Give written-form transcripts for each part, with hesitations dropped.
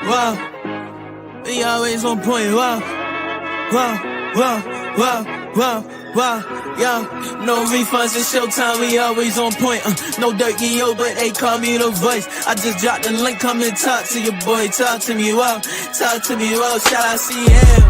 Wow, we always on point. Wow, wow, wow, wow, wow, wow. Yo, no refunds, it's showtime, we always on point. No dirt, yo, but they call me the voice. I just dropped the link, come and talk to your boy. Talk to me, wow, talk to me, wow. Shout out CM,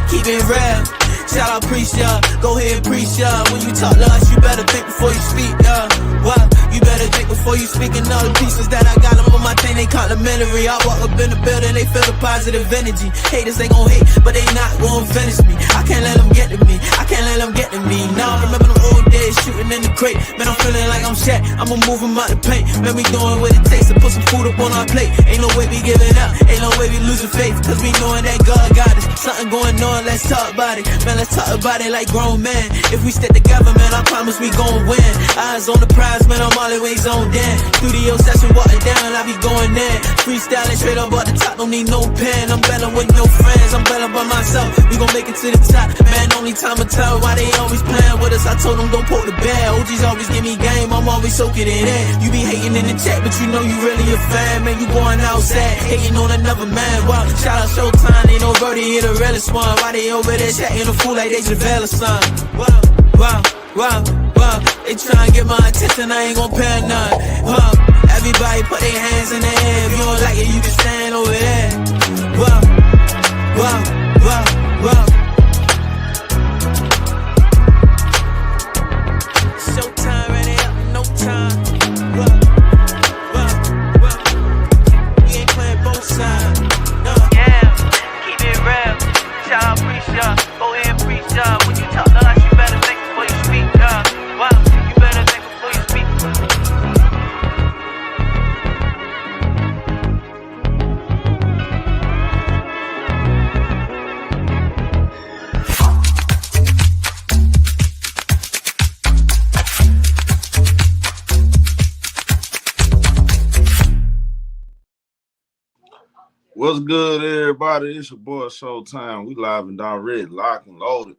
keep it real. Shout out preach, y'all, go ahead and preach, y'all. When you talk to us, you better think before you speak, y'all. Wow, you better think before you speak. And all the pieces that I got them on my thing, they complimentary. I walk up in the building, they feel the positive energy. Haters, they gon' hate, but they not gon' finish me. I can't let them get to me, I can't let them get to me. Now I remember them old days shooting in the crate. Man, I'm feeling like I'm Shaq, I'ma move 'em out the paint. Man, we doing what it takes to put some food up on our plate. Ain't no way we giving up, ain't no way we losing faith. Cause we knowing that God got us. Something going on, let's talk about it. Man, let's talk about it like grown men. If we stick together, man, I promise we gon' win. Eyes on the prize, man, I'm always on Dan. Studio session, walking down, I be going in. Freestyling straight up at the top, don't need no pen. I'm better with no friends, I'm better by myself. We gon' make it to the top, man, only time will tell why they always playing with us. I told them don't poke the bear. OGs always give me game, I'm always soaking it in. You be hating in the chat, but you know you really a fan. Man, you going outside, hating on another man. Wow, shout out Showtime, ain't no birdie here the realest one. Why they over there chatting a fool like they Javale or something? Wow, wow, wow, wow. They tryna get my attention, I ain't gon' pay none. Wow, everybody put their hands in the air. If you don't like it, you can stand over there. Wow, wow, wow, wow. Showtime, ready up, no time. Wow, wow, wow. We ain't playing both sides. No. Yeah, keep it real. Shout out, preach y'all. Go ahead and preach y'all. When you talk to us, you better think before you speak, y'all. Wow, you better think before you speak. What's good, everybody? It's your boy Showtime. We live and direct, locked and loaded.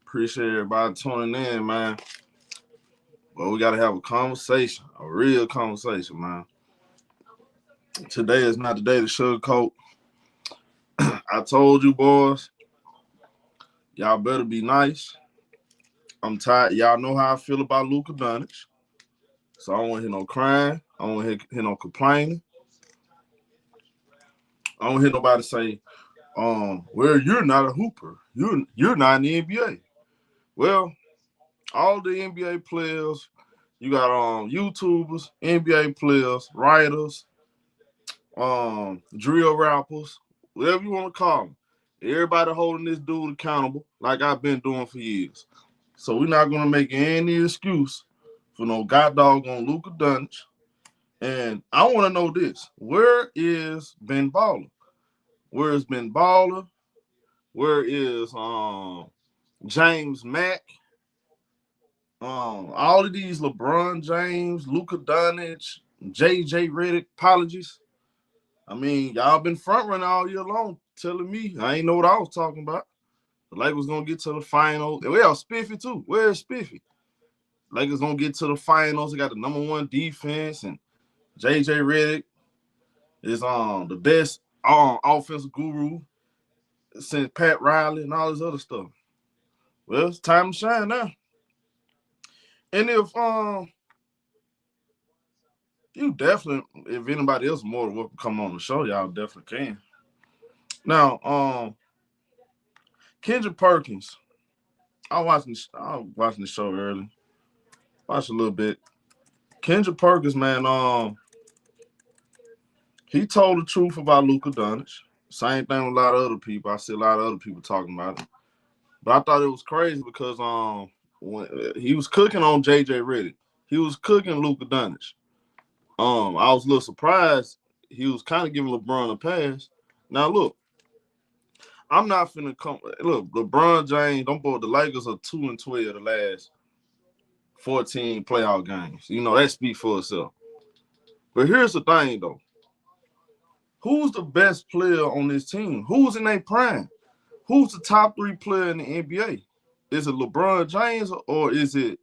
Appreciate everybody tuning in, man. Well, we got to have a conversation, a real conversation, man. Today is not the day to sugarcoat. I told you, boys, y'all better be nice. I'm tired. Y'all know how I feel about Luka Doncic. So I don't want to hear no crying. I don't want to hear no complaining. I don't hear nobody say, well, you're not a hooper. You're not in the NBA. Well, all the NBA players, you got YouTubers, NBA players, writers, drill rappers, whatever you want to call them. Everybody holding this dude accountable like I've been doing for years. So we're not going to make any excuse for no goddamn Luka Doncic. And I want to know this. Where is Ben Baller? Where is Ben Baller? Where is James Mack? All of these LeBron James, Luka Doncic, JJ Redick, apologies. I mean, y'all been front running all year long telling me I ain't know what I was talking about. The Lakers gonna get to the finals. Well, Spiffy too. Where's Spiffy? Lakers gonna get to the finals. They got the number one defense, and JJ Redick is the best offensive guru since Pat Riley and all this other stuff. Well, it's time to shine now. And if you definitely, if anybody else more than welcome to come on the show, y'all definitely can. Now, Kendrick Perkins, I was watching the show early. Watched a little bit. Kendrick Perkins, man, he told the truth about Luka Doncic. Same thing with a lot of other people. I see a lot of other people talking about it. But I thought it was crazy because when he was cooking on JJ Redick. He was cooking Luka Doncic. I was a little surprised he was kind of giving LeBron a pass. Now, look, I'm not finna come. Look, LeBron James, the Lakers are 2-12 the last 14 playoff games. You know, that speaks for itself. But here's the thing, though. Who's the best player on this team? Who's in their prime? Who's the top 3 player in the NBA? Is it LeBron James or is it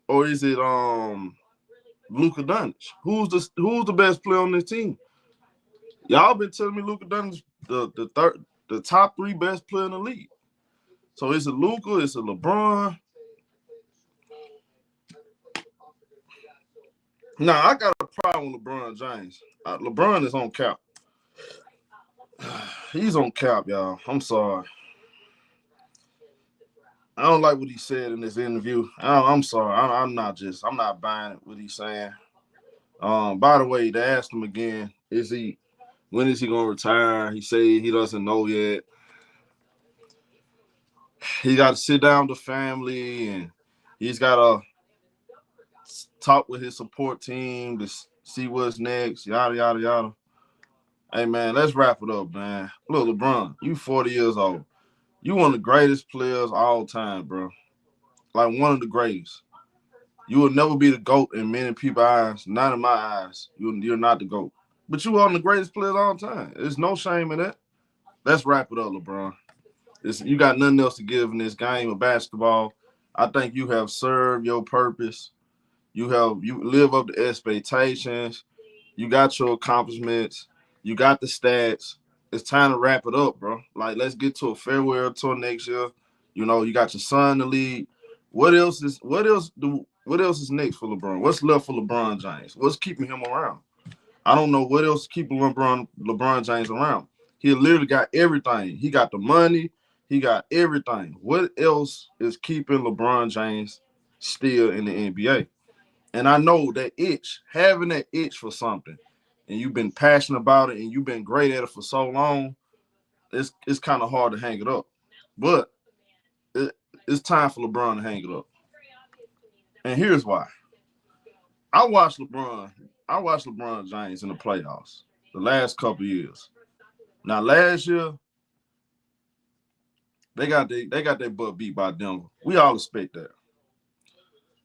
Luka Doncic? Who's the best player on this team? Y'all been telling me Luka Doncic the top 3 best player in the league. So it's a Luka, it's a LeBron. Nah, I got a problem with LeBron James. LeBron is on cap. He's on cap, y'all. I'm sorry. I don't like what he said in this interview. I'm sorry. I'm not buying it, what he's saying. By the way, they asked him again, when is he gonna retire? He said he doesn't know yet. He got to sit down with the family and he's got to talk with his support team to see what's next, yada, yada, yada. Hey, man, let's wrap it up, man. Look, LeBron, you 40 years old. You one of the greatest players all time, bro. Like, one of the greatest. You will never be the GOAT in many people's eyes. Not in my eyes. You're not the GOAT. But you are one of the greatest players all time. There's no shame in that. Let's wrap it up, LeBron. You got nothing else to give in this game of basketball. I think you have served your purpose. You live up to expectations. You got your accomplishments. You got the stats. It's time to wrap it up, bro. Like, let's get to a farewell tour next year. You know, you got your son in the league. What else is next for LeBron? What's left for LeBron James? What's keeping him around? I don't know what else is keeping LeBron James around. He literally got everything. He got the money. He got everything. What else is keeping LeBron James still in the NBA? And I know that having that itch for something, and you've been passionate about it, and you've been great at it for so long, it's kind of hard to hang it up. But it's time for LeBron to hang it up. And here's why. I watched LeBron James in the playoffs the last couple years. Now, last year, they got their butt beat by Denver. We all expect that.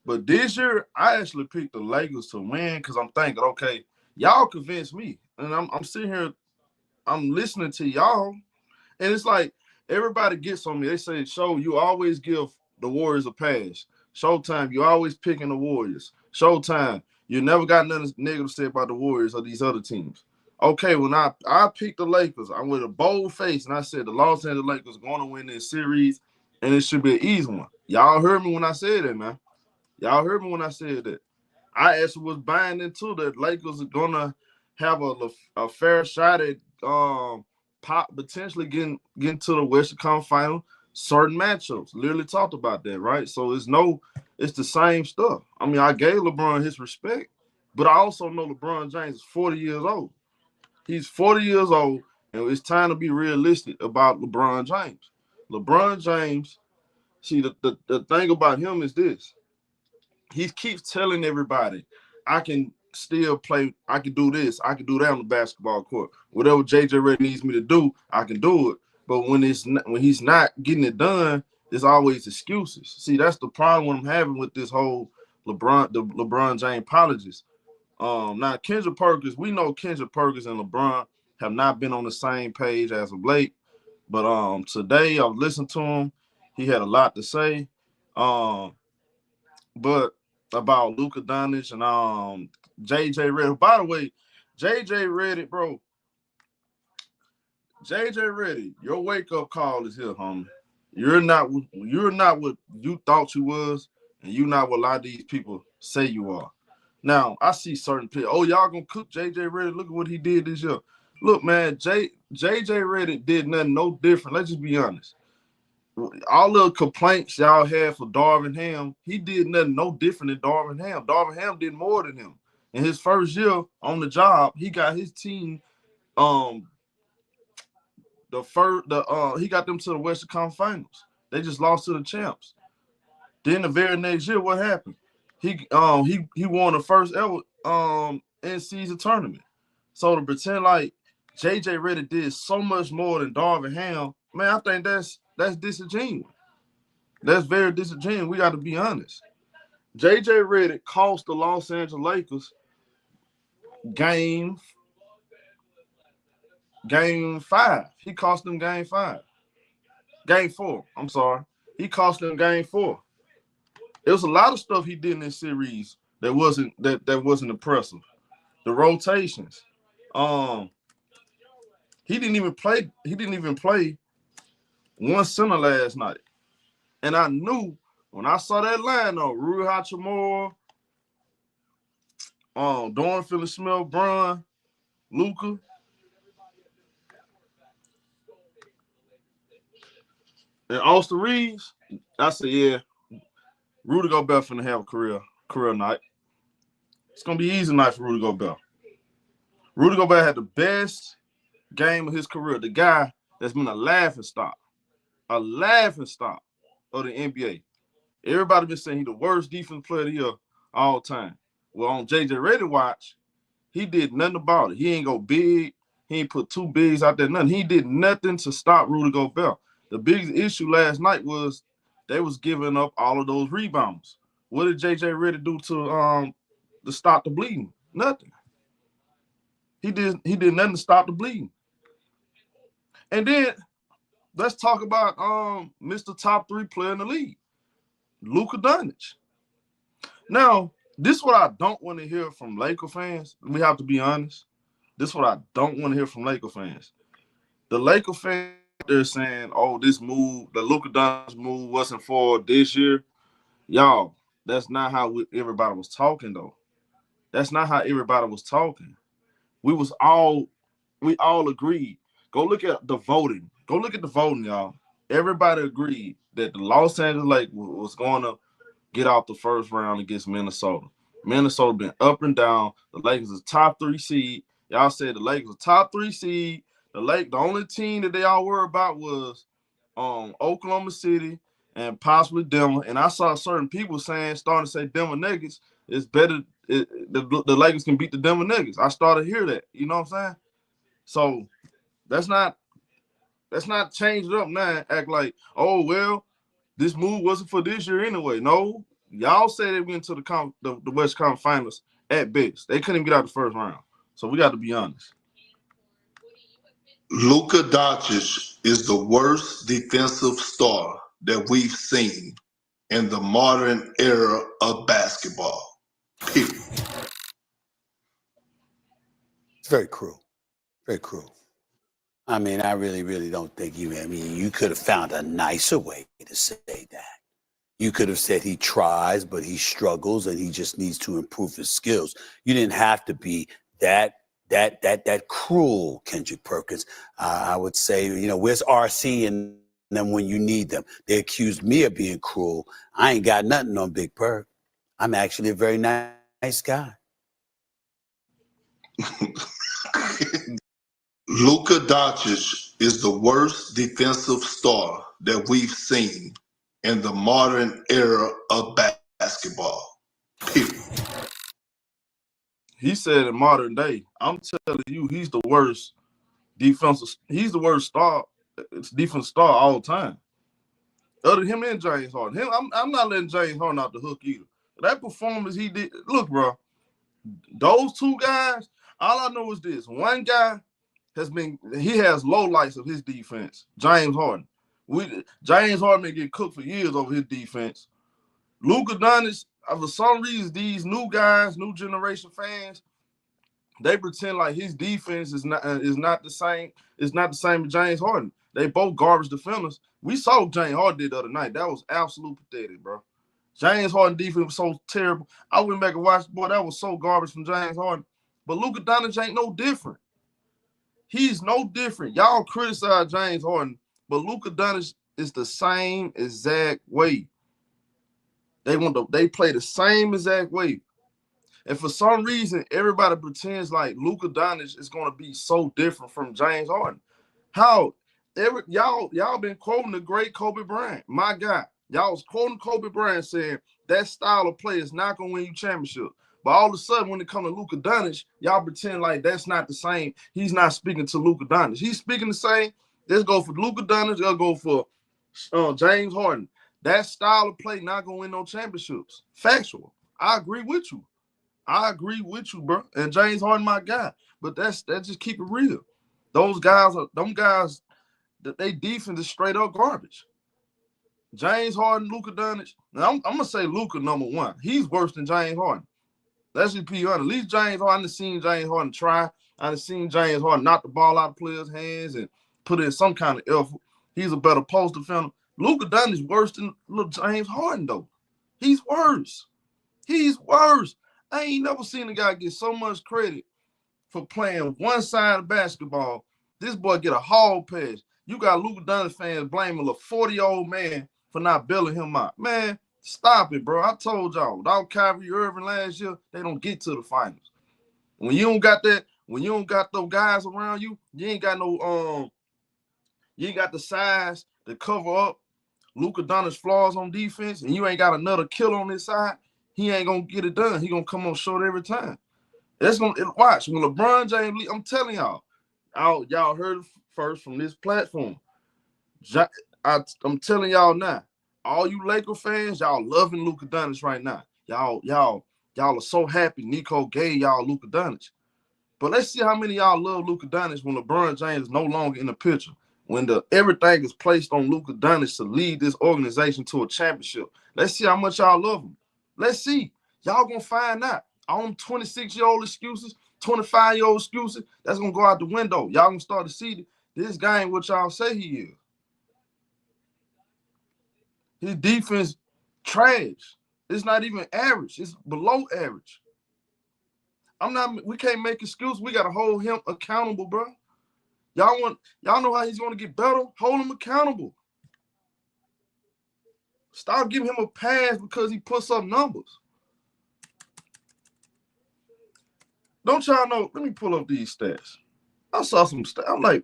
But this year, I actually picked the Lakers to win because I'm thinking, okay, y'all convinced me. And I'm sitting here, I'm listening to y'all. And it's like everybody gets on me. They say, Show, you always give the Warriors a pass. Showtime, you always picking the Warriors. Showtime, you never got nothing negative to say about the Warriors or these other teams. Okay, when I picked the Lakers, I with a bold face, and I said the Los Angeles Lakers going to win this series, and it should be an easy one. Y'all heard me when I said that, man. Y'all heard me when I said that. I actually was buying into that Lakers are going to have a fair shot at potentially getting to the Western Conference Final. Certain matchups. Literally talked about that, right? So it's the same stuff. I mean, I gave LeBron his respect, but I also know LeBron James is 40 years old. He's 40 years old, and it's time to be realistic about LeBron James. LeBron James, see, the thing about him is this. He keeps telling everybody, I can still play, I can do this, I can do that on the basketball court. Whatever JJ Redick needs me to do, I can do it. But when he's not getting it done, there's always excuses. See, that's the problem I'm having with this whole LeBron James apologies. Now Kendrick Perkins, we know Kendrick Perkins and LeBron have not been on the same page as of late. But today I've listened to him. He had a lot to say. But about Luka Doncic and JJ Redick. By the way, JJ Redick, bro. JJ Redick, your wake-up call is here, homie. You're not what you thought you was, and you're not what a lot of these people say you are. Now, I see certain people, y'all gonna cook JJ Redick. Look at what he did this year. Look, man, JJ Redick did nothing no different. Let's just be honest. All the complaints y'all had for Darvin Ham, he did nothing no different than Darvin Ham. Darvin Ham did more than him. In his first year on the job, he got his team he got them to the Western Conference Finals. They just lost to the champs. Then the very next year, what happened? He won the first ever in-season tournament. So to pretend like JJ Redick did so much more than Darvin Ham, man, I think that's disingenuous. That's very disingenuous. We got to be honest. JJ Redick cost the Los Angeles Lakers game 5. He cost them game 5. Game 4. I'm sorry. He cost them game 4. There was a lot of stuff he did in this series that wasn't impressive. The rotations. He didn't even play. He didn't even play one center last night. And I knew when I saw that line though, Rui Hachimura, Dorian Finney-Smith, Bron, Luka. And Austin Reeves, I said, yeah, Rudy Gobert finna have a career night. It's gonna be an easy night for Rudy Gobert. Rudy Gobert had the best game of his career. The guy that's been a laughing stock of the NBA. Everybody been saying he's the worst defensive player of the year all time. Well, on JJ Redick watch, he did nothing about it. He ain't go big. He ain't put two bigs out there, nothing. He did nothing to stop Rudy Gobert. The biggest issue last night was they was giving up all of those rebounds. What did JJ Redick do to stop the bleeding? Nothing. He did nothing to stop the bleeding. And then let's talk about Mr. Top 3 player in the league, Luka Doncic. Now, this is what I don't want to hear from Laker fans. We have to be honest. This is what I don't want to hear from Laker fans. The Laker fans, they're saying, oh, this move, the Luka Doncic move wasn't for this year. Y'all, that's not how everybody was talking, though. That's not how everybody was talking. We all agreed. Go look at the voting. Go look at the voting, y'all. Everybody agreed that the Los Angeles Lakers was going to get out the first round against Minnesota. Minnesota been up and down. The Lakers is top 3 seed. Y'all said the Lakers are top 3 seed. The only team that they all worried about was Oklahoma City and possibly Denver. And I saw certain people starting to say Denver Nuggets is better. The Lakers can beat the Denver Nuggets. I started to hear that. You know what I'm saying? So let's not change it up now. Act like, oh well, this move wasn't for this year anyway. No, y'all said they went to the West Conference Finals at best. They couldn't even get out the first round. So we got to be honest. Luka Doncic is the worst defensive star that we've seen in the modern era of basketball. Period. It's very cruel. Very cruel. I mean, I really don't think you could have found a nicer way to say that. You could have said he tries, but he struggles and he just needs to improve his skills. You didn't have to be that cruel, Kendrick Perkins. I would say, where's RC and them when you need them? They accused me of being cruel. I ain't got nothing on Big Perk. I'm actually a very nice guy. Luka Doncic is the worst defensive star that we've seen in the modern era of basketball. Period. He said in modern day, I'm telling you, he's the worst defensive. He's the worst defensive star all the time. Other than him and James Harden. I'm not letting James Harden out the hook either. That performance he did, look, bro, those two guys, all I know is this. One guy has lowlights of his defense, James Harden. James Harden been getting cooked for years over his defense. Luka Doncic, for some reason, these new guys, new generation fans, they pretend like his defense is not the same. It's not the same as James Harden. They both garbage defenders. We saw what James Harden did the other night. That was absolute pathetic, bro. James Harden defense was so terrible. I went back and watched, boy, that was so garbage from James Harden. But Luka Doncic ain't no different. He's no different. Y'all criticize James Harden, but Luka Doncic is the same exact way. They play the same exact way. And for some reason, everybody pretends like Luka Doncic is going to be so different from James Harden. How? Y'all been quoting the great Kobe Bryant, my guy. Y'all was quoting Kobe Bryant saying that style of play is not going to win you championship. But all of a sudden, when it comes to Luka Doncic, y'all pretend like that's not the same. He's not speaking to Luka Doncic. He's speaking the same. Let's go for Luka Doncic. Let's go for James Harden. That style of play not going to win no championships. Factual. I agree with you. Bro. And James Harden, my guy. But that's just keep it real. Them guys, that they defense is straight up garbage. James Harden, Luka Doncic. Now I'm gonna say Luka number one. He's worse than James Harden. Let's just be honest. At least James Harden has seen James Harden try. I done seen James Harden knock the ball out of players' hands and put in some kind of effort. He's a better post defender. Luka Doncic worse than little James Harden, though. He's worse. He's worse. I ain't never seen a guy get so much credit for playing one side of basketball. This boy get a hall pass. You got Luka Doncic fans blaming a 40-year-old man for not bailing him out. Man, stop it, bro. I told y'all, without Kyrie Irving last year, they don't get to the finals. When you don't got that, when you don't got those guys around you, you ain't got no you ain't got the size to cover up Luka Doncic flaws on defense, and you ain't got another killer on this side, he ain't gonna get it done. He gonna come on short every time. That's gonna watch when LeBron James. I'm telling y'all heard it first from this platform. I'm telling y'all now, all you Laker fans, y'all loving Luka Doncic right now. Y'all are so happy Nico gave y'all Luka Doncic. But let's see how many of y'all love Luka Doncic when LeBron James is no longer in the picture. When everything is placed on Luka Doncic to lead this organization to a championship. Let's see how much y'all love him. Let's see. Y'all gonna find out. All them 26-year-old excuses, 25-year-old excuses, that's gonna go out the window. Y'all gonna start to see this guy ain't what y'all say he is. His defense trash. It's not even average. It's below average. We can't make excuses. We gotta hold him accountable, bro. Y'all know how he's gonna get better? Hold him accountable. Stop giving him a pass because he puts up numbers. Don't y'all know? Let me pull up these stats. I saw some stats. I'm like,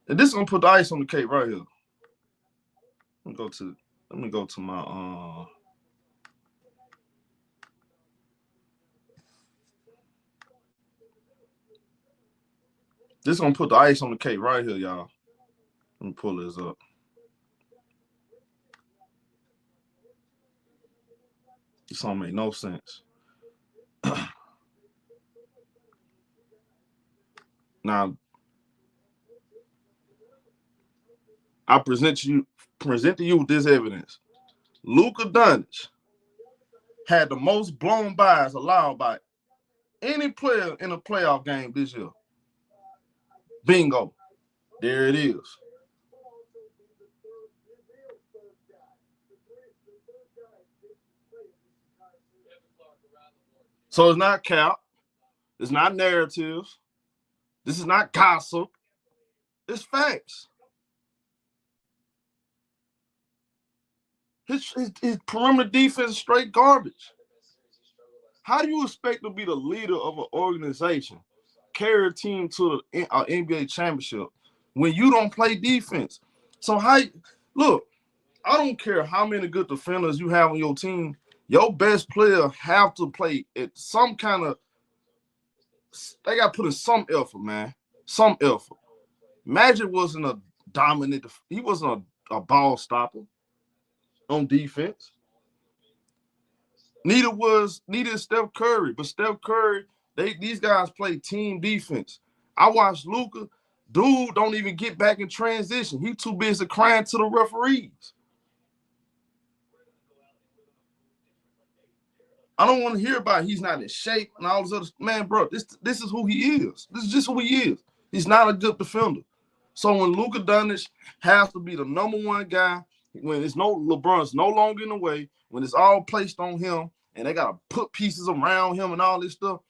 and this is gonna put the ice on the cake right here. Let me go to my this is gonna put the ice on the cake right here, y'all. Let me pull this up. This don't make no sense. Now, I present to you with this evidence. Luka Doncic had the most blown bys allowed by any player in a playoff game this year. Bingo. There it is. So it's not cap. It's not narratives. This is not gossip. It's facts. His perimeter defense is straight garbage. How do you expect to be the leader of an organization, carry a team to an NBA championship when you don't play defense? So look, I don't care how many good defenders you have on your team. Your best player have to play at some kind of. They got to put in some effort, man. Some effort. Magic wasn't a dominant. He wasn't a ball stopper on defense. Neither is Steph Curry. But Steph Curry, these guys play team defense. I watched Luka. Dude don't even get back in transition. He too busy crying to the referees. I don't want to hear about he's not in shape and all this other. Man, bro, this is who he is. This is just who he is. He's not a good defender. So when Luka Doncic has to be the number one guy, when LeBron's no longer in the way, when it's all placed on him and they got to put pieces around him and all this stuff,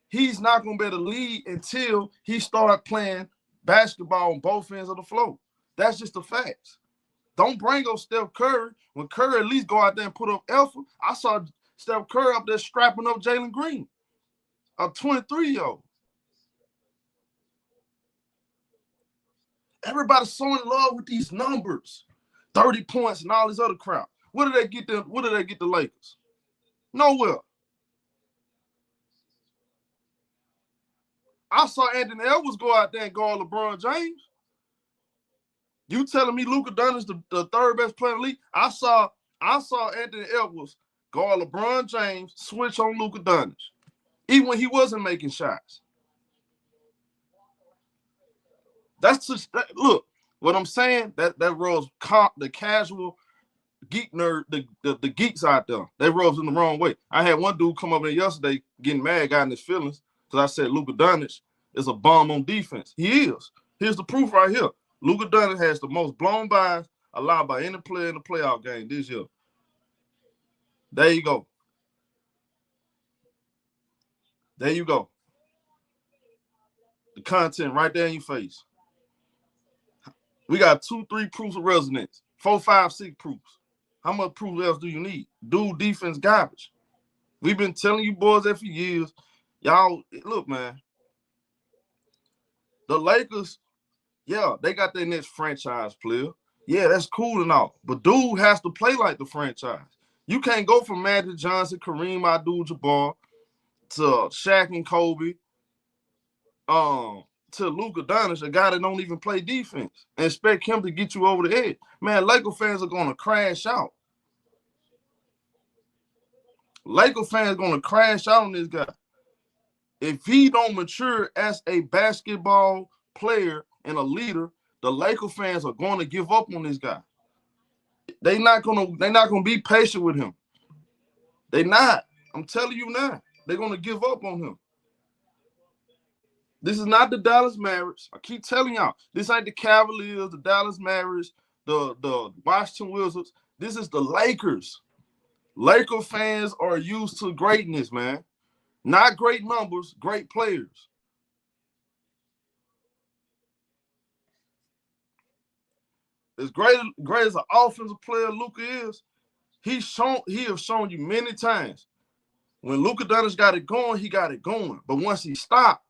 he's not going to be able to lead until he starts playing basketball on both ends of the floor. That's just the facts. Don't bring up Steph Curry. When Curry at least go out there and put up effort, I saw Steph Curry up there strapping up Jalen Green, a 23-year-old. Everybody's so in love with these numbers, 30 points and all this other crap. What did they get the Lakers? Nowhere. I saw Anthony Edwards go out there and guard LeBron James. You telling me Luka Doncic the third best player in the league? I saw Anthony Edwards guard LeBron James, switch on Luka Doncic, even when he wasn't making shots. That's just look. What I'm saying that rubs the casual geek nerd, the geeks out there. They rubs in the wrong way. I had one dude come up there yesterday getting mad, got in his feelings. because I said Luka Doncic is a bomb on defense. He is. Here's the proof right here. Luka Doncic has the most blown bys allowed by any player in the playoff game this year. There you go. There you go. The content right there in your face. We got 2, 3 proofs of resonance. 4, 5, 6 proofs. How much proof else do you need? Dude, defense garbage. We've been telling you boys that for years. Y'all, look, man. The Lakers, yeah, they got their next franchise player. Yeah, that's cool and all. But dude has to play like the franchise. You can't go from Magic Johnson, Kareem Abdul-Jabbar to Shaq and Kobe, to Luka Doncic, a guy that don't even play defense, and expect him to get you over the edge. Man, Laker fans are going to crash out. Laker fans are going to crash out on this guy. If he don't mature as a basketball player and a leader, the Laker fans are going to give up on this guy. They're not gonna be patient with him. They're not. I'm telling you now. They're gonna give up on him. This is not the Dallas Mavericks. I keep telling y'all, this ain't the Cavaliers, the Dallas Mavericks, the Washington Wizards. This is the Lakers. Laker fans are used to greatness, man. Not great numbers, great players. As great as an offensive player Luka is, he has shown you many times. When Luka Doncic got it going, he got it going. But once he stopped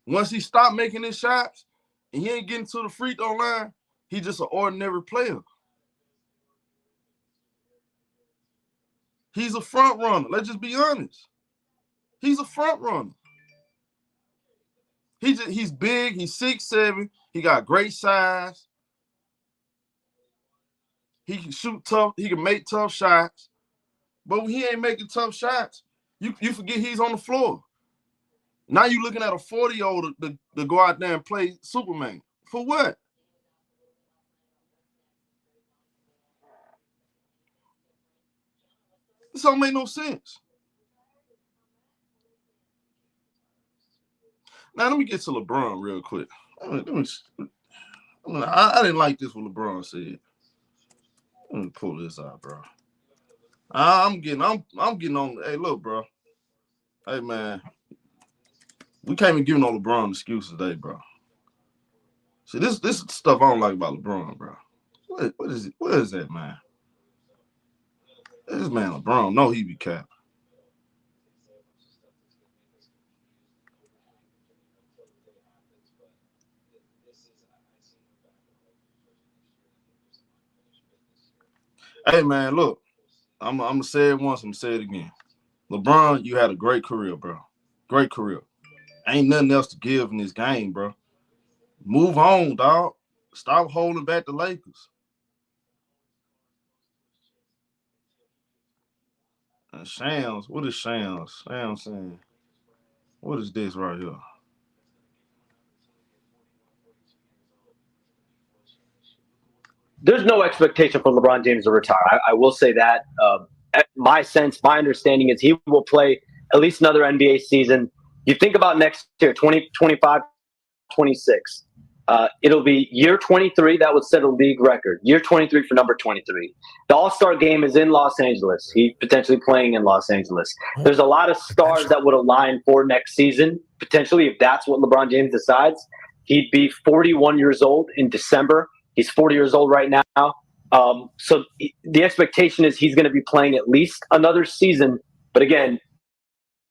making his shots and he ain't getting to the free throw line, he's just an ordinary player. He's a front runner. Let's just be honest. He's a front runner. He's big. He's 6'7". He got great size. He can shoot tough. He can make tough shots. But when he ain't making tough shots, you forget he's on the floor. Now you're looking at a 40-year-old to go out there and play Superman. For what? This don't make no sense. Now, let me get to LeBron real quick. I didn't like this what LeBron said. Let me pull this out, bro. I'm getting on. Hey, look, bro. Hey, man. We can't even give no LeBron excuses today, bro. See, this is the stuff I don't like about LeBron, bro. What is it? What is that, man? This man LeBron, no, he be capping. Hey, man, look, I'm going to say it once, I'm going to say it again. LeBron, you had a great career, bro. Great career. Ain't nothing else to give in this game, bro. Move on, dog. Stop holding back the Lakers. And Shams, what is Shams? Shams saying, what is this right here? There's no expectation for LeBron James to retire. I will say that. My understanding is he will play at least another NBA season. You think about next year, 2025, 26. It'll be year 23 that would set a league record. Year 23 for number 23. The All-Star game is in Los Angeles. He's potentially playing in Los Angeles. There's a lot of stars that would align for next season, potentially, if that's what LeBron James decides. He'd be 41 years old in December. He's 40 years old right now. So the expectation is he's going to be playing at least another season. But again,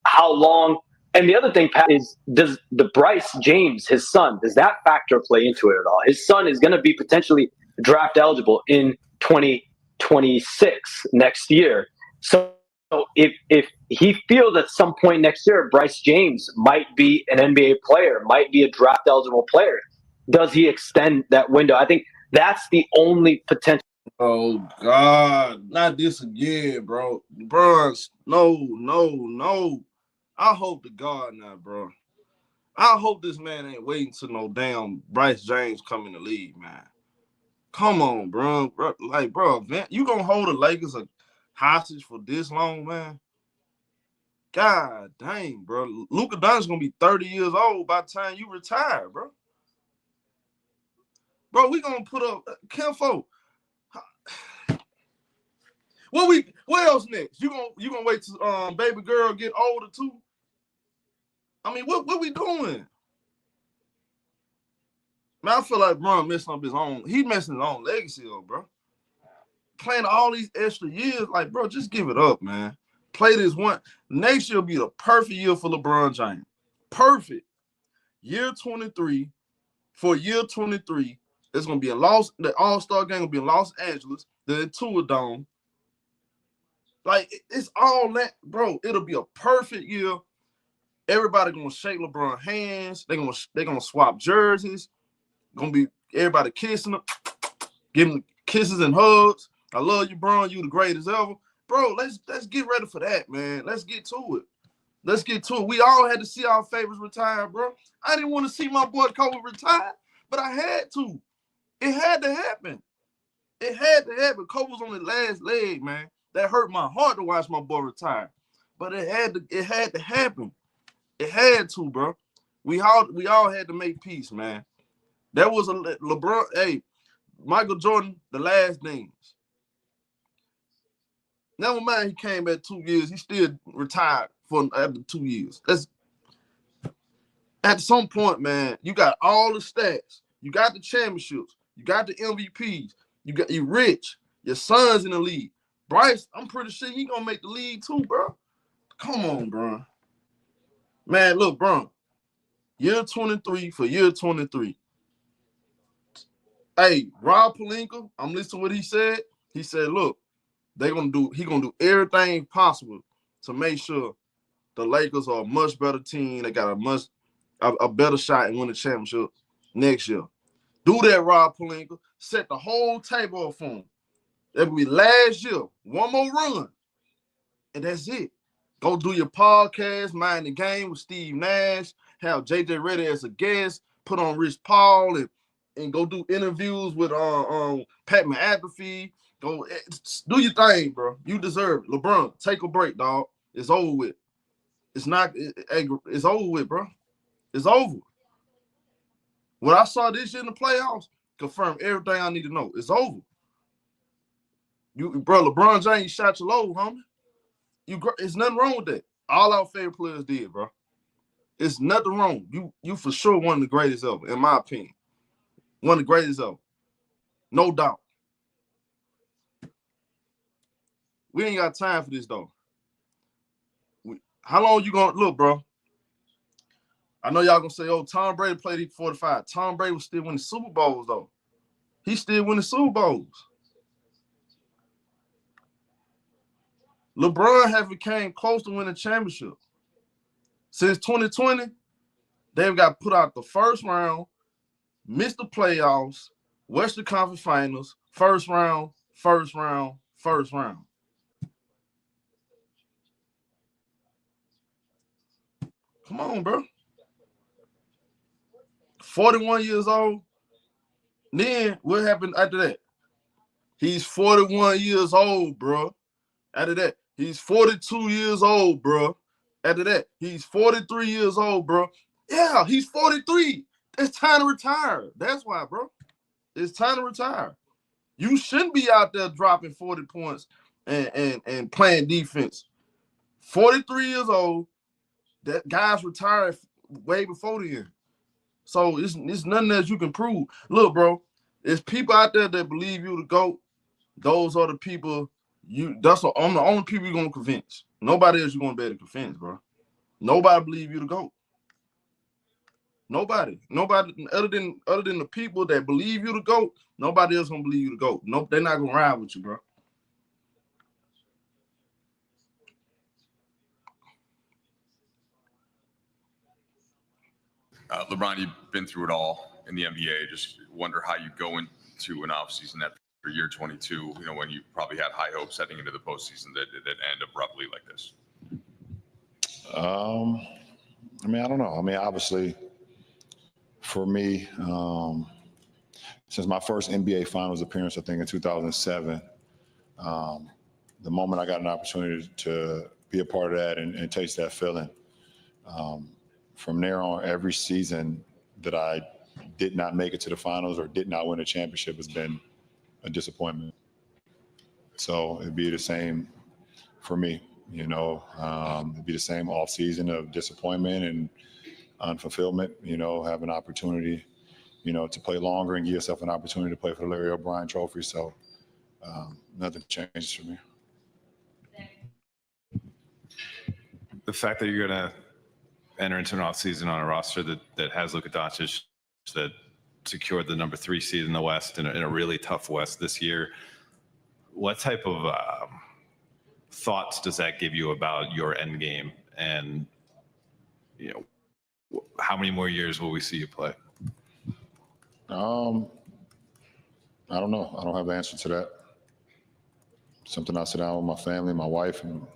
how long? And the other thing, Pat, is does the Bryce James, his son, does that factor play into it at all? His son is going to be potentially draft eligible in 2026 next year. So if he feels at some point next year Bryce James might be an NBA player, might be a draft eligible player, does he extend that window? I think that's the only potential. Oh, God. Not this again, bro. LeBron, no. I hope to God not, bro. I hope this man ain't waiting till no damn Bryce James come in the league, man. Come on, bro. Like, bro, you gonna hold the Lakers a hostage for this long, man? God dang, bro. Luka Doncic gonna be 30 years old by the time you retire, bro. Bro, we gonna put up Kenfo. What else next? You gonna wait till baby girl get older too? I mean, what we doing? Man, I feel like Bron messing up his own. He messing his own legacy up, bro. Playing all these extra years, like, bro, just give it up, man. Play this one. Next year will be the perfect year for LeBron James. Perfect. Year 23. For year 23, it's gonna be the All-Star game will be in Los Angeles, the Intuit Dome. Like, it's all that, bro. It'll be a perfect year. Everybody gonna shake LeBron hands. They're gonna swap jerseys. Gonna be everybody kissing him, giving kisses and hugs. I love you, Bron. You the greatest ever, bro. Let's get ready for that, man. Let's get to it. Let's get to it. We all had to see our favorites retire, bro. I didn't want to see my boy Kobe retire, but I had to. It had to happen. It had to happen. Kobe was on the last leg, man. That hurt my heart to watch my boy retire, but it had to happen. It had to, bro. We all had to make peace, man. That was a LeBron. Hey, Michael Jordan, the last names. Never mind, he came back 2 years. He still retired after 2 years. That's at some point, man. You got all the stats. You got the championships. You got the MVPs. You rich. Your son's in the league. Bryce, I'm pretty sure he gonna make the league too, bro. Come on, bro. Man, look, bro. Year 23 for year 23. Hey, Rob Pelinka, I'm listening to what he said. He said, look, he gonna do everything possible to make sure the Lakers are a much better team. They got a better shot and win the championship next year. Do that, Rob Pelinka. Set the whole table up for him. That will be last year. One more run. And that's it. Go do your podcast, Mind the Game with Steve Nash. Have JJ Redick as a guest. Put on Rich Paul and go do interviews with Pat McAfee. Go do your thing, bro. You deserve it. LeBron, take a break, dog. It's over with. It's over with, bro. It's over. What I saw this year in the playoffs confirmed everything I need to know. It's over. Bro, LeBron James shot your load, homie. It's nothing wrong with that. All our favorite players did, bro. It's nothing wrong. You for sure one of the greatest ever, in my opinion. One of the greatest ever. No doubt. We ain't got time for this, though. How long you gonna look, bro? I know y'all gonna say, oh, Tom Brady played at 45. Tom Brady was still winning Super Bowls, though. He still winning Super Bowls. LeBron haven't came close to winning a championship. Since 2020, they've got put out the first round, missed the playoffs, Western Conference Finals, first round. Come on, bro. 41 years old. Then what happened after that? He's 41 years old, bro. After that, he's 42 years old, bro. After that, he's 43 years old, bro. Yeah, he's 43. It's time to retire. That's why, bro. It's time to retire. You shouldn't be out there dropping 40 points and playing defense. 43 years old. That guy's retired way before the end. So it's nothing else you can prove. Look, bro, there's people out there that believe you the GOAT. Those are the people I'm the only people you're gonna convince. Nobody else you're gonna be able to convince, bro. Nobody believe you the GOAT. Nobody other than the people that believe you the GOAT, nobody else gonna believe you the GOAT. No, they're not gonna ride with you, bro. LeBron, you've been through it all in the NBA. Just wonder how you go into an offseason after year 22, when you probably had high hopes heading into the postseason that end abruptly like this. I don't know. Obviously, for me, since my first NBA Finals appearance, I think in 2007, the moment I got an opportunity to be a part of that and taste that feeling. From there on, every season that I did not make it to the finals or did not win a championship has been a disappointment. So it'd be the same for me, you know. It'd be the same off season of disappointment and unfulfillment, you know, have an opportunity, you know, to play longer and give yourself an opportunity to play for the Larry O'Brien Trophy. So nothing changes for me. The fact that you're going to enter into an offseason on a roster that has Luka Doncic, that secured the number 3 seed in the West in a really tough West this year, what type of thoughts does that give you about your end game? And, you know, how many more years will we see you play? I don't know. I don't have the answer to that. Something I sit down with my family, my wife, and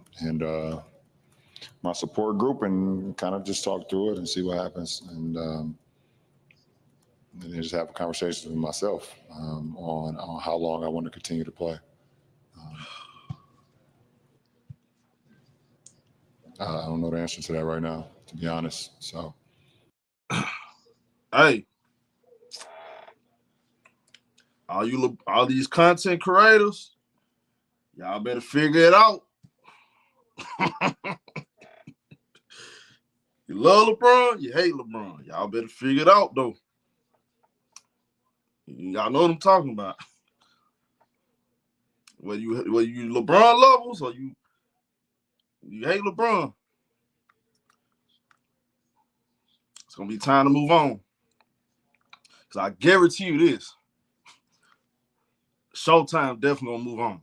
my support group, and kind of just talk through it and see what happens, and then just have a conversation with myself on how long I want to continue to play. I don't know the answer to that right now, to be honest. So, hey, all these content creators, y'all better figure it out. You love LeBron, you hate LeBron. Y'all better figure it out, though. Y'all know what I'm talking about. Whether you LeBron lovers or you hate LeBron, it's gonna be time to move on. Cause I guarantee you this: Showtime definitely gonna move on.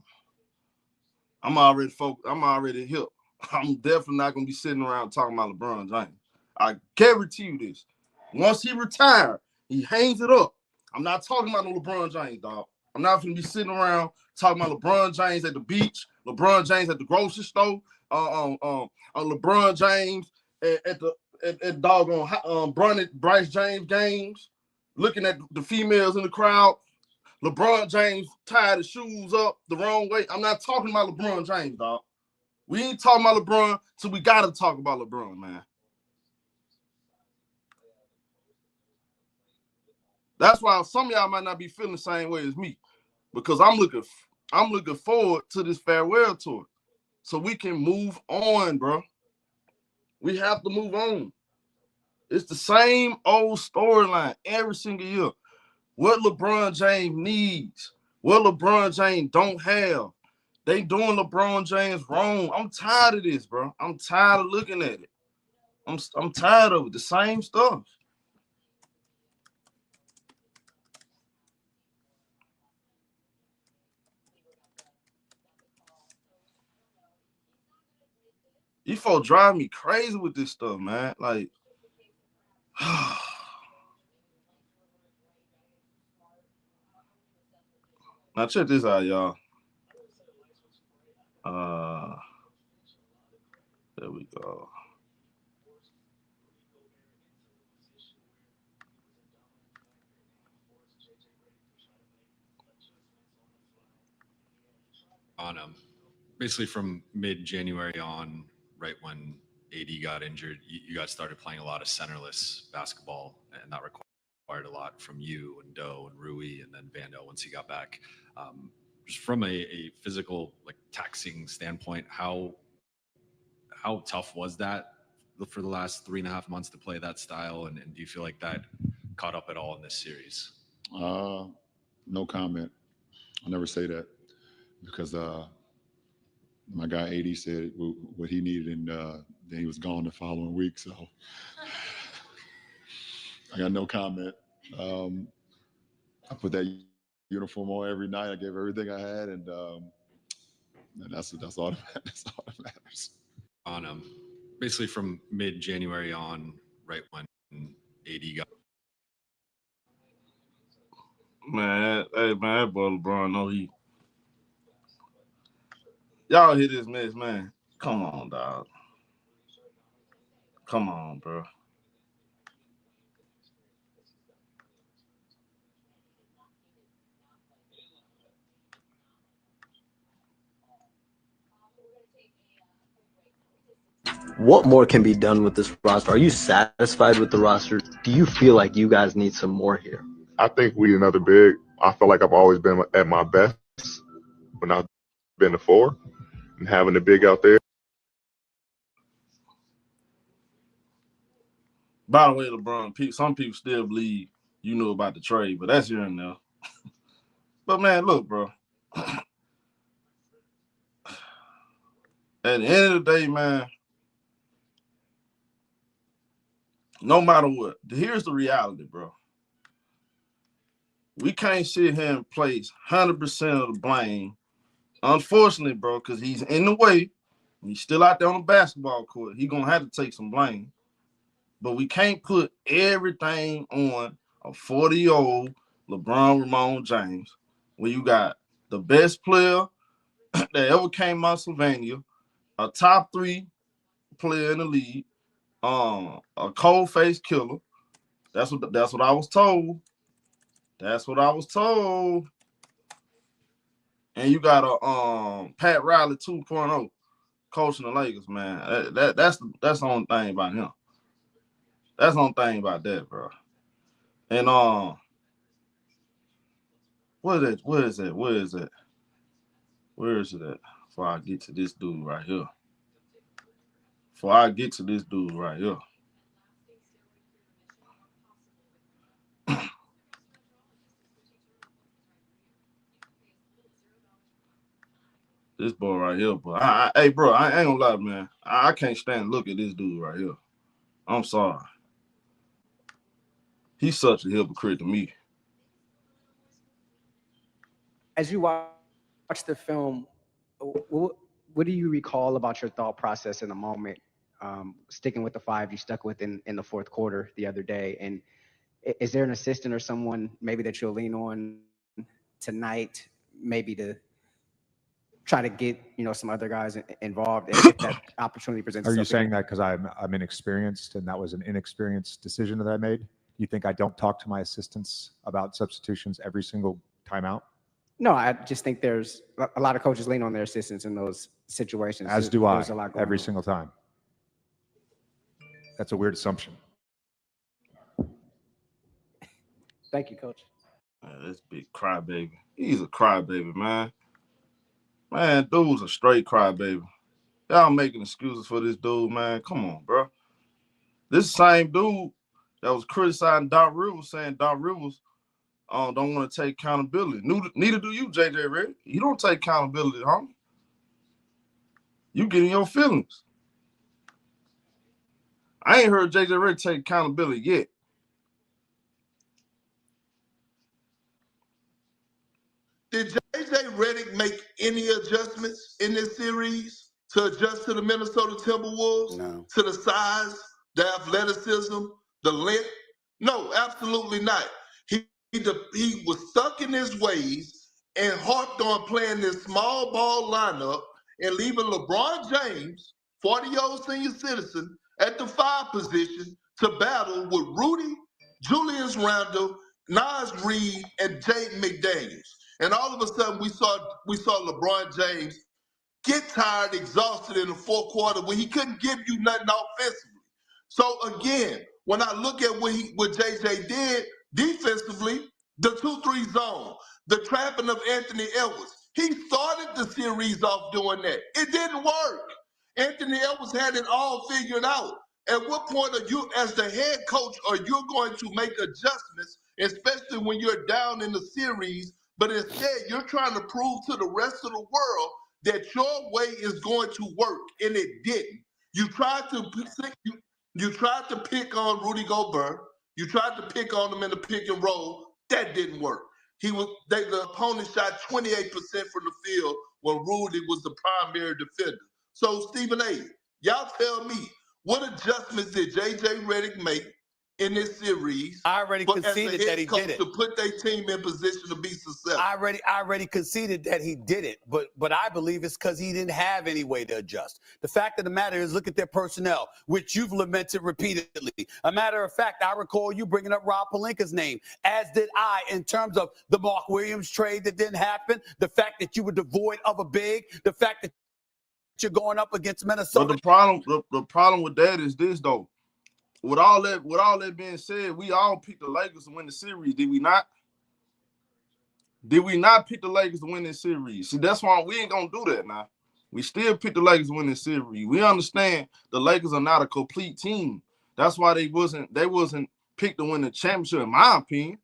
I'm already hip. I'm definitely not gonna be sitting around talking about LeBron James. I guarantee you this. Once he retired, he hangs it up. I'm not talking about no LeBron James, dog. I'm not gonna be sitting around talking about LeBron James at the beach, LeBron James at the grocery store, LeBron James at doggone Bryce James games, looking at the females in the crowd. LeBron James tied his shoes up the wrong way. I'm not talking about LeBron James, dog. We ain't talking about LeBron, so we gotta talk about LeBron, man. That's why some of y'all might not be feeling the same way as me, because I'm looking forward to this farewell tour, so we can move on, bro. We have to move on. It's the same old storyline every single year. What LeBron James needs, what LeBron James don't have. They doing LeBron James wrong. I'm tired of this, bro. I'm tired of looking at it. I'm tired of it. The same stuff. You folks drive me crazy with this stuff, man. Like, now check this out, y'all. There we go. On basically from mid-January on, right when AD got injured, you guys started playing a lot of centerless basketball, and that required a lot from you and Doe and Rui, and then Vando once he got back. Just from a physical, like, taxing standpoint, how tough was that for the last 3.5 months to play that style, and do you feel like that caught up at all in this series? No comment. I'll never say that, because my guy AD said what he needed, and then he was gone the following week. So I got no comment. I put that uniform on every night. I gave everything I had, and that's all that matters. On basically from mid-January on, right when AD got. Man, hey, man, that boy LeBron, no, y'all hear this mess, man. Come on, dog. Come on, bro. What more can be done with this roster? Are you satisfied with the roster? Do you feel like you guys need some more here? I think we need another big. I feel like I've always been at my best when I've been the 4 and having the big out there. By the way, LeBron, some people still believe you knew about the trade, but that's here and there. But, man, look, bro. At the end of the day, man, no matter what, here's the reality, bro. We can't sit here and place 100% of the blame, unfortunately, bro, because he's in the way. He's still out there on the basketball court. He's going to have to take some blame. But we can't put everything on a 40-year-old LeBron Ramon James when you got the best player that ever came out of Sylvania, a top 3 player in the league, a cold-faced killer. That's what I was told. That's what I was told. And you got a Pat Riley 2.0 coaching the Lakers, man. That's the only thing about him. That's the only thing about that, bro. And where is it at? Before I get to this dude right here. This boy right here, bro. Hey, bro, I ain't gonna lie, man. I can't stand to look at this dude right here. I'm sorry. He's such a hypocrite to me. As you watch the film, what do you recall about your thought process in the moment? Sticking with the 5 you stuck with in the fourth quarter the other day, and is there an assistant or someone maybe that you'll lean on tonight, maybe to try to get some other guys involved if that opportunity presents itself? Are you saying that because I'm inexperienced and that was an inexperienced decision that I made? You think I don't talk to my assistants about substitutions every single time out? No, I just think there's a lot of coaches lean on their assistants in those situations. As do I, every on. single time. That's a weird assumption. Thank you, Coach. This big crybaby. He's a crybaby, man. Man, dude's a straight crybaby. Y'all making excuses for this dude, man. Come on, bro. This same dude that was criticizing Doc Rivers, saying Doc Rivers don't want to take accountability. Neither do you, JJ Redick. You don't take accountability, homie. You get in your feelings. I ain't heard JJ Redick take accountability yet. Did JJ Redick make any adjustments in this series to adjust to the Minnesota Timberwolves? No. To the size, the athleticism, the length? No, absolutely not. He was stuck in his ways and harped on playing this small ball lineup and leaving LeBron James, 40-year-old senior citizen, at the 5 position to battle with Rudy, Julius Randle, Nas Reed, and Jaden McDaniels. And all of a sudden, we saw LeBron James get tired, exhausted in the fourth quarter when he couldn't give you nothing offensively. So again, when I look at what JJ did defensively, the 2-3 zone, the trapping of Anthony Edwards, he started the series off doing that. It didn't work. Anthony Edwards had it all figured out. At what point are you, as the head coach, are you going to make adjustments, especially when you're down in the series? But instead, you're trying to prove to the rest of the world that your way is going to work, and it didn't. You tried to pick on Rudy Gobert. You tried to pick on him in the pick and roll. That didn't work. The opponent shot 28% from the field when Rudy was the primary defender. So Stephen A., y'all tell me, what adjustments did JJ Redick make in this series? I already conceded that he did it. To put their team in position to be successful. I already conceded that he did it, but I believe it's because he didn't have any way to adjust. The fact of the matter is, look at their personnel, which you've lamented repeatedly. A matter of fact, I recall you bringing up Rob Pelinka's name, as did I, in terms of the Mark Williams trade that didn't happen, the fact that you were devoid of a big, the fact that you're going up against But Minnesota. the problem with that is this though. With all that being said, we all picked the Lakers to win the series, did we not? Did we not pick the Lakers to win this series? See, that's why we ain't gonna do that now. We still pick the Lakers to win this series. We understand the Lakers are not a complete team. That's why they wasn't picked to win the championship, in my opinion.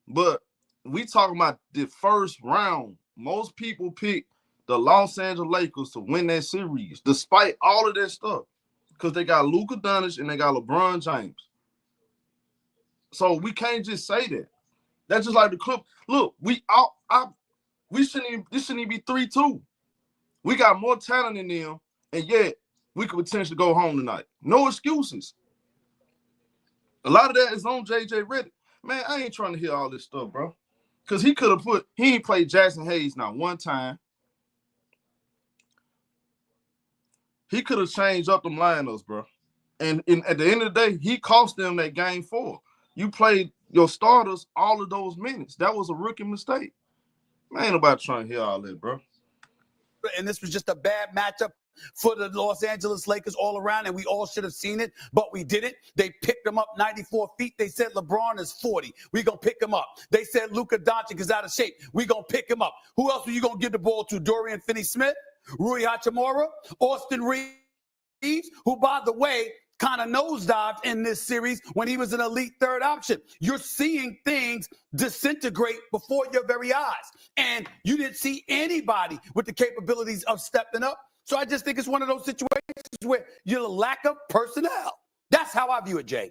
But we talking about the first round. Most people pick the Los Angeles Lakers to win that series, despite all of that stuff, because they got Luka Doncic and they got LeBron James. So we can't just say that. That's just like the Clip. Look, this shouldn't even be 3-2. We got more talent in them, and yet we could potentially go home tonight. No excuses. A lot of that is on JJ Redick. Man, I ain't trying to hear all this stuff, bro. Because he ain't played Jackson Hayes not one time. He could have changed up them lineups, bro. And at the end of the day, he cost them that game 4. You played your starters all of those minutes. That was a rookie mistake. Man, ain't nobody trying to hear all that, bro. And this was just a bad matchup for the Los Angeles Lakers all around, and we all should have seen it, but we didn't. They picked him up 94 feet. They said LeBron is 40. We're going to pick him up. They said Luka Doncic is out of shape. We're going to pick him up. Who else are you going to give the ball to? Dorian Finney-Smith, Rui Hachimura, Austin Reeves, who, by the way, kind of nosedived in this series when he was an elite third option. You're seeing things disintegrate before your very eyes, and you didn't see anybody with the capabilities of stepping up. So I just think it's one of those situations where you're lack of personnel. That's how I view it, Jay.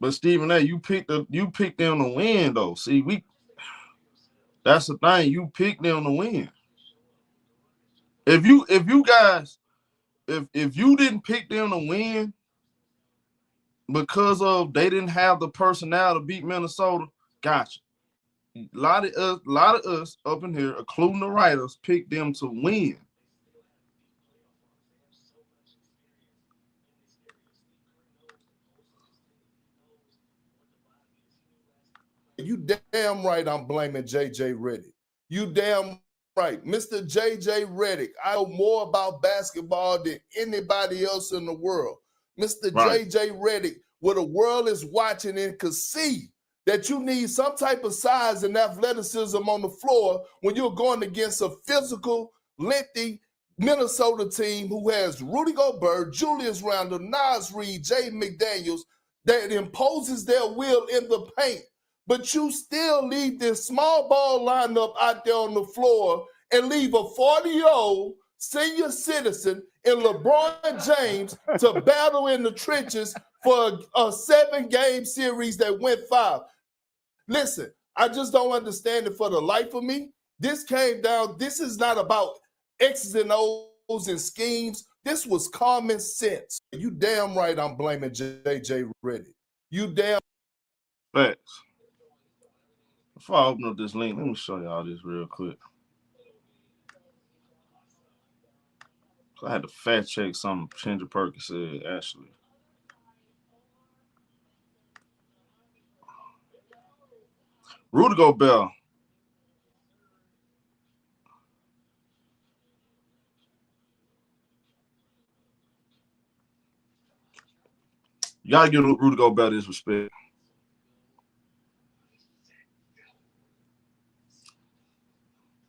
But Stephen A., you picked them to win, though. See, that's the thing. You picked them to win. If you didn't pick them to win because of they didn't have the personnel to beat Minnesota, gotcha. A lot of us up in here, including the writers, picked them to win. You damn right I'm blaming JJ Redick. You damn right. Mr. JJ Redick, I know more about basketball than anybody else in the world. Mr. Right. JJ Redick, where the world is watching and could see that you need some type of size and athleticism on the floor when you're going against a physical, lengthy Minnesota team who has Rudy Gobert, Julius Randle, Naz Reid, Jay McDaniels, that imposes their will in the paint. But you still leave this small ball lineup out there on the floor and leave a 40-year-old senior citizen in LeBron James to battle in the trenches for a 7-game series that went 5. Listen, I just don't understand it for the life of me. This is not about X's and O's and schemes. This was common sense. You damn right I'm blaming JJ Redick. You damn Facts. Before I open up this link, let me show y'all this real quick. So I had to fact check something Kendrick Perkins said, actually. Rudy Gobert. You gotta give Rudy Gobert his respect.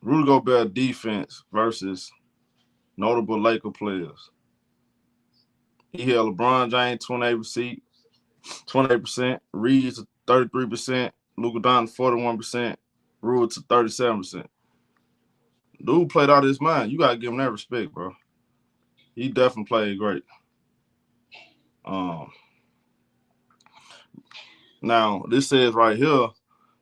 Rudy Gobert defense versus notable Laker players. He held LeBron James 28%, Reeves 33%, Luka Doncic 41%, Rudy to 37%. Dude played out of his mind. You gotta give him that respect, bro. He definitely played great. Now this says right here,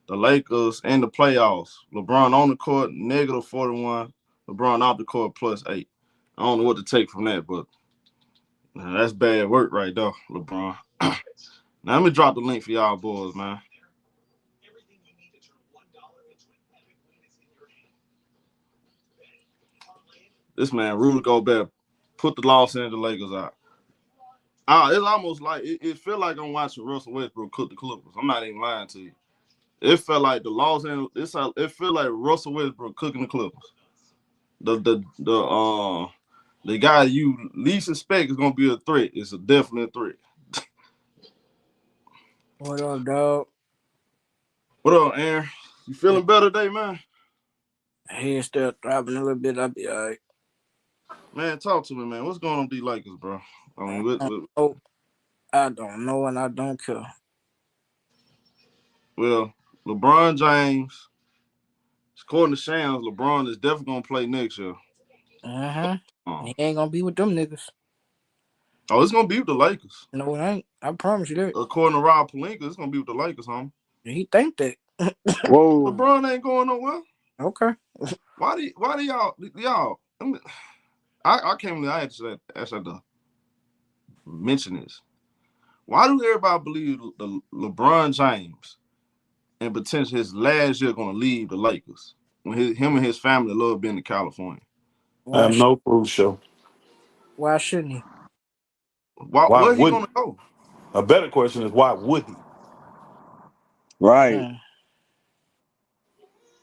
the Lakers in the playoffs. LeBron on the court, -41. LeBron off the court, +8. I don't know what to take from that, but that's bad work right there, LeBron. Now let me drop the link for y'all boys, man. This man, Rudy Gobert, put the Los Angeles Lakers out. It's almost like it feel like I'm watching Russell Westbrook cook the Clippers. I'm not even lying to you. It felt like the Los Angeles. It felt like Russell Westbrook cooking the Clippers. the guy you least expect is gonna be a threat. It's a definite threat. What up, dog? What up, Aaron? You feeling better today, man? Head still throbbing a little bit. I'll be all right. Man, talk to me, man. What's going on with these Lakers, bro? I mean, I don't know, and I don't care. well, LeBron James, according to Shams, LeBron is definitely gonna play next year. He ain't gonna be with them niggas. Oh, it's gonna be with the Lakers. No, it ain't. I promise you that. According to Rob Pelinka, it's gonna be with the Lakers, homie. He think that. Whoa. LeBron ain't going nowhere. Okay. Why do y'all? I can't believe I actually had to mention this. Why do everybody believe the LeBron James and potentially his last year going to leave the Lakers when him and his family love being in California? I have no proof, show. Why shouldn't he? Where he going to go? A better question is, why would he? Right.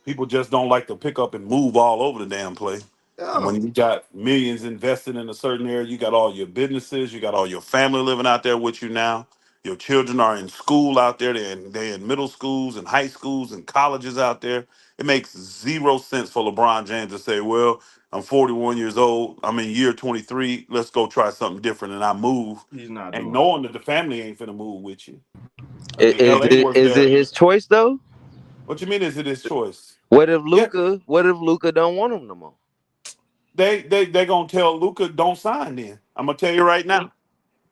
People just don't like to pick up and move all over the damn place. Yeah. When you got millions invested in a certain area, you got all your businesses, you got all your family living out there with you now. Your children are in school out there. They're in middle schools and high schools and colleges out there. It makes zero sense for LeBron James to say, well, I'm 41 years old. I'm in year 23. Let's go try something different. And I move. He's not and doing knowing that the family ain't finna move with you. Is it his choice, though? What you mean, is it his choice? What if Luka don't want him no more? They gonna tell Luka don't sign then. I'm gonna tell you right now.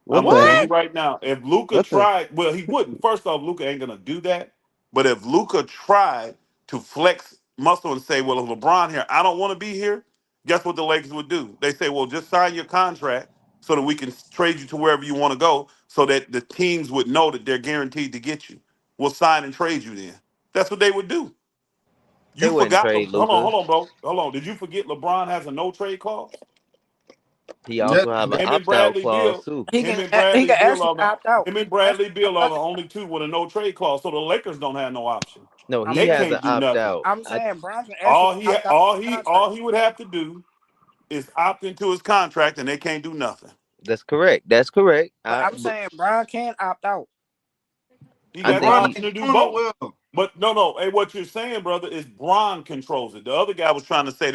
What? I'm gonna tell you right now. If Luka What the- tried, well, he wouldn't. First off, Luka ain't gonna do that. But if Luka tried to flex muscle and say, well, if LeBron here, I don't want to be here, guess what the Lakers would do? They say, well, just sign your contract so that we can trade you to wherever you want to go, so that the teams would know that they're guaranteed to get you. We'll sign and trade you then. That's what they would do. They You wouldn't forgot. trade Hold Luka. on, bro. Hold on. Did you forget LeBron has a no trade clause? He also have an Him and opt-out Bradley clause Beal. too. He Him can and Bradley Beal actually are the opt out. him and Bradley Beal are the only two with a no trade clause. So the Lakers don't have no option. No, I'm he They has saying, an can't do nothing. opt-out. I'm saying Brown can actually All he opt out all of the he contract. all he would have to do is opt into his contract, and they can't do nothing. That's correct. That's correct. But I'm saying Brown can opt out. He I got the think option to do both. But no. Hey, what you're saying, brother, is Bron controls it. The other guy was trying to say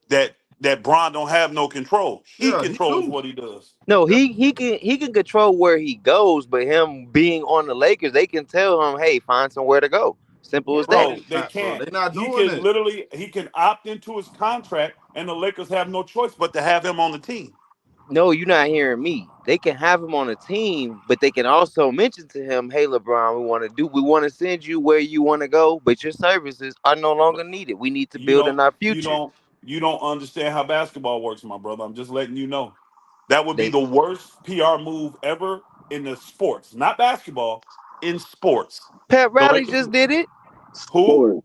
that Bron don't have no control. He controls what he does. No, he can control where he goes, but him being on the Lakers, they can tell him, hey, find somewhere to go. Simple as Bro, that. they can't. They're not He doing can it. literally he can opt into his contract, and the Lakers have no choice but to have him on the team. No, you're not hearing me. They can have him on a team, but they can also mention to him, hey, LeBron, we want to send you where you want to go, but your services are no longer needed. We need to build in our future. You don't understand how basketball works, my brother. I'm just letting you know. That would be the worst PR move ever in the sports, not basketball, in sports. Pat Riley just did it. Who?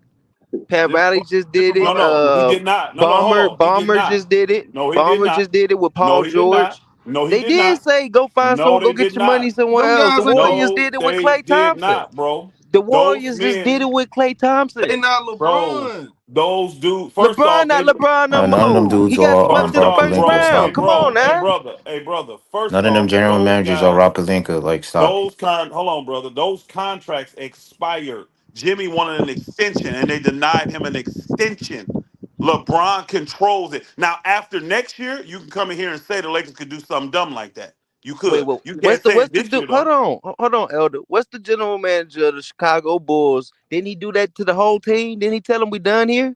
Pat Riley just did it. No, he did not. No, hold on. He did not. Just did it. No, he did not. Just did it with Paul No, he did not. George. No, he They did did not. say go find No, someone, go they get did your money not. somewhere else. The Warriors No, did it with they Klay did Thompson. not, bro. The Those Warriors just men- did it with Klay Thompson. They not LeBron. Bro, those dudes. First LeBron off, not LeBron no None of them more. dudes He got are swept in the Rob first Pelinka. round. Stop. Come on now. Hey, brother. First None of them off, general those managers are guys. Rob Pelinka. Like, stop. Hold on, brother. Those contracts expired. Jimmy wanted an extension, and they denied him an extension. LeBron controls it. Now, after next year, you can come in here and say the Lakers could do something dumb like that. You could. Wait, You can't say it this year, though. Hold on, Elder. What's the general manager of the Chicago Bulls? Didn't he do that to the whole team? Didn't he tell them we done here?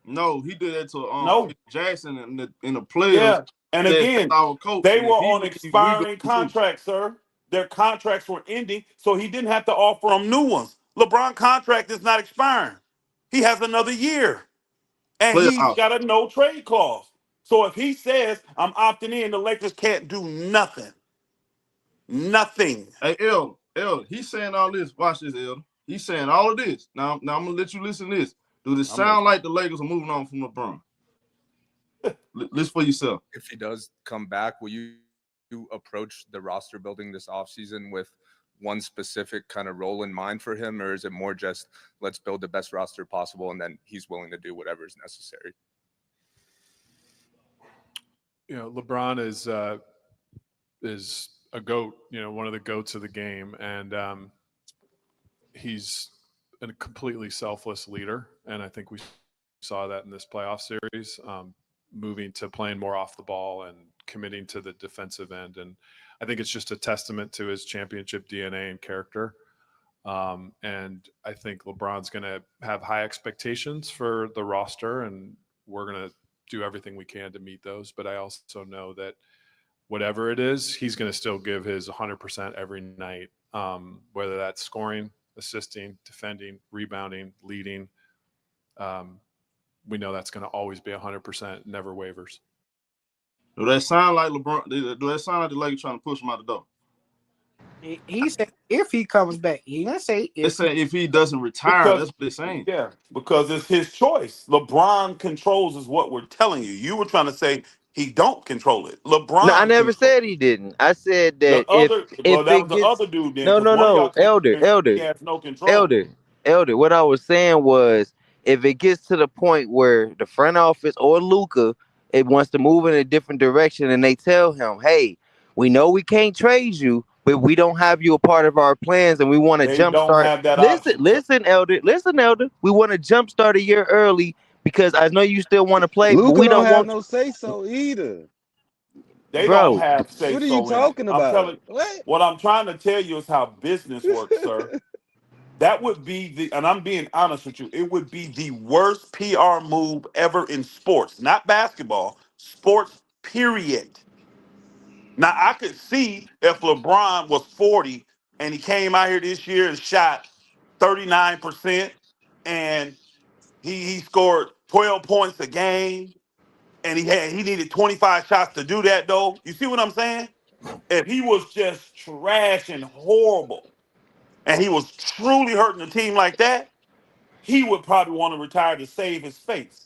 No, he did that to No. Jackson and the players. Yeah, and again, our coach, they and were if he on leaves, expiring contracts, sir. Their contracts were ending, so he didn't have to offer them new ones. LeBron contract is not expiring. He has another year, and Player he's out. got a no trade clause. So if he says I'm opting in, the Lakers can't do nothing. Nothing. Hey, Elder, he's saying all this. Watch this, Elder. He's saying all of this. Now I'm gonna let you listen to this. Does it sound like the Lakers are moving on from LeBron? Listen for yourself. If he does come back, will you approach the roster building this offseason with one specific kind of role in mind for him, or is it more just let's build the best roster possible and then he's willing to do whatever is necessary? LeBron is a GOAT, one of the GOATs of the game. And he's a completely selfless leader. And I think we saw that in this playoff series, moving to playing more off the ball and committing to the defensive end. And I think it's just a testament to his championship DNA and character. And I think LeBron's going to have high expectations for the roster, and we're going to do everything we can to meet those. But I also know that whatever it is, he's going to still give his 100% every night, whether that's scoring, assisting, defending, rebounding, leading. We know that's going to always be 100%, never wavers. Do that sound like LeBron? Do that sound like the Lakers trying to push him out the door? He said if he comes back. He didn't say They if. say if he doesn't retire, Because- that's what they're saying. Yeah, because it's his choice. LeBron controls is what we're telling you. You were trying to say he don't control it. LeBron. No, I never controls said he didn't. I said the that other. if Well, that it was the gets other dude. Then, no, 'cause no, one of y'all no, Elder, he has no control. Elder. What I was saying was, if it gets to the point where the front office or Luka it wants to move in a different direction, and they tell him, "Hey, we know we can't trade you, but we don't have you a part of our plans, and we want to They don't jumpstart." have that Listen, option. listen, Elder. We want to jumpstart a year early because I know you still want to play, but Luka we don't don't have want. no say so either. They Bro, don't have say What are so you in talking it. about? What? What I'm trying to tell you is how business works, sir. That would be and I'm being honest with you, it would be the worst PR move ever in sports, not basketball, sports, period. Now, I could see if LeBron was 40 and he came out here this year and shot 39% and he scored 12 points a game and he needed 25 shots to do that, though. You see what I'm saying? If he was just trash and horrible and he was truly hurting the team like that, he would probably want to retire to save his face.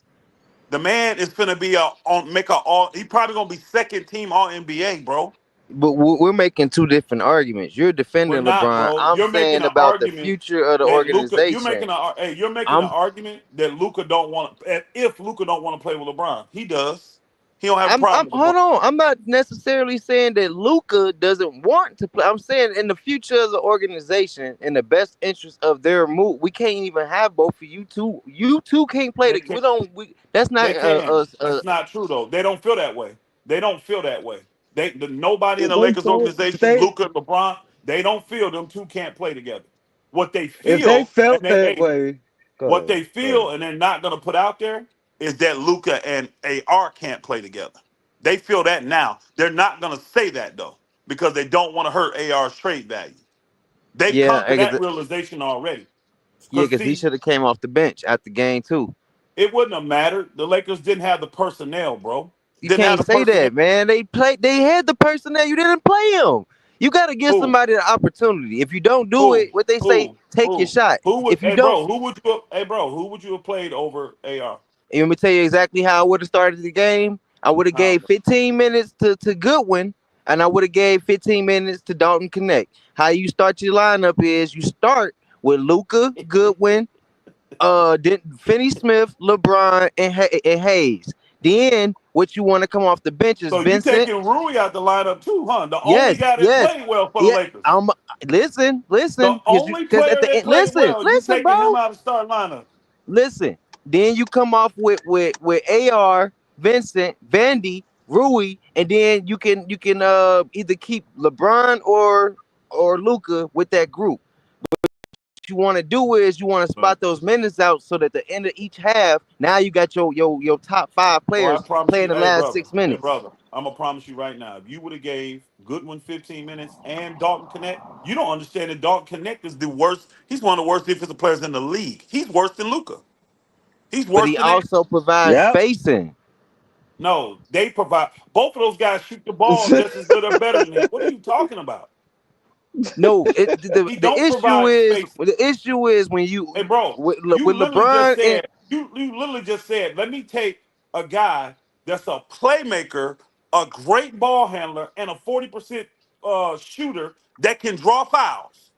The man is going to be he probably going to be second team all NBA, bro. But we're making two different arguments. You're We're defending not, LeBron. bro. I'm You're making saying an about the argument future of the that Luka. You're organization. making an I'm argument that Luka don't want. If Luka don't want to play with LeBron, he does. He don't have a I'm problem with LeBron. hold on. I'm not necessarily saying that Luka doesn't want to play. I'm saying in the future of the organization, in the best interest of their move, we can't even have both of you two. You two can't play. We don't. That's not. They can. That's not true though. They don't feel that way. They don't feel that way. Nobody in If the they Lakers felt organization, Luka and LeBron, they don't feel them two can't play together. What they if they feel, felt and that way, what they feel, and they're not going to put out there is that Luka and AR can't play together. They feel that now. They're not going to say that though because they don't want to hurt AR's trade value. They've come to that realization already. Because he should have came off the bench at the game too. It wouldn't have mattered. The Lakers didn't have the personnel, bro. You can't say that, man. They had the personnel. You didn't play them. You got to give somebody the opportunity. If you don't do it, what they say, take your shot. If you don't, who would you have played over AR? Let me tell you exactly how I would have started the game. I would have gave 15 minutes to Goodwin, and I would have gave 15 minutes to Dalton Connect. How you start your lineup is you start with Luka, Goodwin, Finney Smith, LeBron, and Hayes. Then what you want to come off the bench is So Vincent. you taking Rui out the lineup too, huh? The only guy that played well for the Lakers. Listen. The only player that played well, you taking bro. him out of the starting lineup. Listen. Then you come off with AR, Vincent, Vandy, Rui, and then you can either keep LeBron or Luka with that group. What you want to do is you want to spot those minutes out so that at the end of each half, now you got your top 5 players playing the last 6 minutes. Hey, brother, I'm gonna promise you right now, if you would have gave Goodwin 15 minutes and Dalton Connect, you don't understand that Dalton Connect is the worst. He's one of the worst defensive players in the league. He's worse than Luka. He's worse But he than also provides spacing. No, they provide. Both of those guys shoot the ball just as good or better than him. What are you talking about? No, the issue is when you with LeBron you literally just said, let me take a guy that's a playmaker, a great ball handler, and a 40% shooter that can draw fouls.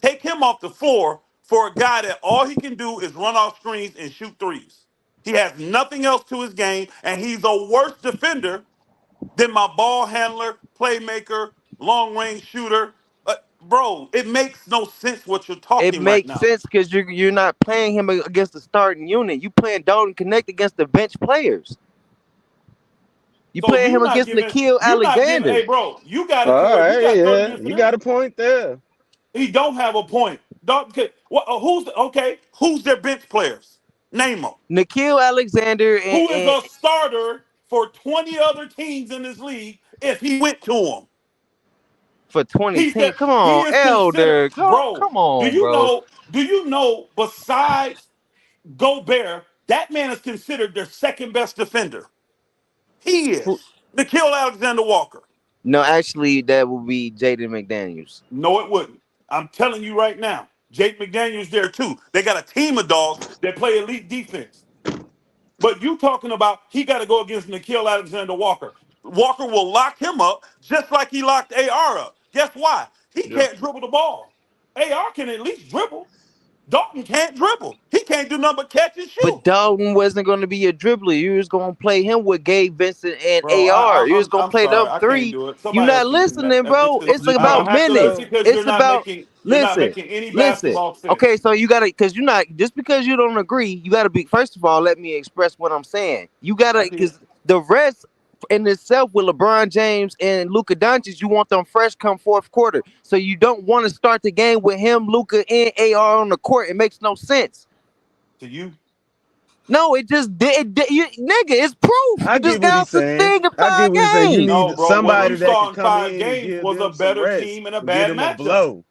Take him off the floor for a guy that all he can do is run off screens and shoot threes. He has nothing else to his game, and he's a worse defender than my ball handler, playmaker, long range shooter. Bro, it makes no sense what you're It talking right makes now. sense because you're not playing him against the starting unit. You playing Dalton Connect against the bench players. You So playing you're him not against giving, Nikhil you're not giving, Alexander. hey, bro, you got it to All where you right, got 30 yeah, against you them. got a point there. He don't have a point. Who's their bench players? Name them. Nikhil Alexander Who is and a starter for 20 other teams in this league if he went to them? for He's 2010. the, Come he on, is considered, Elder. bro. Come on, bro. Do you know besides Gobert, that man is considered their second best defender? He is. Nikhil Alexander Walker. No, actually, that would be Jaden McDaniels. No, it wouldn't. I'm telling you right now. Jake McDaniels there too. They got a team of dogs that play elite defense. But you talking about he got to go against Nikhil Alexander Walker. Walker will lock him up just like he locked AR up. Guess why? He Yeah. can't dribble the ball. AR can at least dribble. Dalton can't dribble. He can't do nothing but catch and shoot. But Dalton wasn't going to be a dribbler. You was going to play him with Gabe Vincent and Bro, AR. You was going to I'm play sorry. them I can't three. do it. You Somebody not else can do that. listening, bro. It's I about don't have to minutes. listen because It's about you're not listen. making any Listen. basketball sense. Okay, so you gotta, because you're not, just because you don't agree, you gotta be, first of all, let me express what I'm saying. You gotta, because the rest in itself with LeBron James and Luka Doncic, you want them fresh come fourth quarter. So you don't want to start the game with him, Luka, and AR on the court. It makes no sense. To you? No, it just did. Nigga, it's proof. I You get just what got he's off the saying. thing in I get 5 what he's saying. You games. No, need bro. What somebody you that saw can in come 5 in and games give was a them some better rest team and a and get bad them a matchup. blow.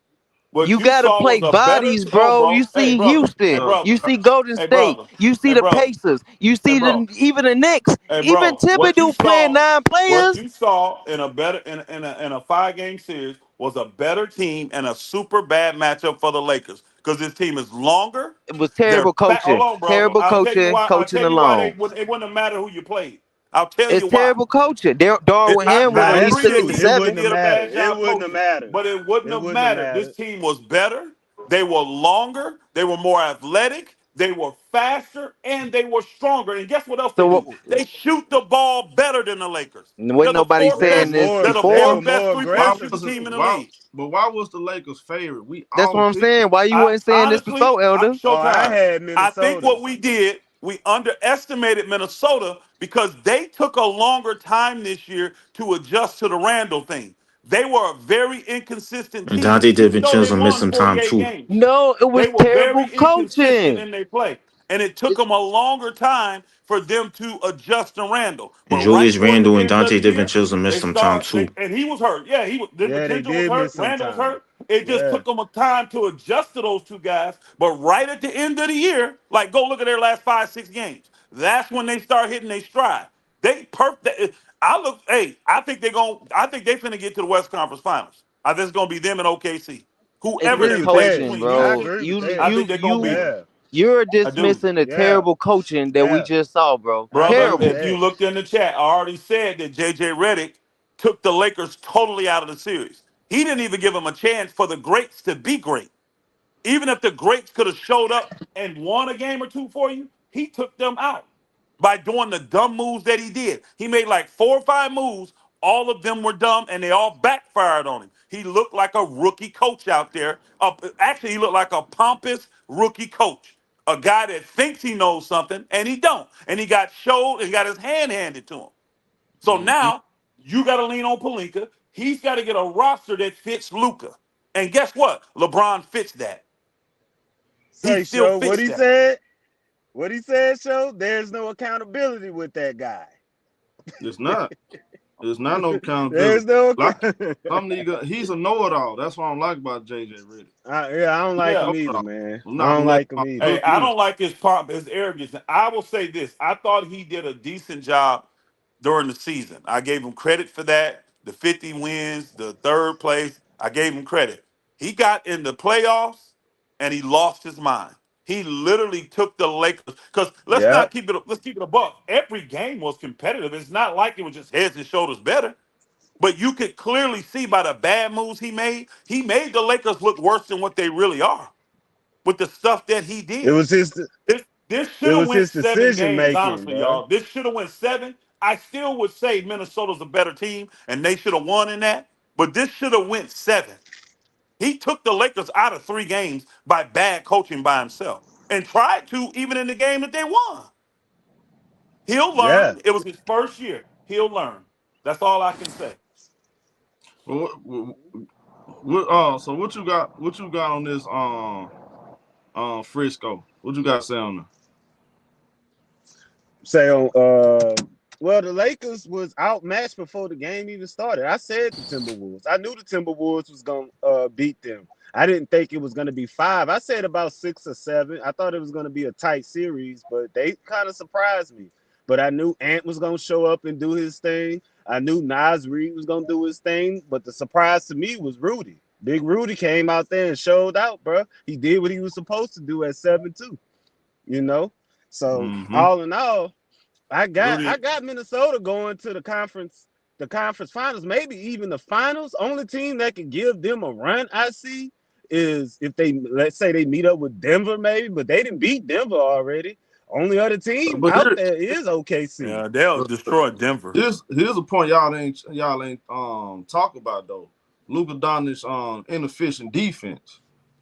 What You you gotta saw was play a better. bodies, No, bro. You bro. Hey, see brother. Hey, Houston. brother. You see Golden Hey, State. brother. You see Hey, the brother. Pacers. You Hey, see bro. even the Knicks. Hey, Even bro. Thibodeau playing 9 What players. you saw in a better in a 5-game series was a better team and a super bad matchup for the Lakers because this team is longer. It was terrible Hold coaching. on, bro. Terrible I'll tell you coaching. why. I'll Coaching tell you why alone. it wouldn't have mattered who you played. I'll tell It's you why. terrible coaching. Darwin I, Ham I when he That's agree took that it true. to he, It he wouldn't 7. have did a bad mattered. It job wouldn't have coaching, mattered. but it wouldn't It have wouldn't have mattered. This mattered. team was better. They were longer. They were more athletic. They were faster, and they were stronger. And guess what else they do? So They shoot the ball better than the Lakers. wasn't They're the nobody fourth They were saying best. this more. They're the They before. were fourth best more three-point Why aggressive. shooting was it? team in the Why? league. But why was the Lakers favorite? We That's what all I'm picked. saying. Why you I wasn't saying this honestly, before, Elder? Oh, I Showtime. had I think Minnesota. what we did, we underestimated Minnesota because they took a longer time this year to adjust to the Randall thing. They were a very inconsistent And team, Dante even though they DiVincenzo missed won some time 48 too. games. No, it They was were very terrible inconsistent coaching. in their play. And it took them a longer time for them to adjust to Randall. And But right Julius towards Randle the and end of Dante the year, DiVincenzo missed they some time start too. and he was hurt. Yeah, he was then Yeah, they McKenzie was did miss hurt, some Randall was time. hurt. It just Yeah. took them a time to adjust to those two guys. But right at the end of the year, like go look at their last 5-6 games. That's when they start hitting their stride. They I think I think they finna get to the West Conference Finals. I think it's gonna be them and OKC. It's Whoever the Agree they with play that. coaching, between I bro. Houston, agree with I that. think they're gonna beat them. Yeah. You're I do. dismissing the Yeah. terrible coaching that we Yeah. just saw, bro. I Brother, agree with Terrible. if you that. looked in the chat, I already said that JJ Redick took the Lakers totally out of the series. He didn't even give them a chance for the greats to be great. Even if the greats could have showed up and won a game or two for you, he took them out by doing the dumb moves that he did. He made like 4 or 5 moves. All of them were dumb and they all backfired on him. He looked like a rookie coach out there. Actually, he looked like a pompous rookie coach. A guy that thinks he knows something and he don't. And he got showed and got his hand handed to him. So now you got to lean on Pelinka. He's got to get a roster that fits Luka. And guess what? LeBron fits that. He Say, still show what fits he that. said. What he said, show. There's no accountability with that guy. It's not. There's not no There's accountability. no. Some nigga, he's a know-it-all. That's what I don't like about JJ Redick. I don't like Yeah. him either, man. I'm I not don't gonna let like him him either. Hey, cook I either. don't like his pomp, his arrogance. I will say this: I thought he did a decent job during the season. I gave him credit for that. The 50 wins, the 3rd place, I gave him credit. He got in the playoffs and he lost his mind. He literally took the Lakers because Yeah. let's keep it a buck. Every game was competitive. It's not like it was just heads and shoulders better. But you could clearly see by the bad moves he made the Lakers look worse than what they really are with the stuff that he It did. was his. This It should have was went his 7 decision games, making, honestly, bro. y'all. This should have went 7. I still would say Minnesota's a better team, and they should have won in that. But this should have went 7. He took the Lakers out of 3 games by bad coaching by himself, and tried to even in the game that they won. He'll Yeah. learn. It was his first year. He'll learn. That's all I can say. Well, so what you got? What you got on this? Frisco. What you got to say on that? Say on well, the Lakers was outmatched before the game even started. I said the Timberwolves. I knew the Timberwolves was gonna beat them. I didn't think it was gonna be 5. I said about 6 or 7. I thought it was gonna be a tight series, but they kind of surprised me. But I knew Ant was gonna show up and do his thing. I knew Nas Reed was gonna do his thing. But the surprise to me was Rudy. Big Rudy came out there and showed out, bro. He did what he was supposed to do at 7-2. You know. So all in all, I got Minnesota going to the conference finals, maybe even the finals. Only team that can give them a run I see is if let's say they meet up with Denver, maybe, but they didn't beat Denver already. Only other team out there is OKC. Yeah, they'll destroy Denver. Here's a point y'all ain't talk about though. Luka Doncic inefficient defense.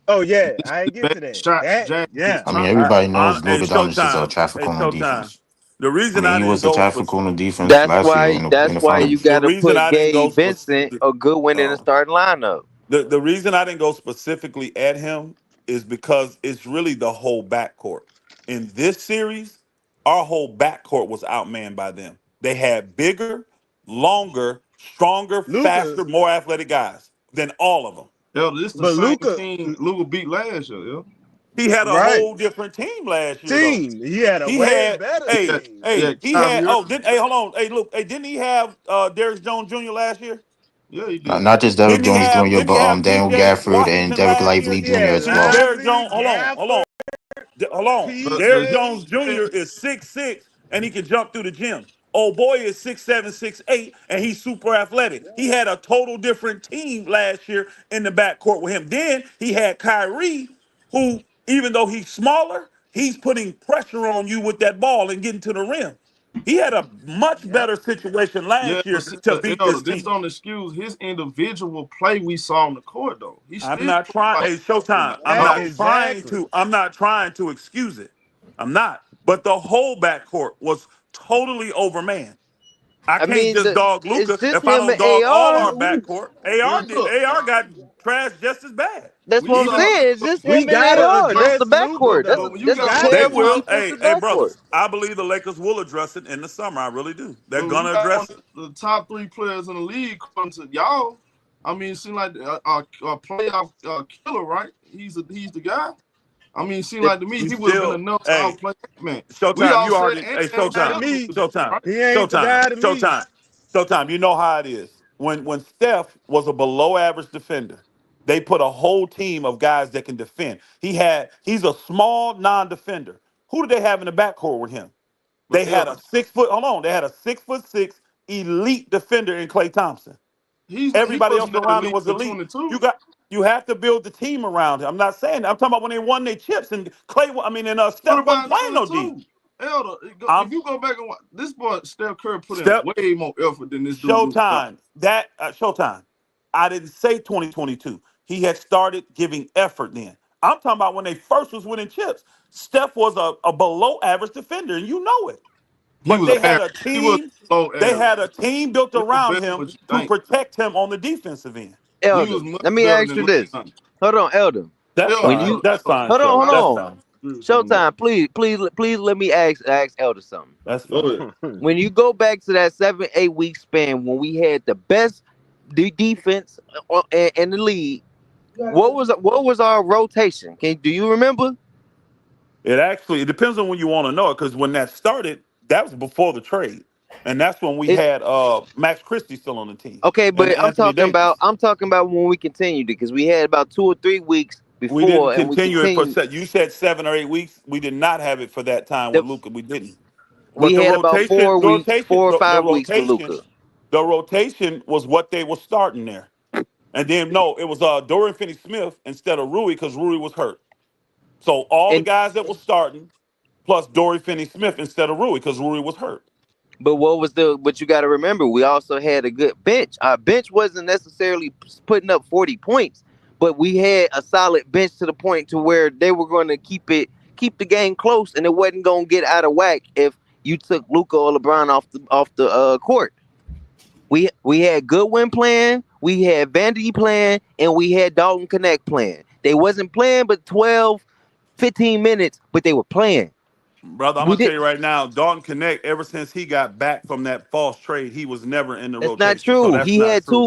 Oh yeah, I ain't get to that. Yeah. I mean, everybody knows Luka Doncic is a traffic on defense. The reason I mean, he was a traffic on defense That's last why. year in the That's why finals. you got to put Gabe Vincent or Goodwin in the starting lineup. The reason I didn't go specifically at him is because it's really the whole backcourt. In this series, our whole backcourt was outmanned by them. They had bigger, longer, stronger, faster, more athletic guys than all of them. Yo, this the same team Luka beat last year, yo. He had a whole different team last year. He had a way better team. Hold on. Hey, look, didn't he have Derrick Jones Jr. last year? Yeah, he did. Not just Derrick Jones Jr., but Daniel Gafford and Derek Lively Jr. as well. Derrick Jones, hold on. Derrick Jones Jr. is 6'6", and he can jump through the gym. Old boy is 6'7", 6'8", and he's super athletic. He had a total different team last year in the backcourt with him. Then he had Kyrie, who, even though he's smaller, he's putting pressure on you with that ball and getting to the rim. He had a much better situation last year to beat this team. This don't excuse his individual play we saw on the court, though. I'm not trying. Hey, Showtime. I'm not trying to excuse it. I'm not. But the whole backcourt was totally overmanned. I can't just dog Luka if I don't dog all our backcourt. AR got trashed just as bad. That's what I'm saying. It's just him and AR. That's the backcourt. That's a terrible defensive Hey, backcourt. brothers, I believe the Lakers will address it in the summer. I really do. They're gonna address it. The top 3 players in the league, according to y'all. I mean, it seems like a playoff killer, right? He's the guy. I mean, it seemed like to me he would have been enough to outplay man. Showtime, you already. Hey, Showtime. He ain't the guy to me. Showtime. You know how it is. When Steph was a below-average defender, they put a whole team of guys that can defend. He's a small non-defender. Who did they have in the backcourt with him? They had a 6'6" elite defender in Klay Thompson. Everybody else around him was elite. You have to build the team around him. I'm not saying that. I'm talking about when they won their chips and Klay. Steph wasn't playing no D. Elder, if you go back and watch this boy, Steph Curry put in way more effort than this dude. Showtime. Showtime. I didn't say 2022. He had started giving effort then. I'm talking about when they first was winning chips. Steph was a below average defender, and you know it. But they had a team. They had a team built around him to protect him on the defensive end. Elder, let me ask you this. Hold on, Elder. That's fine. Hold on. Showtime, please let me ask Elder something. That's fine. When you go back to that 7-8 week span when we had the best defense in the league, what was our rotation? Do you remember? It depends on when you want to know it, because when that started, that was before the trade. And that's when we had Max Christie still on the team. Okay, but I'm talking about when we continued it, because we had about 2 or 3 weeks before. We didn't continue it for you said 7 or 8 weeks. We did not have it for that time with Luka. We didn't. We had about 4 weeks, 4 or 5 weeks with Luka. The rotation was what they were starting there. And then it was Dorian Finney-Smith instead of Rui, because Rui was hurt. So the guys that were starting plus Dorian Finney-Smith instead of Rui, because Rui was hurt. But what you got to remember, we also had a good bench. Our bench wasn't necessarily putting up 40 points, but we had a solid bench to the point to where they were going to keep the game close, and it wasn't going to get out of whack if you took Luka or LeBron off the court. We had Goodwin playing, we had Vandy playing, and we had Dalton Connect playing. They wasn't playing but 12, 15 minutes, but they were playing. Brother, I'm going to tell you right now, Dalton Connect, ever since he got back from that false trade, he was never in the rotation. That's not true.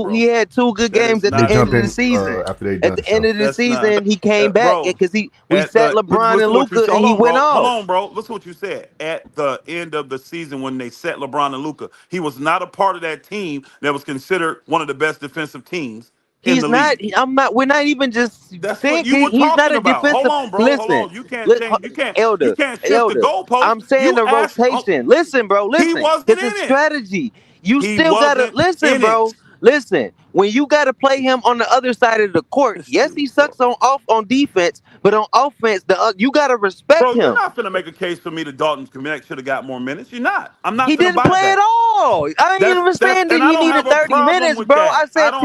So he had two good games at the end of the season. At the end of the season, he came back because we sat LeBron and Luka, and he went off. Hold on, bro. Listen to what you said. At the end of the season, when they set LeBron and Luka, he was not a part of that team that was considered one of the best defensive teams. He's not. I'm not. We're not even just saying he's not a defensive. Hold on, bro. Listen, hold on. You can't change. You can't. Elder, you can't shift Elder, the goalpost. I'm saying the rotation. Listen, bro. Listen. He wasn't It's in a it. strategy. You He still gotta wasn't listen, in bro. it. Listen. When you gotta play him on the other side of the court, yes, he sucks on defense, but on offense, you gotta respect Bro, him. you're not finna make a case for me that Dalton Connect should have got more minutes. You're not. I'm not. He finna didn't buy play that. at all. I ain't even saying that he needed 30 minutes, bro. I said 10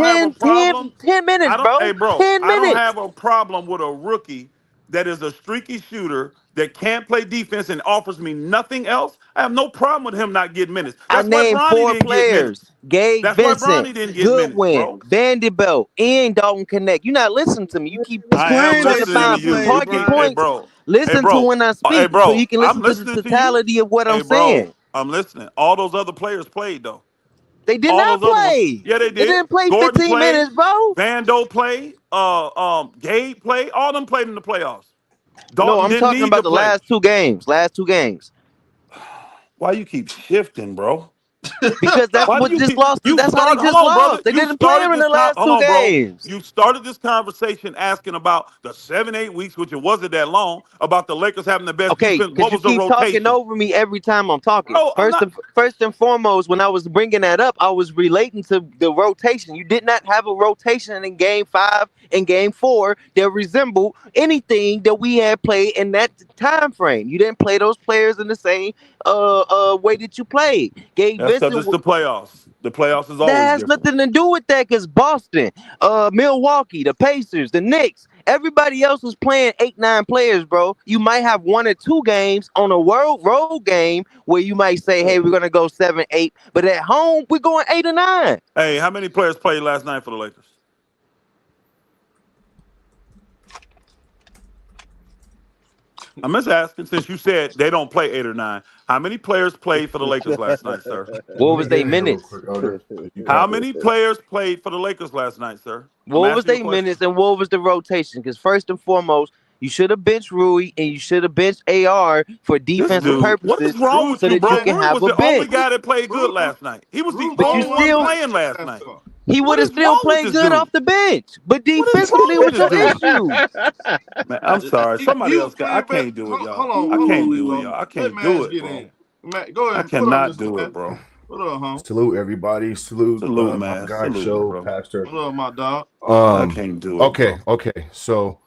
minutes, bro. Hey, bro, 10 I don't minutes. have a problem with a rookie that is a streaky shooter that can't play defense and offers me nothing else. I have no problem with him not getting minutes. I That's why named Bronny 4 didn't get minutes. players: Gabe That's why Vincent, Bronny didn't get minutes, Goodwin, bro. Vanderbilt, and Dalton Connect. You're not listening to me. You keep I am trying to listening find to you. talking Hey, points. bro. Listen Hey, bro. to when I speak, Hey, bro. so you can I'm listen to listening the to you. totality of what Hey, I'm bro, saying. I'm listening. All those other players played though. They did All not those other ones. play. Yeah, they did. They didn't play Gordon 15 played, minutes, bro. Vando played. Gabe played. All of them played in the playoffs. Dalton No, I'm didn't talking need about to the play. last two games. Why you keep shifting, bro? Because that's Why what do you just keep, lost. you That's how started, they just hold on, brother. lost. They You didn't play started him in this the last hold two on, bro. games. You started this conversation asking about the 7-8 weeks, which it wasn't that long, about the Lakers having the best Okay, defense. because What you was the keep talking rotation? over me every time I'm talking. Bro, I'm not. First and foremost, when I was bringing that up, I was relating to the rotation. You did not have a rotation in Game 5 and Game 4 that resembled anything that we had played in that time frame. You didn't play those players in the same way that you played. Gabe That's because Vincent. it's the playoffs. The playoffs is That always has different. nothing to do with that, because Boston, Milwaukee, the Pacers, the Knicks, everybody else was playing 8-9 players, bro. You might have 1 or 2 games on a road game where you might say, hey, we're going to go 7-8. But at home, we're going 8 or 9. Hey, how many players played last night for the Lakers? I'm just asking, since you said they don't play 8 or 9, how many players played for the Lakers last night, sir? What was their minutes? How many players played for the Lakers last night, sir? What was their minutes and what was the rotation? Because first and foremost, you should have benched Rui and you should have benched AR for defensive purposes. What is wrong with so you, that bro? you can Rui have was a the only bench. guy that played good last night. He was the But you only one still- playing last night. He would have is still wrong with played this good dude? off the bench. But wrong defensively, with what's your this dude? issue? Man, I'm sorry. Somebody You else got. I playing better. can't do it, y'all. Hold I on, can't do Lilo. it, y'all. I Let can't Maz do it, get bro. in. Matt, go ahead. I Put cannot on, do Mr. it, bro. What up, huh? Salute everybody. Salute, Salute, my man. guy Salute, show, bro. Pastor. What up, my dog? I can't do it, Okay, bro. okay. So,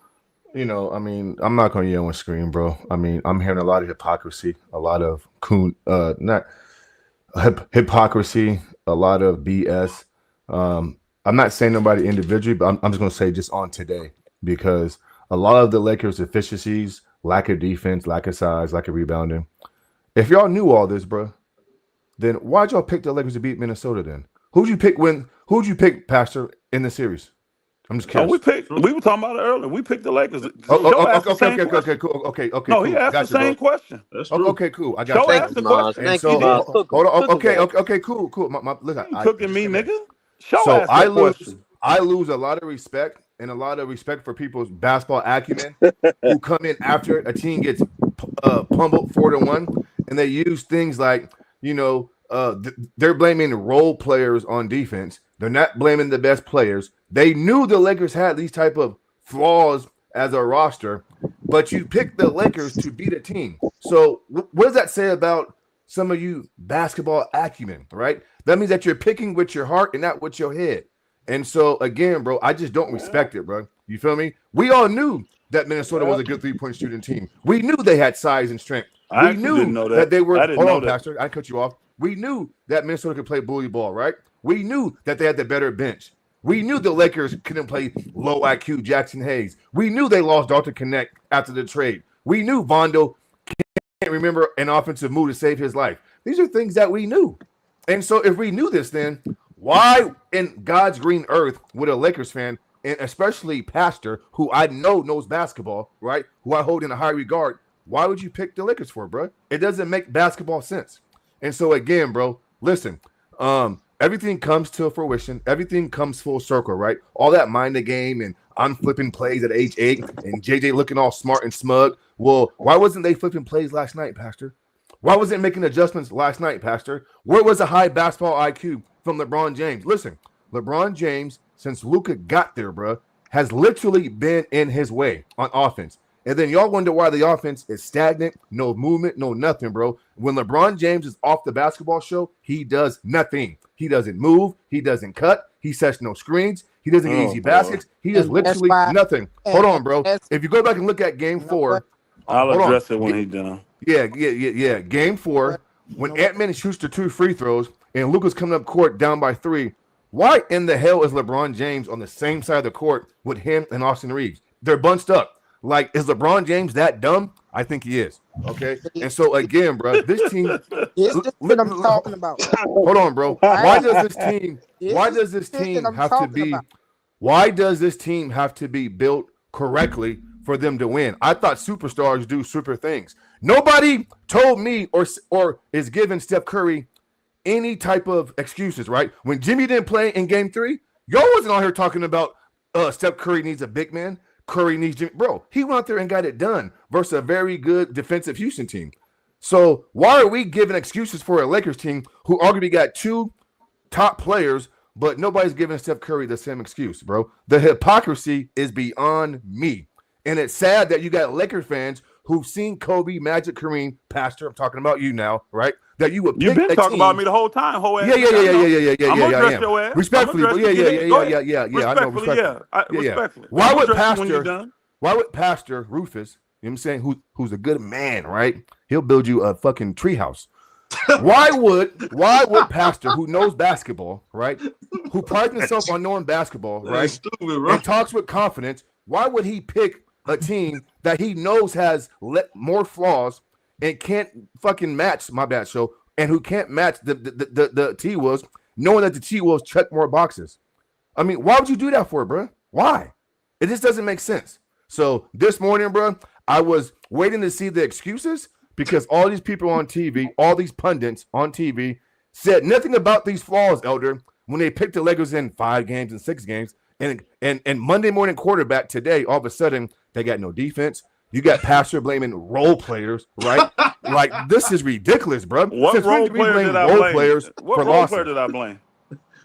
I mean, I'm not gonna yell and scream, bro. I mean, I'm hearing a lot of hypocrisy, a lot of hypocrisy, a lot of BS. I'm not saying nobody individually, but I'm just gonna say just on today, because a lot of the Lakers' deficiencies, lack of defense, lack of size, lack of rebounding. If y'all knew all this, bro, then why'd y'all pick the Lakers to beat Minnesota then? Who'd you you pick, Pastor, in the series? I'm just curious. We were talking about it earlier. We picked the Lakers. Joe asked the same question. Okay, cool. Okay, No, cool. he asked Gotcha, the same bro. question. That's true. Okay, cool. I got Joe you. asked the question. And Thank so, you, Maz. hold on. Cook him, Okay, cool. Listen, You cooking me, nigga? Show so asked that question. I lose a lot of respect and a lot of respect for people's basketball acumen who come in after a team gets pummeled 4-1, and they use things like, they're blaming role players on defense. They're not blaming the best players. They knew the Lakers had these type of flaws as a roster, but you picked the Lakers to beat a team. So what does that say about some of you basketball acumen, right? That means that you're picking with your heart and not with your head. And so, again, bro, I just don't respect it, bro. You feel me? We all knew that Minnesota was a good three-point shooting team. We knew they had size and strength. I We actually knew didn't know that. they were. I didn't Hold know on, that. Pastor. I cut you off. We knew that Minnesota could play bully ball, right? We knew that they had the better bench. We knew the Lakers couldn't play low IQ Jackson Hayes. We knew they lost Dalton Connect after the trade. We knew Vondo can't remember an offensive move to save his life. These are things that we knew. And so if we knew this, then why in God's green earth would a Lakers fan, and especially Pastor, who I know knows basketball, right, who I hold in a high regard, why would you pick the Lakers for, bro? It doesn't make basketball sense. And so again, bro, listen, everything comes to fruition. Everything comes full circle, right? All that mind the game and I'm flipping plays at age 8 and JJ looking all smart and smug. Well, why wasn't they flipping plays last night, Pastor? Why wasn't making adjustments last night, Pastor? Where was the high basketball IQ from LeBron James? Listen, LeBron James, since Luka got there, bro, has literally been in his way on offense. And then y'all wonder why the offense is stagnant, no movement, no nothing, bro. When LeBron James is off the basketball show, he does nothing. He doesn't move. He doesn't cut. He sets no screens. He doesn't get easy baskets. He does literally nothing. Hold on, bro. If you go back and look at game 4, I'll address it when he's done. Yeah. Game 4, when Ant-Man shoots the 2 free throws and Luka's coming up court down by 3, why in the hell is LeBron James on the same side of the court with him and Austin Reeves? They're bunched up. Like, is LeBron James that dumb? I think he is. Okay. And so again, bro, this team. This is what I'm talking about. Hold on, bro. Why does this team? Why does this team have to be? Why does this team have to be built correctly for them to win? I thought superstars do super things. Nobody told me or is giving Steph Curry any type of excuses, right? When Jimmy didn't play in game 3, y'all wasn't out here talking about Steph Curry needs a big man. Curry needs Jimmy. Bro, he went out there and got it done versus a very good defensive Houston team. So why are we giving excuses for a Lakers team who arguably got 2 top players, but nobody's giving Steph Curry the same excuse, bro? The hypocrisy is beyond me. And it's sad that you got Laker fans who've seen Kobe, Magic, Kareem, Pastor, I'm talking about you now, right? That you would pick You've been talking team. about me the whole time, whole ass. Yeah. I'm gonna address your ass. Respectfully, I'm but gonna address you. yeah. I know. Respectfully. Respectfully. Why I'm would gonna address you when you're Pastor? done. Why would Pastor Rufus? You know what I'm saying? Who's a good man, right? He'll build you a fucking treehouse. Why would Pastor, who knows basketball, right? Who prides himself on knowing basketball, right? Stupid, bro. And talks with confidence. Why would he pick a team that he knows has more flaws and can't fucking match my bad show, and who can't match the T-Wolves, knowing that the T-Wolves check more boxes? I mean, why would you do that for, bro? Why? It just doesn't make sense. So this morning, bro, I was waiting to see the excuses because all these people on TV, all these pundits on TV said nothing about these flaws, Elder, when they picked the Lakers in 5 games and 6 games. And Monday morning quarterback today, all of a sudden, they got no defense. You got Pastor blaming role players, right? Like, this is ridiculous, bro. What role player did I blame? What role player did I blame?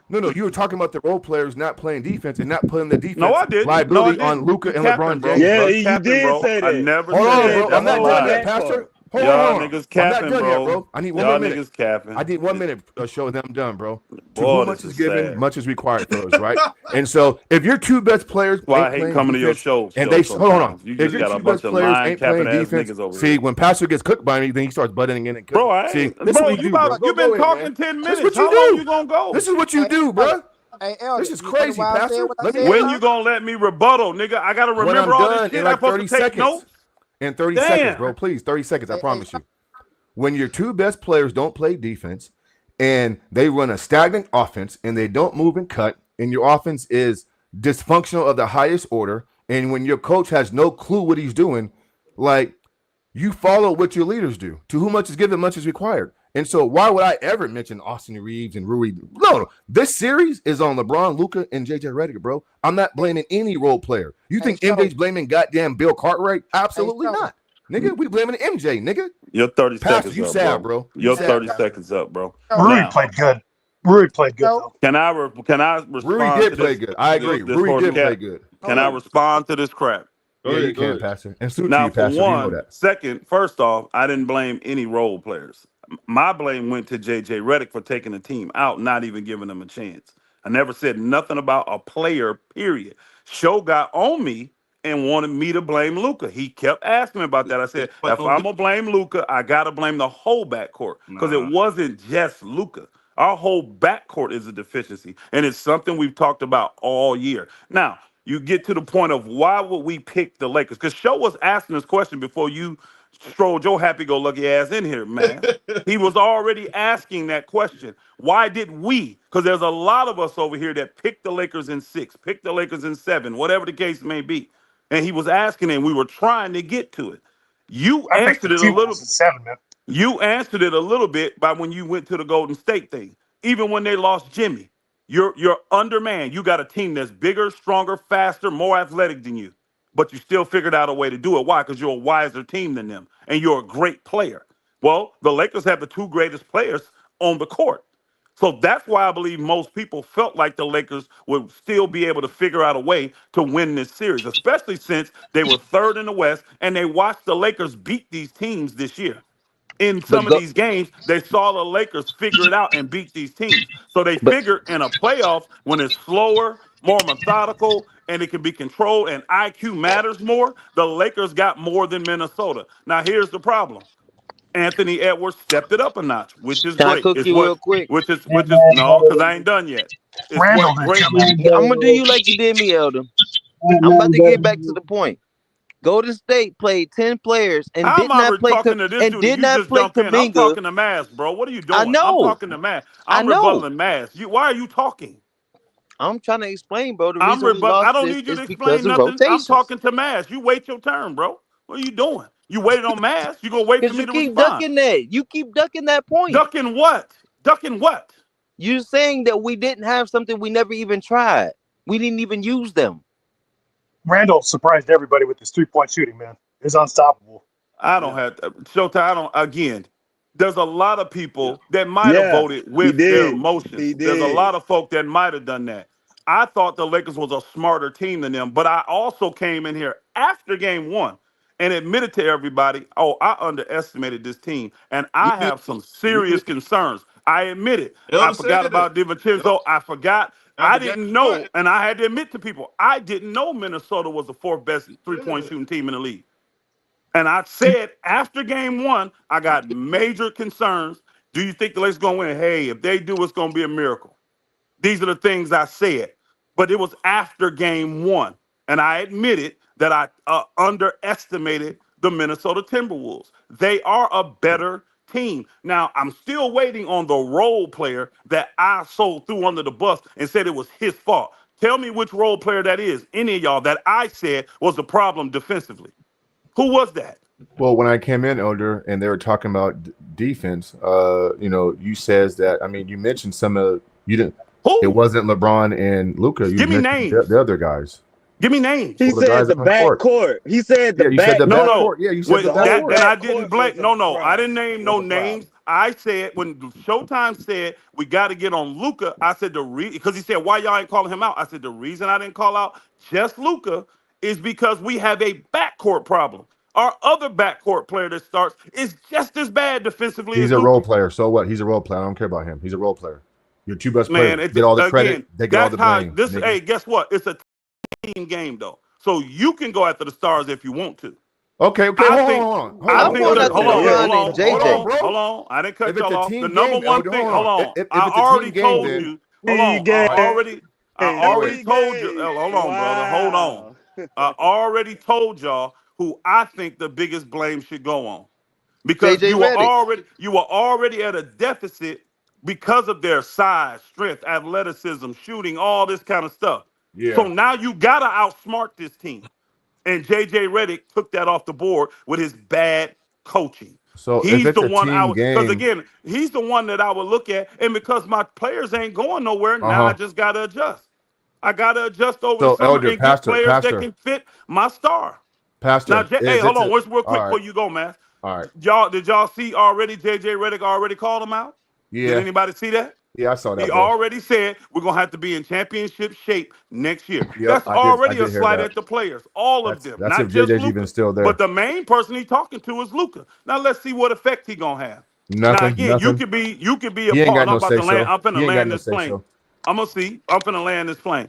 No, you were talking about the role players not playing defense and not putting the defense No, I didn't. liability No, I didn't. on Luka and Captain, LeBron bro. James. Yeah, bro. you Captain, did bro. say that. I never Hold on, said bro. that. I'm not done yet, Pastor. Hold Y'all on. niggas I'm not capping, done bro. yet, bro. I need one Y'all more minute. niggas capping. I need 1 minute show them done, bro. To Boy, whom much this is is given, sad. much is required, fellas, right? And so if your 2 best players Why I ain't hate playing coming to your defense, show. and they hold on. You If just your got a 2 bunch best of players lying, ain't playing capping ass defense, niggas over see, here. when Pastor gets cooked by me, then he starts butting in and Bro, I see, ain't. this is Bro, what you do, bro. you've Go been ahead, talking man. 10 This minutes. is what you How long do. you gonna go? This is what you do, bro. Hey, Elder, This is you crazy, why I said Pastor. what I Let me said, When huh? you gonna let me rebuttal, nigga? I gotta when I'm remember all this done shit. in I'm like supposed 30 to take seconds. notes. In 30 Damn. seconds, bro. Please, 30 seconds. I promise you. When your 2 best players don't play defense and they run a stagnant offense and they don't move and cut, and your offense is dysfunctional of the highest order, and when your coach has no clue what he's doing, like, you follow what your leaders do. To whom much is given, much is required. And so why would I ever mention Austin Reeves and Rui? No. This series is on LeBron, Luka, and JJ Redick, bro. I'm not blaming any role player. You think MJ's blaming goddamn Bill Cartwright? Absolutely not. Nigga, we blaming MJ, nigga. You're 30 Pastor, seconds you up, sad, bro. bro. You're sad, 30 Pastor. seconds up, bro. Rui Now, played good. Rui played good. Though. can I respond Rui did to play this? good. I agree. This Rui horse did play cat? good. Can I respond to this crap? Yeah, you can, Pastor. And salute to Now, you, for Pastor. You know one, that. second, first off, I didn't blame any role players. My blame went to JJ Redick for taking the team out, not even giving them a chance. I never said nothing about a player, period. Show got on me and wanted me to blame Luka. He kept asking me about that. I said, if I'm gonna blame Luka, I gotta blame the whole backcourt because it wasn't just Luka. Our whole backcourt is a deficiency, and it's something we've talked about all year. Now, you get to the point of why would we pick the Lakers? Because Show was asking this question before you strolled your happy-go-lucky ass in here, man. He was already asking that question. Why did we? Because there's a lot of us over here that picked the Lakers in 6, picked the Lakers in 7, whatever the case may be. And he was asking, and we were trying to get to it. You answered it a little. 7, man. You answered it a little bit by when you went to the Golden State thing. Even when they lost Jimmy, you're undermanned. You got a team that's bigger, stronger, faster, more athletic than you, but you still figured out a way to do it. Why? Because you're a wiser team than them, and you're a great player. Well, the Lakers have the 2 greatest players on the court. So that's why I believe most people felt like the Lakers would still be able to figure out a way to win this series, especially since they were 3rd in the West, and they watched the Lakers beat these teams this year. In some of these games, they saw the Lakers figure it out and beat these teams. So they figured in a playoff, when it's slower, more methodical, and it can be controlled and IQ matters more, the Lakers got more than Minnesota. Now, here's the problem. Anthony Edwards stepped it up a notch, which is Can I great. cook you real quick? Which is no, because I ain't done yet. It's what great. I'm gonna do you like you did me, Elder. I'm about to get back to the point. Golden State played 10 players and How did am I not play talking to this and dude? did You not just play jump in. I'm Kaminga. talking to Mass, bro. What are you doing? I know. I'm talking to Mass. I I'm know. rebutting Mass. Why are you talking? I'm trying to explain, bro. The I'm reason we lost I don't this need you is to because explain of nothing. I'm rotations. talking to Mass. You wait your turn, bro. What are you doing? You waited on Mass. You gonna wait for Because me you to keep respond? ducking that. You keep ducking that point. Ducking what? Ducking what? You're saying that we didn't have something we never even tried. We didn't even use them. Randall surprised everybody with his 3-point shooting, man. It's unstoppable. I don't have Showtime. I don't. Again, there's a lot of people that might have voted with their emotions. There's a lot of folk that might have done that. I thought the Lakers was a smarter team than them, but I also came in here after game 1 and admitted to everybody, oh, I underestimated this team, and I have some serious concerns. I admit it. I forgot about DiVincenzo. I forgot. I didn't know, and I had to admit to people, I didn't know Minnesota was the 4th best 3-point shooting team in the league. And I said after game 1, I got major concerns. Do you think the Lakers going to win? Hey, if they do, it's going to be a miracle. These are the things I said. But it was after game 1. And I admitted that I underestimated the Minnesota Timberwolves. They are a better team. Now, I'm still waiting on the role player that I threw under the bus and said it was his fault. Tell me which role player that is, any of y'all, that I said was the problem defensively. Who was that? Well, when I came in, Elder, and they were talking about defense, you says that. I mean, you mentioned some of you didn't. Who? It wasn't LeBron and Luka. You Give me mentioned names. the other guys. Give me names. He said the back court. He said the back court. Yeah, you said the back court. Then I didn't blame. No, I didn't name no names. I said when Showtime said we got to get on Luka, I said because he said why y'all ain't calling him out. I said the reason I didn't call out just Luka is because we have a backcourt problem. Our other backcourt player that starts is just as bad defensively. He's a role player. So what? He's a role player. I don't care about him. He's a role player. Your 2 best players get all the credit. They get all the blame. Hey, guess what? It's a team game though, so you can go after the stars if you want to. Okay. Hold on. Hold on. I didn't cut y'all off. The number one thing. Hold on. I already told you. Hold on. I already told you. Hold on, brother. Hold on. I already told y'all who I think the biggest blame should go on, because you were already at a deficit because of their size, strength, athleticism, shooting, all this kind of stuff. Yeah. So now you gotta outsmart this team, and JJ Redick took that off the board with his bad coaching. So he's the one because again, he's the one that I would look at, and because my players ain't going nowhere, now I just gotta adjust. I gotta adjust over the summer and get players that can fit my star. Pastor, now, hey, hold on, real quick before you go, man. All right, did y'all see already? JJ Redick already called him out. Yeah. Did anybody see that? Yeah, I saw that. He already said we're gonna have to be in championship shape next year. Yep, That's already a slight at the players, all of them. That's not if just JJ's Luka, even still there. but the main person he's talking to is Luka. Now let's see what effect he gonna have. Nothing. Now again, you could be a part. I'm about to land. I'm finna land this plane. I'm gonna see. I'm finna land this plane.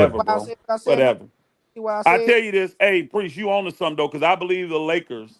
Whatever, Why I bro. said what I said, man. Whatever. See what I I said? tell you this, hey, Priest, you on to something though, because I believe the Lakers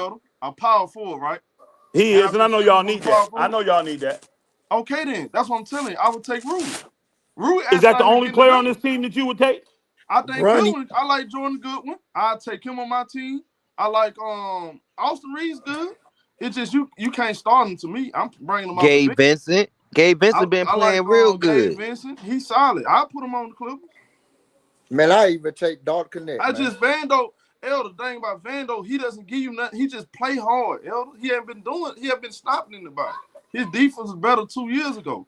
Elder. I'm power forward, right? He And is, I've and I been know sitting y'all on the need power that. I forward. know y'all need that. Okay, then. That's what I'm telling you. I would take Rui. Rui Is that the actually only getting player the on this team that you would take? I think Bronny. Goodwin. I like Jordan Goodwin. I'll take him on my team. I like Austin Reeves good. It's just you can't start him to me. I'm bringing him off the Gabe bench. Vincent. Gabe Vincent been I like playing real Gabe good. Vincent. He's solid. I'll put him on the Clippers. Man, I even take Dark Connect, I man. just Vando. Elder, the thing about Vando, he doesn't give you nothing. He just play hard, Elder. He haven't been stopping anybody. His defense was better 2 years ago.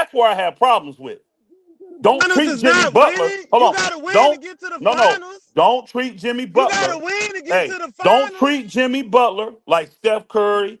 That's where I have problems with. Don't Finals treat is Jimmy not Butler. winning. Hold You on. gotta win to Don't. get to the No. finals. Don't treat Jimmy You Butler. gotta win to get Hey, to the don't finals. treat Jimmy Butler like Steph Curry,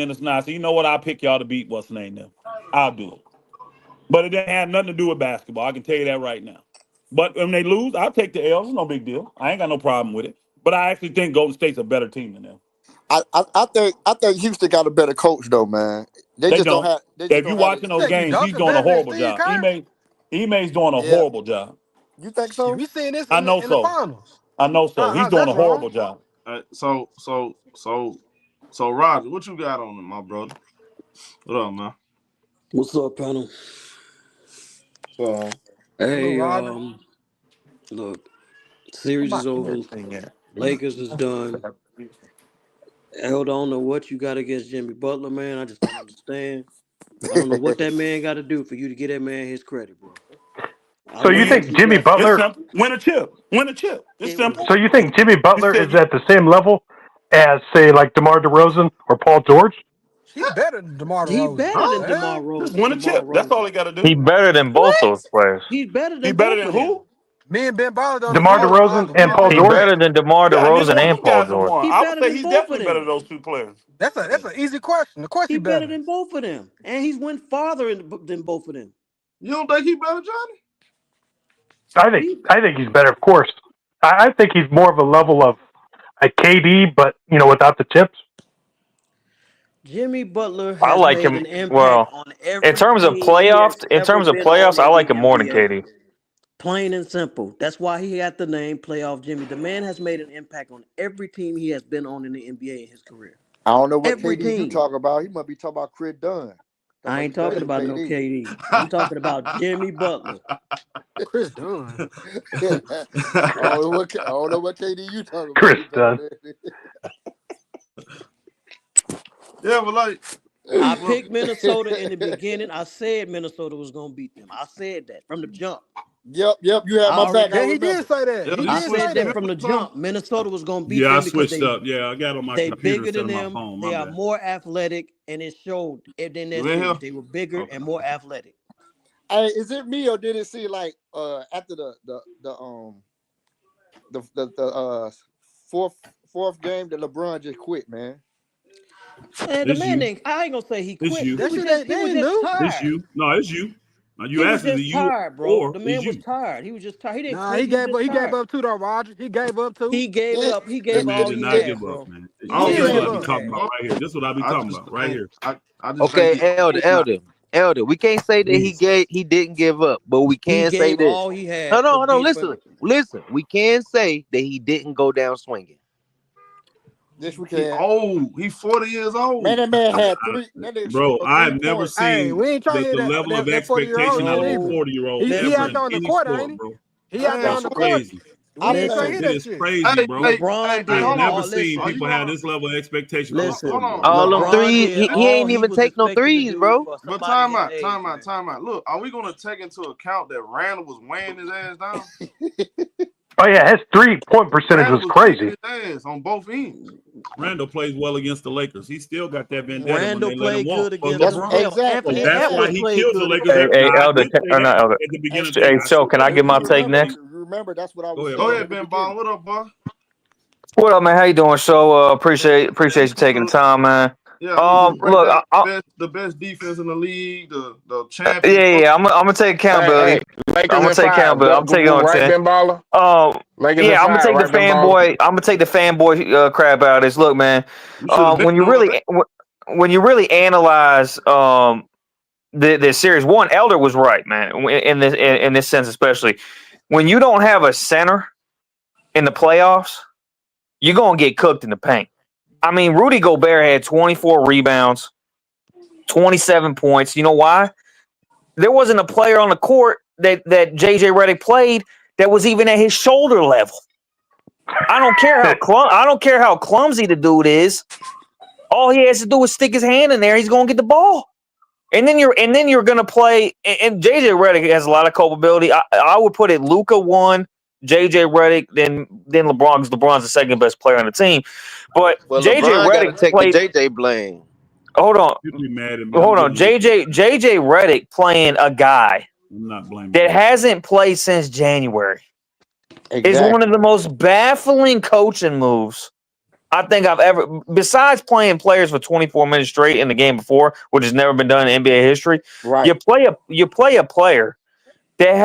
and it's not. So you know what? I'll pick y'all to beat what's the name now. I'll do it. But it didn't have nothing to do with basketball. I can tell you that right now. But when they lose, I'll take the L. It's no big deal. I ain't got no problem with it. But I actually think Golden State's a better team than them. I think Houston got a better coach though, man. They just don't have. They just If don't you're have watching the- those games, he's doing a horrible job. Ime's doing a Yeah. horrible job. You think so? We seen this I in know the so. finals. I know so. He's doing a horrible job. So, Roger, what you got on him, my brother? What up, man? What's up, panel? So, hey, look, series is over. Lakers is done. Hell, I don't know what you got against Jimmy Butler, man. I just don't understand. I don't know what that man got to do for you to get that man his credit, bro. So you think Jimmy Butler? Win a chip. Win a chip. It's simple. So you think Jimmy Butler is at the same level as, say, like DeMar DeRozan or Paul George? He's better than DeMar DeRozan. He's better than DeMar DeRozan. Just win a chip. That's all he got to do. He better than both those players. He's better than He better than both of them. who? Me and Ben Baller don't. DeMar DeRozan and Paul He George? better than DeMar DeRozan and Paul George. I would say he's definitely better than those two players. That's an easy question. Of course He's he's better than both of them, and he's went farther than both of them. You don't think he better, Johnny? I think he's better, of course. I think he's more of a level of a KD, but without the chips. Jimmy Butler has I like made him. an impact Well, on every in terms of team playoffs, he has ever been on I like in him more than the KD. Plain and simple. That's why he got the name Playoff Jimmy. The man has made an impact on every team he has been on in the NBA in his career. I don't know what Every KD you team. talk about. He must be talking about Chris Dunn. I ain't talking about no KD. I'm talking about Jimmy Butler. Chris Dunn. I don't know what KD you talking about. Chris Dunn. Yeah, but like, I picked Minnesota in the beginning. I said Minnesota was gonna beat them. I said that from the jump. Yep. You had my back. Yeah, he did say that. Yeah, He I did said say that that. from the jump. Minnesota was gonna beat Yeah, them I because switched up. Yeah, I got on my they computer bigger than instead of them. my phone. They My are bad. more athletic, and it showed in their You in series. here? They were bigger and more athletic. Hey, is it me or did it seem like after the fourth game that LeBron just quit, man? Man, the It's man you. ain't. I ain't gonna say he It's quit. you. He That was shit just, ain't- he they was ain't just new. tired. It's you. No, it's you. Now He you was asked is just it you tired, bro. or The is man was you? tired. He was just tired. He didn't Nah, quit. he He was gave just up. He gave tired. up too, though, Roger. He gave up too. He gave up. He That gave man all did he not had, give bro. up, man. He I don't did This is think what give I be up. talking about right here. This is what I be I talking just about right think here. I just Okay, think Elder. We can't say that Please. he didn't give up, but we He can say gave this. all he had No, for listen. We can say that he didn't go down swinging. Yes, we he can. old. He 40 years old. Man, that man had three. That nigga Bro, scored I 3 have never points. Hey, seen we ain't trying to hear the level of that 40-year-old expectation out of a shit either. No, 40-year-old He ever out there on in the any court, ain't sport, he? bro. He out there That's on the court. crazy. We I ain't trying to think. hear It that is shit. crazy, bro. LeBron I did have never all. seen Listen, people have this level of expectation for a listen. 40-year-old. All them LeBron threes, did he all ain't he even was take no expected to threes, do bro. for But somebody his age, man. time out. Look, are we gonna take into account that Randall was weighing his ass down? Oh yeah, his 3-point percentage Randall was was kicking crazy. his ass on both ends. Randall plays well against the Lakers. He still got that vendetta when Randall they let him played walk good for against That's them. LeBron. Hell, exactly. Anthony That's why Edwards he played killed the good Lakers. against Hey, Now, I Elder, did say or that not Elder. at the beginning of the Hey, year. I so said can that. I get my take Remember, next? remember that's what I Go was ahead, saying Go bro. in ahead, the Ben Ball. beginning. What up, boy? What up, man? How you doing? So appreciate you taking the time, man. Yeah, we just break Look, down the best defense in the league, the champion. yeah, I'm gonna take accountability. Lakers I'm gonna in take 5. accountability. I'm taking on Right, 10. Ben Baller? Lakers in Yeah, I'm gonna 5, take the right, Ben Baller? fanboy. I'm gonna take the fanboy crap out of this. Look, man. You should have been When you doing really when you really analyze the series, one Elder was right, man. In this sense, especially when you don't have a center in the playoffs, you're gonna get cooked in the paint. I mean, Rudy Gobert had 24 rebounds, 27 points. You know why? There wasn't a player on the court that JJ Redick played that was even at his shoulder level. I don't care how clumsy the dude is. All he has to do is stick his hand in there. He's gonna get the ball. And then you're gonna play. And JJ Redick has a lot of culpability. I would put it Luka 1, JJ Redick, then LeBron, because LeBron's the second best player on the team. But Well, JJ LeBron got to Redick take played. the JJ blame. Hold on. You be mad at me. Hold on. JJ Redick playing a guy I'm not blaming that you. hasn't played since January is one of the most baffling coaching moves I think I've ever, besides playing players for 24 minutes straight in the game before, which has never been done in NBA history. Right. You play a player that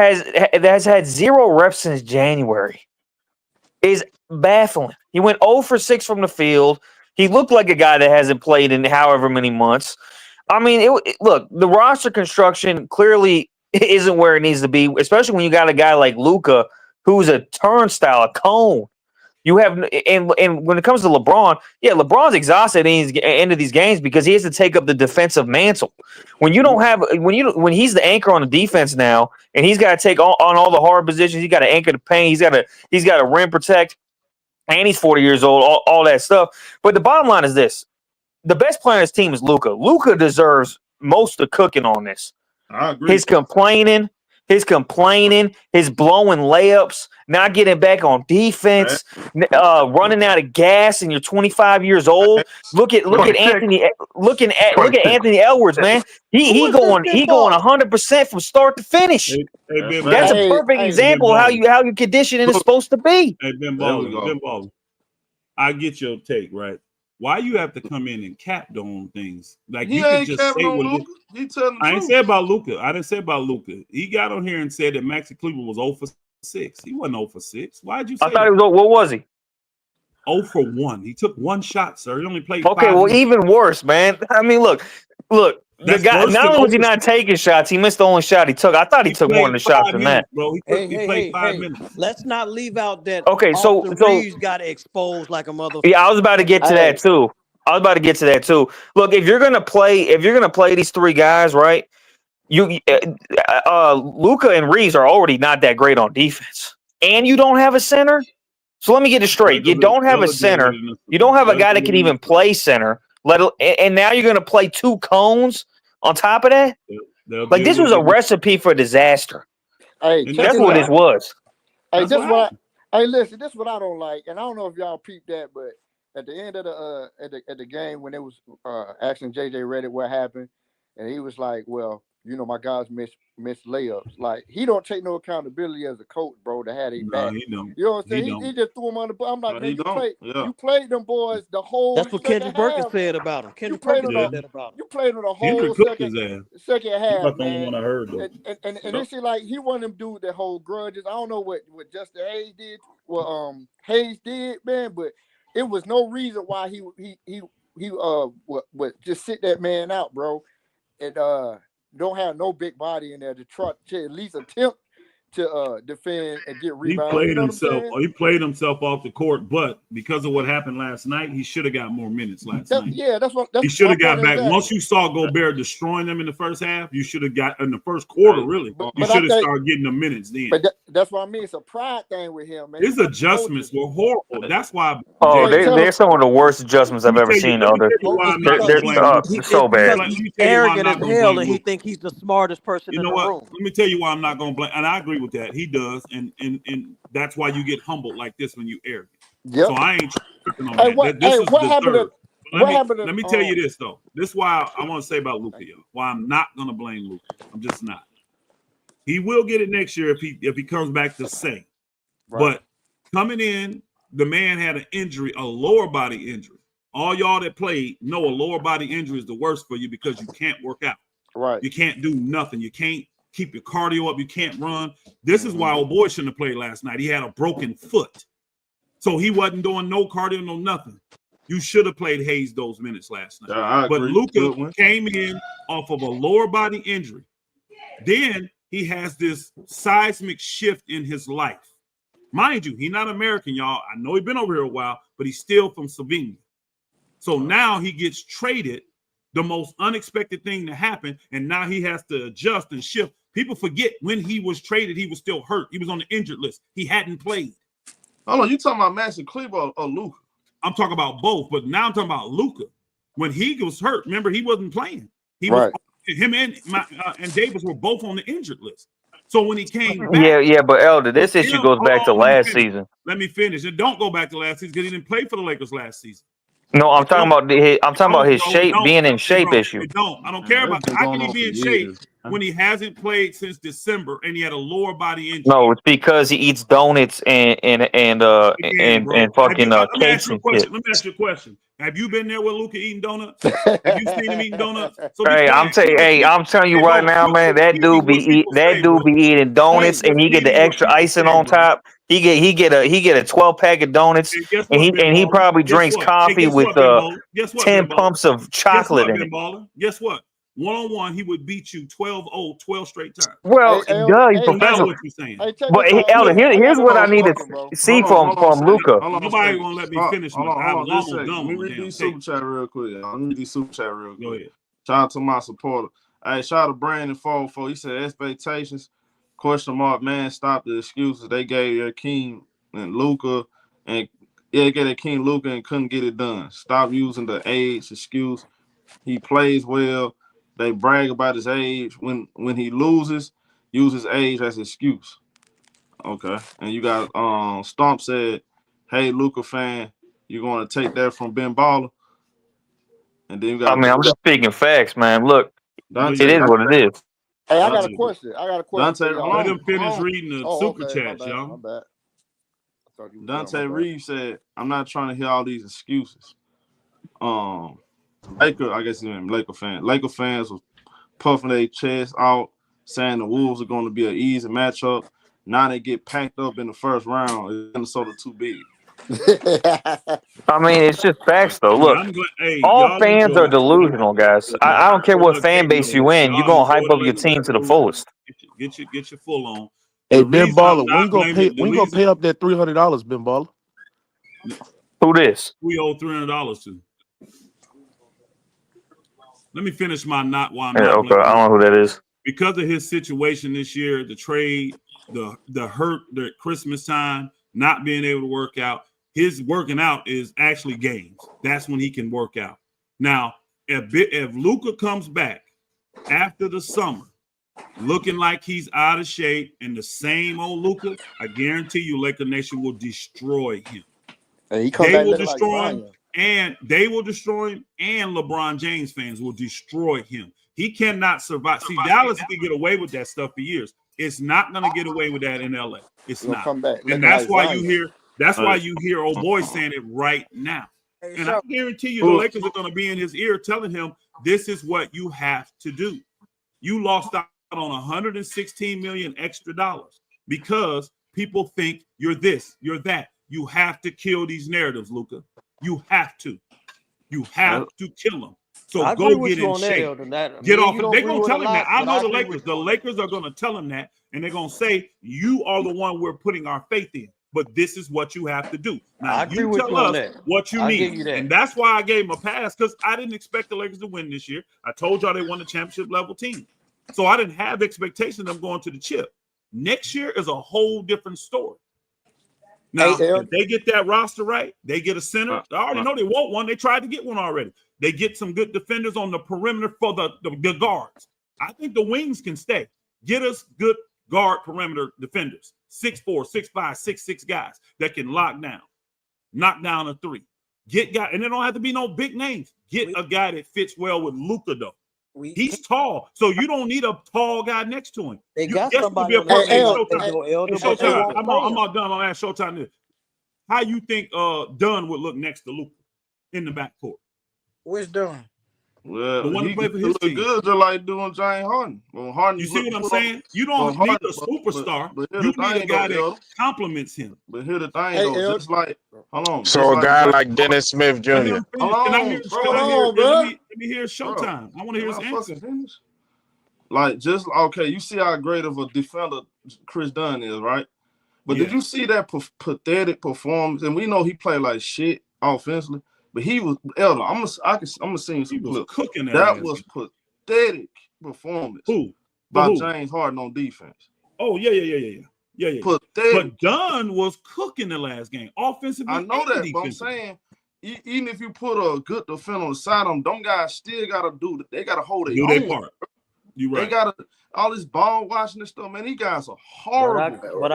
has had 0 reps since January. Is baffling. He went 0 for 6 from the field. He looked like a guy that hasn't played in however many months. I mean, look, the roster construction clearly isn't where it needs to be, especially when you got a guy like Luka, who's a turnstile, a cone. You have and when it comes to LeBron, yeah, LeBron's exhausted at the end of these games because he has to take up the defensive mantle. When you don't have when he's the anchor on the defense now, and he's got to take on all the hard positions, he's got to anchor the paint, he's got to rim protect, and he's 40 years old, all that stuff. But the bottom line is this: the best player on his team is Luka. Luka deserves most of the cooking on this. I agree. His complaining, his blowing layups, not getting back on defense, running out of gas, and you're 25 years old. Look at Anthony Edwards, man. He going 100% from start to finish. That's a perfect example of how your conditioning is supposed to be. Hey, Ben Baller, I get your take, right? Why you have to come in and cap on things? Like he you ain't can just say on what Luka. He telling the I ain't truth. say about Luka. I didn't say about Luka. He got on here and said that Maxi Cleveland was 0 for 6. He wasn't 0 for 6. Why'd you say I thought he was. What was he? 0 for 1. He took one shot, sir. He only played. Okay, 5 well, minutes. even worse, man. I mean, look. The guy, not only was he not taking shots, he missed the only shot he took. I thought he took more than the shots than that. Bro, he played 5 minutes. Let's not leave out that. Okay, so Reeves got exposed like a motherfucker. Yeah, I was about to get to that too. Look, if you're gonna play these three guys, right? Luka and Reeves are already not that great on defense, and you don't have a center. So let me get it straight: you don't have a center. You don't have a guy that can even play center. And now you're going to play two cones on top of that? Like, this was a recipe for disaster. Hey, that's what this was. Hey, listen, this is what I don't like, and I don't know if y'all peeped that, but at the end of the at the game when it was asking JJ Redick what happened, and he was like, "Well, you know, my guys miss layups." Like, he don't take no accountability as a coach, bro, to have their back. He don't. You know what I'm saying? He just threw him on the ball. I'm like, man, you played them boys the whole. That's what Kendrick Perkins said about him. Kendrick Perkins said about him. You played him the whole second half, man. I heard, though. And it seemed like he wanted them dude that hold grudges. I don't know what Justin Hayes did, what Hayes did, man, but it was no reason why he would just sit that man out, bro, and don't have no big body in there to try to at least attempt to defend and get rebounds. He played himself off the court, but because of what happened last night, he should have got more minutes last night. Yeah, that's he should have got back. Once you saw Gobert destroying them in the first half, you should have got in the first quarter. Really, you should have started getting the minutes then. But that's what I mean. It's a pride thing with him, man. His adjustments were horrible. That's why. They're some of the worst adjustments I've ever seen. They're so bad. He's arrogant as hell, and he think he's the smartest person in the room. Let me tell you why I'm not going to blame. And I agree with that. He does, and that's why you get humbled like this when you arrogant. Yep. So I ain't tripping on that. What happened? Let me tell you this though. This is why I want to say about Luka, yo. Why I'm not going to blame Luka. I'm just not. He will get it next year if he comes back to say. Right. But coming in, the man had an injury, a lower body injury. All y'all that played know a lower body injury is the worst for you because you can't work out. Right. You can't do nothing. You can't keep your cardio up. You can't run. This is why old boy shouldn't have played last night. He had a broken foot. So he wasn't doing no cardio, no nothing. You should have played Hayes those minutes last night. But Luka came in off of a lower body injury. Then he has this seismic shift in his life. Mind you, he's not American, y'all. I know he's been over here a while, but he's still from Slovenia. So now he gets traded, the most unexpected thing to happen, and now he has to adjust and shift. People forget when he was traded, he was still hurt. He was on the injured list. He hadn't played. Hold on, you talking about Maxi Cleveland or Luka? I'm talking about both, but now I'm talking about Luka. When he was hurt, remember, he wasn't playing. He was him and Davis were both on the injured list. So when he came back, but Elder, this issue goes back to last season. Let me finish. And don't go back to last season because he didn't play for the Lakers last season. No, I'm talking about his shape, being in shape issue. I don't care about that. How can he be in shape when he hasn't played since December and he had a lower body injury? No, it's because he eats donuts and fucking cakes and shit. Let me ask you a question. Have you been there with Luka eating donuts? Have you seen him eating donuts? I'm telling you right now, man, that dude be eating donuts and he get the extra icing on top. He get a 12-pack of donuts and he probably drinks coffee with 10 pumps of chocolate in it. Guess what? 1-on-1, he would beat you 12-0, 12 straight times. Well, duh, he's So now professional. what you saying? Hey, check But this out. Elder, here's what I need to bro. see Hold on, from Luka. hold on, Nobody gonna let me finish. Hold I on, was just a almost second. done Let me with read my these damn super chat real quick. Let me read these super chat real Go quick. ahead. Shout out to my supporter. Hey, shout out to Brandon 404. He said expectations. Question mark, man, stop the excuses. They gave their king and Luka and they gave their king Luka and couldn't get it done. Stop using the age excuse. He plays well. They brag about his age. When he loses, use his age as excuse. Okay. And you got Stomp said, hey, Luka fan, you're gonna take that from Ben Baller. And then you got I'm just speaking facts, man. Look, Dante, it is what it is. Hey, I got a question. Dante, for y'all. Let him finish reading the super okay, chats, my y'all. bad. I thought you were Dante done, my bad. Reeves said, I'm not trying to hear all these excuses. Laker, I guess he's a Laker fan. Laker fans was puffing their chest out, saying the Wolves are going to be an easy matchup. Now they get packed up in the first round. Is Minnesota too big? I mean, it's just facts, though. Look, all fans are delusional, guys. I don't care what fan base you in. You're going to hype up your team to the fullest. Get your full on. Hey, The Ben reason I'm Baller, when not you gonna blaming- pay? the When you gonna reason- pay up that $300, Ben Baller? Who this? We owe $300 to. Let me finish my not why I'm Yeah, not okay, blaming I don't know who that is. because of his situation this year, the trade, the hurt, the Christmas time, not being able to work out. His working out is actually games. That's when he can work out. Now, if Luka comes back after the summer, looking like he's out of shape and the same old Luka, I guarantee you, Laker Nation will destroy him. Hey, he come They back will looking like destroy him, Zion. and they will destroy him, and LeBron James fans will destroy him. He cannot survive. See, Dallas can get away with that stuff for years. It's not going to get away with that in LA. It's He'll not. come back And looking that's like why Zion. you hear. That's why you hear old boy saying it right now. And I guarantee you, the Lakers are going to be in his ear telling him, "This is what you have to do." You lost out on $116 million extra dollars because people think you're this, you're that. You have to kill these narratives, Luka. You have to. You have to kill them. So I agree go with get you in on that, shape. Elder. That, Get me and off. you don't They're agree gonna with tell a him that. lot, I but know the agree Lakers. with The you on Lakers are gonna tell him that, and they're gonna say, "You are the one we're putting our faith in." But this is what you have to do. Now I agree you with tell you on us that. what you I'll need, give you that. and that's why I gave him a pass because I didn't expect the Lakers to win this year. I told y'all they won the championship level team, so I didn't have expectations of them going to the chip. Next year is a whole different story. Now, if they get that roster right, they get a center. I already know they want one. They tried to get one already. They get some good defenders on the perimeter for the guards. I think the wings can stay. Get us good guard perimeter defenders. 6'4", 6'5", 6'6" guys that can knock down a three. Get guy, and they don't have to be no big names. Get a guy that fits well with Luka though. He's tall, so you don't need a tall guy next to him. They got Yes, somebody be a on that perfect team Showtime. like that, Elder, Hey, but they Showtime. won't play I'm him. not done on that Showtime. This. How you think Dunn would look next to Luka in the backcourt? Where's Dunn? Well, The one he to play for his look team. good just like doing James Harden. Well, Harden You see what I'm saying? You don't need a superstar. You need a guy that complements him. But here's the thing, Hey, though. Just like, hold on. So just a guy James like Dennis Smith Jr. Let him finish. Can I hear? Let me hear Showtime. I want to hear his answer. Finish? Like, just okay. You see how great of a defender Chris Dunn is, right? But did you see that pathetic performance? And we know he played like shit offensively, but he was Elder. I'm gonna sing some clips. Cooking that was pathetic performance. Who? By James Harden on defense. Oh yeah. Pathetic. But Dunn was cooking the last game, offensively. I know that, but I'm saying, even if you put a good defender on the side of them, them guys still gotta do that. They gotta hold do their their part. You right. They gotta all this ball watching and stuff, man. These guys are horrible. Hey, what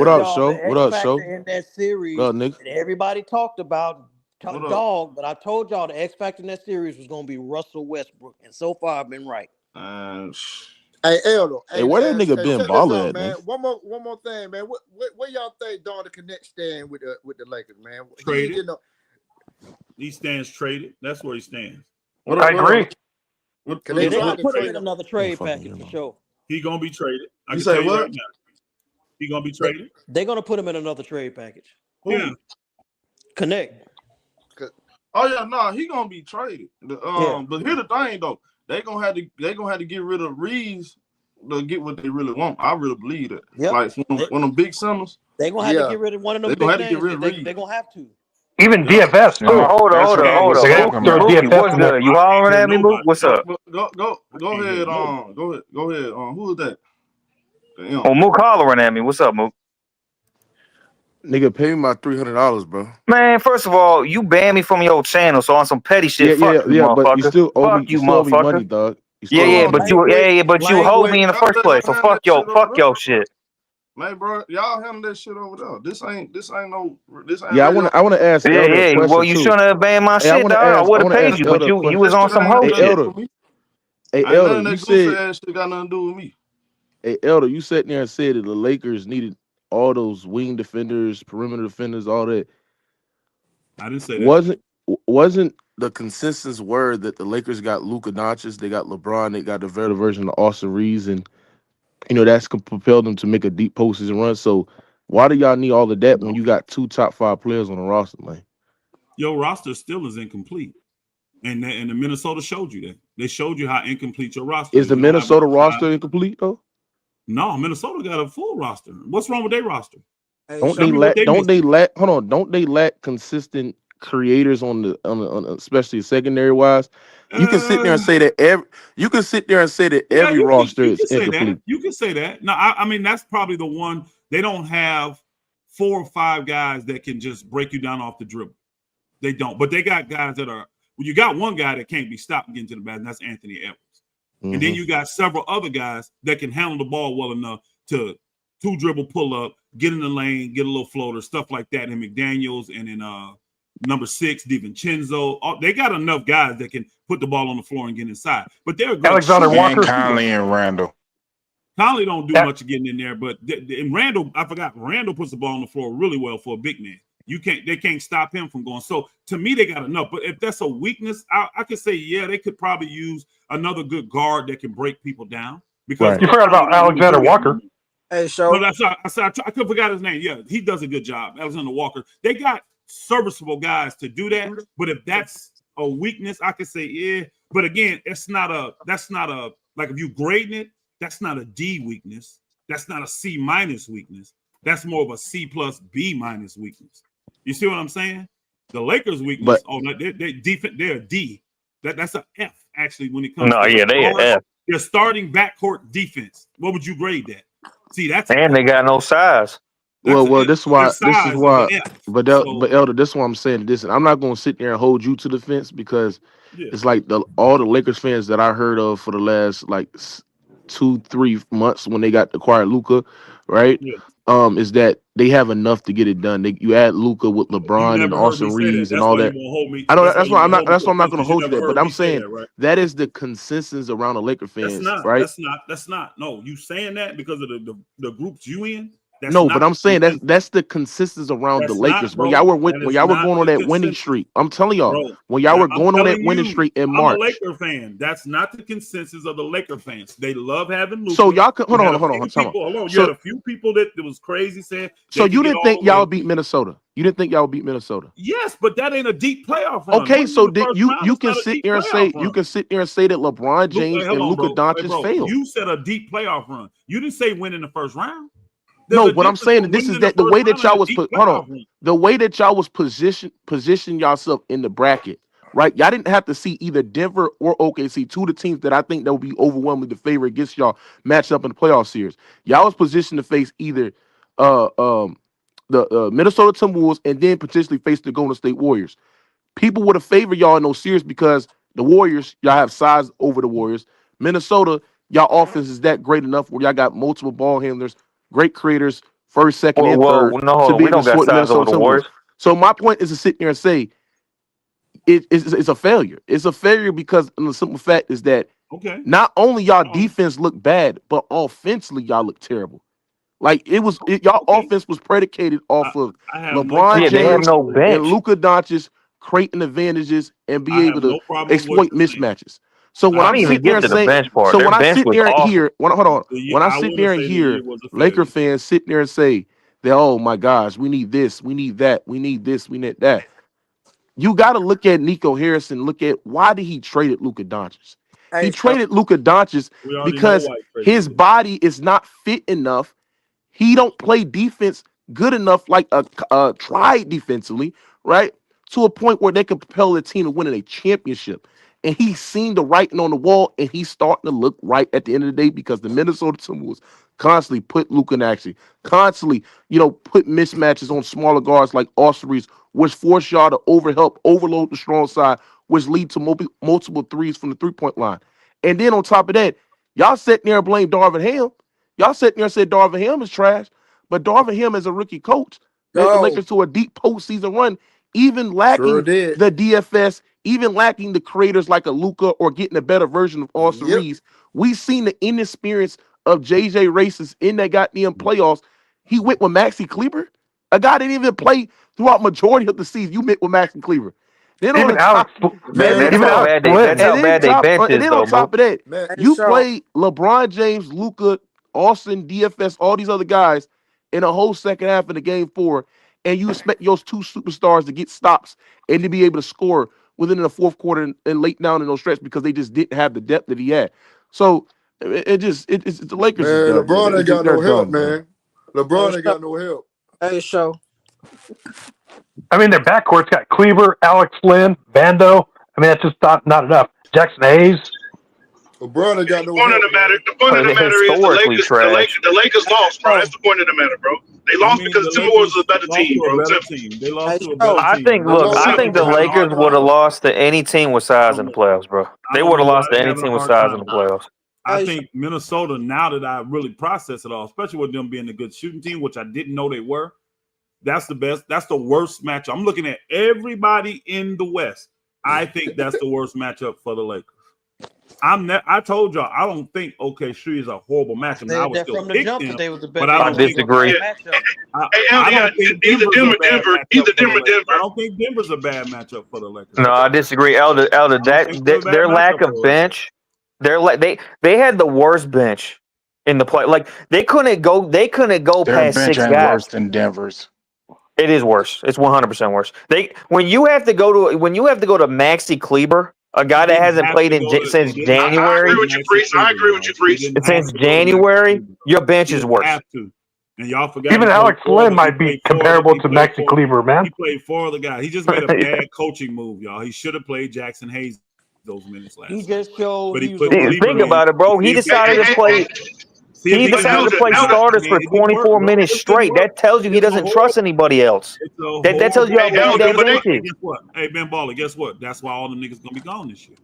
up, show? What up, show? In that series, what up, nigga? that everybody talked about, dog. But I told y'all the X factor in that series was going to be Russell Westbrook, and so far I've been right. Hey, Elder. Hey, where that nigga Ben Baller at, man? man? One more thing, man. Where y'all think Don the Connect stand with the Lakers, man? Traded. He stands traded. That's where he stands. I agree. They're going to put him in another trade package for sure. He gonna be traded. I You can say tell you what? right now. He gonna be traded. They're going to put him in another trade package. Yeah. Connect. Oh yeah, he gonna be traded. But here's the thing though. they gonna have to get rid of Reeves to get what they really want. I really believe that. Yep. Like when them big centers, They're gonna have to get rid of one of them they gonna big have to get rid names. of They're Reeves. gonna have to. Even DFS too. Hold on. Mookie, what's good? You hollering at me, Mook? What's up? Go ahead. Go ahead. Who is that? Damn. Oh, Mook hollering at me. What's up, Mook? Nigga, pay me my $300, bro. Man, first of all, you banned me from your channel, so on some petty shit. Fuck you, motherfucker. But you still owe me. Fuck you, still owe me motherfucker. money, dog. But you hold me in the first place. So fuck your shit. Man, bro, y'all handle that shit over there. This ain't no. Yeah, I want to ask. Elder a question well, you too. shouldn't have banned my shit, dog. I would have paid you, but you was on some whole shit. Hey, Elder, you said ass shit got nothing to do with me. Hey, Elder, you sat there and said that the Lakers needed all those wing defenders, perimeter defenders, all that. I didn't say that. Wasn't the consensus word that the Lakers got Luka Doncic, they got LeBron, they got the better version of Austin Reeves, and that's propelled them to make a deep postseason run. So why do y'all need all of that when you got 2 top 5 players on the roster, man? Your roster still is incomplete, and the Minnesota showed you that. They showed you how incomplete your roster is. Is the Minnesota roster incomplete though? No, Minnesota got a full roster. What's wrong with their roster? Don't they lack consistent creators on especially secondary wise? You can sit there and say that every roster is incomplete. You can say that. No, I mean that's probably the one. They don't have 4 or 5 guys that can just break you down off the dribble. They don't, but they got guys that are. Well, you got one guy that can't be stopped getting to the basket, and that's Anthony Edwards. Mm-hmm. And then you got several other guys that can handle the ball well enough to 2 dribble pull up, get in the lane, get a little floater, stuff like that. And McDaniels and then number 6, DiVincenzo. They got enough guys that can put the ball on the floor and get inside. But they're good. Alexander Walker, Conley, and Randall. Conley don't do much of getting in there, but and Randall, I forgot. Randall puts the ball on the floor really well for a big man. They can't stop him from going. So to me, they got enough. But if that's a weakness, I could say, yeah, they could probably use another good guard that can break people down. Because you forgot about Alexander Walker. Hey, show. No, I could forgot his name. Yeah, he does a good job. Alexander Walker. They got serviceable guys to do that. But if that's a weakness, I could say, yeah. But again, that's not a like if you grading it, that's not a D weakness. That's not a C- weakness. That's more of a C+ B- weakness. You see what I'm saying? The Lakers' weakness, they're a D. That's an F actually when it comes. They an F. They're starting backcourt defense. What would you grade that? See, and they got no size. Well, this is why. But Elder, this is why I'm saying this. I'm not going to sit there and hold you to the fence because it's like all the Lakers fans that I heard of for the last 2-3 months when they got acquired Luka, right? Yeah. Is that they have enough to get it done. You add Luka with LeBron and Austin Reeves and all that. I know that's why I'm not. That's why I'm not going to hold you there. But I'm saying that is the consensus around the Laker fans, right? That's not. No, you saying that because of the groups you in. But I'm saying that's the consensus around the Lakers. When y'all were going on that winning streak, I'm telling y'all, when y'all were going on that winning streak in March. I'm a Laker fan. That's not the consensus of the Laker fans. They love having Luka. So y'all could hold on. You had a few people that was crazy saying. So you didn't think y'all beat Minnesota? You didn't think y'all would beat Minnesota? Yes, but that ain't a deep playoff run. Okay, so you can sit there and say that LeBron James and Luka Doncic failed. You said a deep playoff run. You didn't say win in the first round. No, but I'm saying this is that the way that y'all was the way that y'all was position yourself in the bracket, right? Y'all didn't have to see either Denver or OKC, 2 of the teams that I think that would be overwhelmingly the favorite against y'all matched up in the playoff series. Y'all was positioned to face either the Minnesota Timberwolves and then potentially face the Golden State Warriors. People would have favored y'all in those series because the Warriors, y'all have size over the Warriors. Minnesota, y'all offense is that great enough where y'all got multiple ball handlers, great creators, first, second, and third. No, we don't got size over the Warriors. So my point is to sit there and say it's a failure. It's a failure because the simple fact is that not only y'all defense looked bad, but offensively y'all look terrible. Like y'all offense was predicated off of LeBron James and Luka Doncic creating advantages and be able to exploit mismatches. So when I'm sitting there and saying, when I sit there and hear, when I sit there and hear Laker fans sit there and say that, oh my gosh, we need this, we need that, we need this, we need that. You got to look at Nico Harrison. Look at why did he trade Luka Doncic? Hey, He traded Luka Doncic We already know because why he traded his him. body is not fit enough. He don't play defense good enough, like a tried defensively, right? To a point where they could propel the team to winning a championship. And he's seen the writing on the wall, and he's starting to look right at the end of the day because the Minnesota Timberwolves constantly put Luka in action, constantly, put mismatches on smaller guards like Austin Reeves, which force y'all to overload the strong side, which lead to multiple threes from the three-point line. And then on top of that, y'all sitting there and blame Darvin Ham. Y'all sitting there and said Darvin Ham is trash, but Darvin Ham as a rookie coach led the Lakers to a deep postseason run, even lacking the DFS, even lacking the creators like a Luka or getting a better version of Austin Reeves. We seen the inexperience of JJ Races in that goddamn playoffs. He went with Maxi Kleber, a guy that didn't even play throughout majority of the season. You met with Maxi Kleber. Then Even Alex, That's how bad they bench is, and then though, on top of that, Man, you so- play LeBron James, Luka, Austin, DFS, all these other guys in a whole second half of the game 4, and you expect those two superstars to get stops and to be able to score within the fourth quarter and late down in those stretch because they just didn't have the depth that he had. So it's the Lakers. Man, is done, LeBron ain't got They're no help, done, man. LeBron ain't got no help. Hey, show. I mean, their backcourt's got Kleber, Alex Lynn, Bando. I mean, that's just not enough. Jackson Hayes. LeBron ain't got no point help. of the matter, the point of the matter is the Lakers lost, bro. That's the point of the matter, bro. They lost because the Timberwolves was a better team, bro. They lost to a better I team. think the Lakers would have lost to any team with size in the playoffs, bro. They would have lost to any team with size in the playoffs. I think Minnesota, now that I really process it all, especially with them being a good shooting team, which I didn't know they were, that's the best. That's the worst matchup. I'm looking at everybody in the West. I think that's the worst matchup for the Lakers. I told y'all I don't think OKC is a horrible matchup. Now, I would still pick them, but I disagree. I don't think Denver. I don't think Denver's a bad matchup for the Lakers. No, I disagree, Elder. Their lack of bench, they had the worst bench in the play. Like they couldn't go Their past bench 6 ain't guys. worse than Denver's. It is worse. It's 100% worse. When you have to go to Maxi Kleber, a guy that hasn't played since January. I agree with you, Priest. Since January, your bench is worse. And y'all forgot even Alex Lynn might be comparable to Maxi Kleber, man. He played 4 other guys. He just made a bad coaching move, y'all. He should have played Jackson Hayes those minutes last. He just showed. But Think about it, bro. He decided to play. He decided to play starters for 24 minutes straight. That tells you he doesn't trust anybody else. That tells you how bad that bench is. Guess what? Hey, Ben Baller, guess what? That's why all the niggas gonna be gone this year.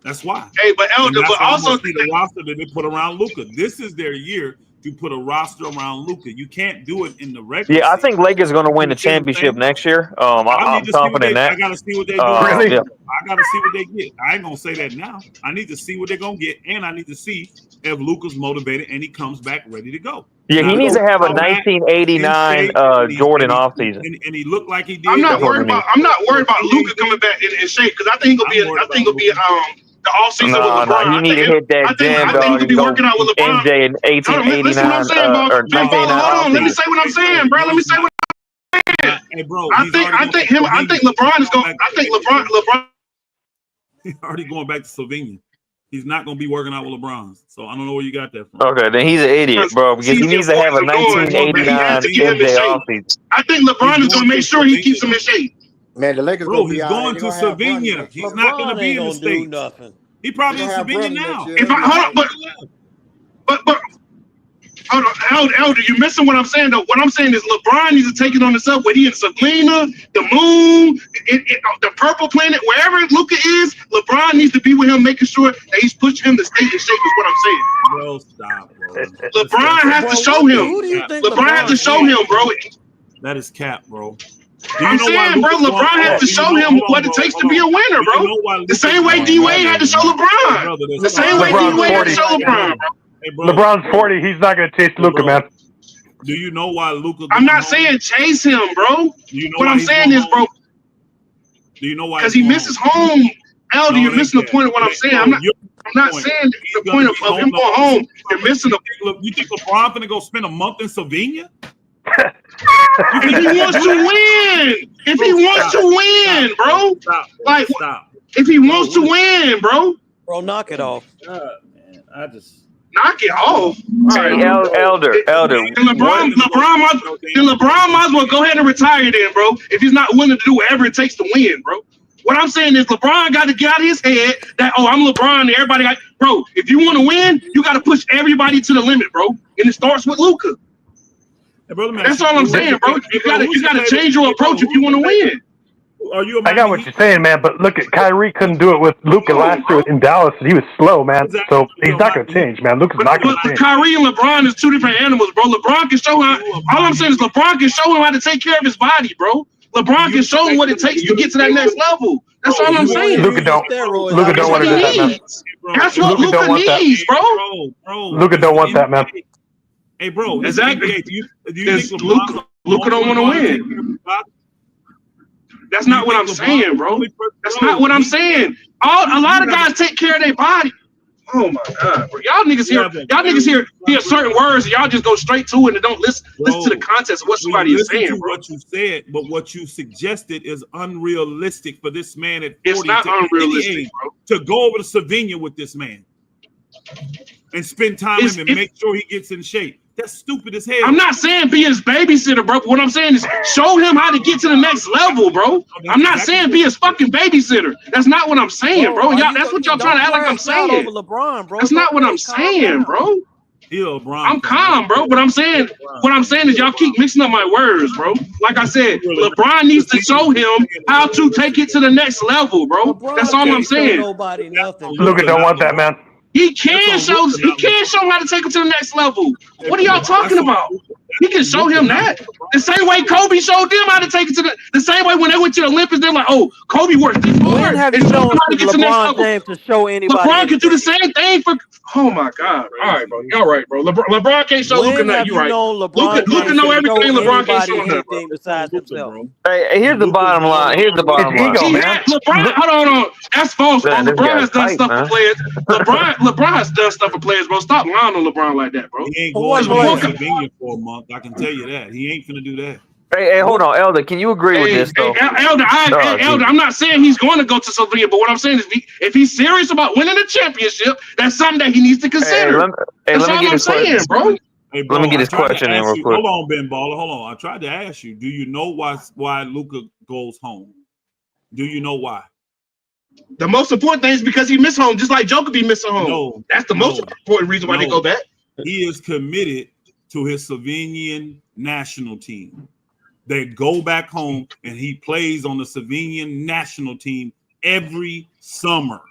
That's why. Hey, but Elder, but also the roster that they put around Luka. This is their year to put a roster around Luka. You can't do it in the regular. Yeah, I think Lakers are going to win the championship next year. I'm confident in that. I got to see what they do. Really? Yeah. I got to see what they get. I ain't gonna say that now. I need to see what they're gonna get, and I need to see if Luka's motivated and he comes back ready to go. Yeah, he needs to have a 1989 Jordan offseason. And he looked like he did. I'm not worried about Luka coming back in shape because I think he'll be the offseason with LeBron. No, you need to hit that gym, dog, and go MJ in 1889 or 1989 Hold on, let me say what I'm saying, bro. Let me say what I'm saying. Hey, bro, I think LeBron is going. I think LeBron. He's already going back to Slovenia. He's not going to be working out with LeBron's. So I don't know where you got that from. Okay, then he's an idiot, bro, because he needs to have a 1989 MJ offseason. I think LeBron is going to make sure he keeps him in shape. Man, the Lakers Bro, he's going to Slovenia. He's not going to be in the States. He probably in Slovenia now. But hold on, Elder, you're missing what I'm saying though. What I'm saying is LeBron needs to take it on himself. Where he in Selena, the moon, the purple planet, wherever Luka is, LeBron needs to be with him, making sure that he's pushing him to stay in shape. Is what I'm saying. Bro, stop, bro. LeBron has to show him. LeBron has to show him, bro. That is cap, bro. I'm saying, bro, LeBron has to show him what it takes to be a winner, bro. The same way D-Wade had to show LeBron. The same way D-Wade had to show LeBron, bro. Hey, bro, LeBron's 40. He's not going to chase Luka, man. Do you know why Luka? I'm not saying chase him, bro. What I'm saying is, bro. Do you know why? Because he misses home. Elder, you're missing the point of what I'm saying. I'm not saying the point of him going home. You're missing the. You think LeBron gonna go spend a month in Slovenia? If he wants to win, if he wants to win, bro. Like, if he wants to win, bro. Bro, knock it off. God, man, I just knock it off. Hey, Elder. Then LeBron might as well go ahead and retire then, bro. If he's not willing to do whatever it takes to win, bro. What I'm saying is LeBron got to get out of his head that, oh, I'm LeBron and everybody got, bro, if you want to win, you got to push everybody to the limit, bro. And it starts with Luka. Hey, brother, man, that's all I'm saying, bro. You gotta change your approach if you want to win. I got what you're saying, man, but look at Kyrie couldn't do it with Luka last year in Dallas. He was slow, man. So he's not going to change, man. Luka's not going to change. Kyrie and LeBron is two different animals, bro. LeBron can show him. All I'm saying is LeBron can show him how to take care of his body, bro. LeBron can show him what it takes to get to that next level. That's all I'm saying. Luka don't want to do that, man. That's what Luka needs, bro. Luka don't want that, man. Hey, bro. Exactly. Do you think Luka don't want to win? That's not what I'm saying, bro. That's not what I'm saying. A lot of guys take care of their body. Oh my God, bro. Y'all niggas hear certain words and y'all just go straight to it and don't listen to the context of what somebody is saying, bro. What you said, but what you suggested is unrealistic for this man at 40. It's not unrealistic, bro. To go over to Slovenia with this man and spend time with him and make sure he gets in shape. That's stupid as hell. I'm not saying be his babysitter, bro. What I'm saying is show him how to get to the next level, bro. I'm not saying be his fucking babysitter. That's not what I'm saying, bro. Y'all, that's what y'all trying to act like I'm saying. Over LeBron, bro. That's not what I'm saying, bro. I'm calm, bro. But I'm saying, what I'm saying is y'all keep mixing up my words, bro. Like I said, LeBron needs to show him how to take it to the next level, bro. That's all I'm saying. Nobody nothing. Luka don't want that, man. He can show how to take him to the next level. What are y'all talking about? He can show him that. The same way Kobe showed them how to take it to the same way when they went to the Olympics, they're like, oh, Kobe worked this hard. When have you shown LeBron James to show anybody? LeBron can do the same thing for. Oh my God! All right, bro. Y'all right, bro. LeBron can't show Luka nothing. You right. Luka know everything. LeBron can't show nothing besides himself. Hey, here's the bottom line. LeBron, hold on. That's false, bro. LeBron has done stuff for players. LeBron has done stuff for players, bro. Stop lying on LeBron like that, bro. He ain't going to Slovenia for a month. I can tell you that. He ain't finna do that. Hey, hold on, Elder. Can you agree with this, though? Elder, I'm not saying he's going to go to Slovenia, but what I'm saying is if he's serious about winning the championship, that's something that he needs to consider. That's all I'm saying, bro. Hey, bro. Let me get his question in real quick. Hold on, Ben Baller. Hold on. I tried to ask you, do you know why Luka goes home? Do you know why? The most important thing is because he missed home, just like Joker be missing home. No, that's the most important reason why they go back. He is committed to his Slovenian national team. They go back home and he plays on the Slovenian national team every summer,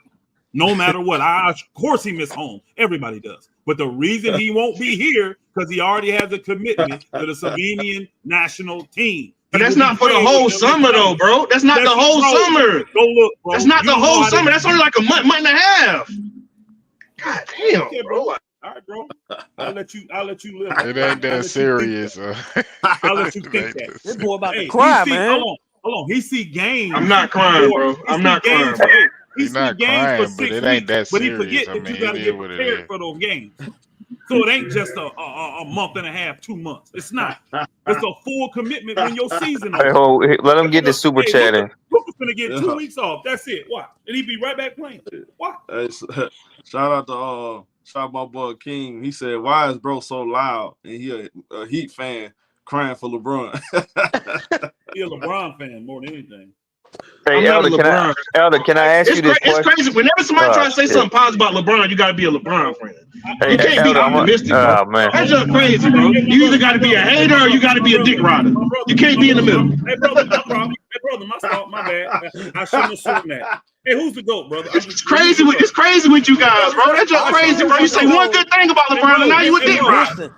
no matter what. Of course he missed home. Everybody does. But the reason he won't be here because he already has a commitment to the Slovenian national team. But that's not for the whole summer, though, bro. That's not the whole summer. Go look, bro. That's not the whole summer. That's only like a month and a half. God damn, okay, bro. All right, bro. I'll let you live. It ain't that serious. I'll let you think that. This boy about to cry, man. Hold on. He see games. I'm not crying, bro. I'm not crying. He's not crying, but it ain't that serious. But he forget that you got to get prepared for those games. So it ain't just a month and a half, 2 months. It's not. It's a full commitment when your season is. Hey, let him get the super chat in. Luka's gonna get 2 weeks off. That's it. Why? And he be right back playing. Why? Hey, shout out to my boy King. He said, "Why is bro so loud?" And he a Heat fan crying for LeBron. He a LeBron fan more than anything. Hey, Elder, can I ask you this question? It's crazy. Whenever somebody tries to say something positive about LeBron, you got to be a LeBron fan. You can't be optimistic, bro. That's just crazy, bro. You either got to be a hater or you got to be a dick rider. You can't be in the middle. Hey, brother, no problem. Hey, brother, my fault, my bad. I shouldn't assume that. Hey, who's the GOAT, brother? It's crazy with you guys, bro. That's just crazy, bro. You say one good thing about LeBron, and now you a dick rider.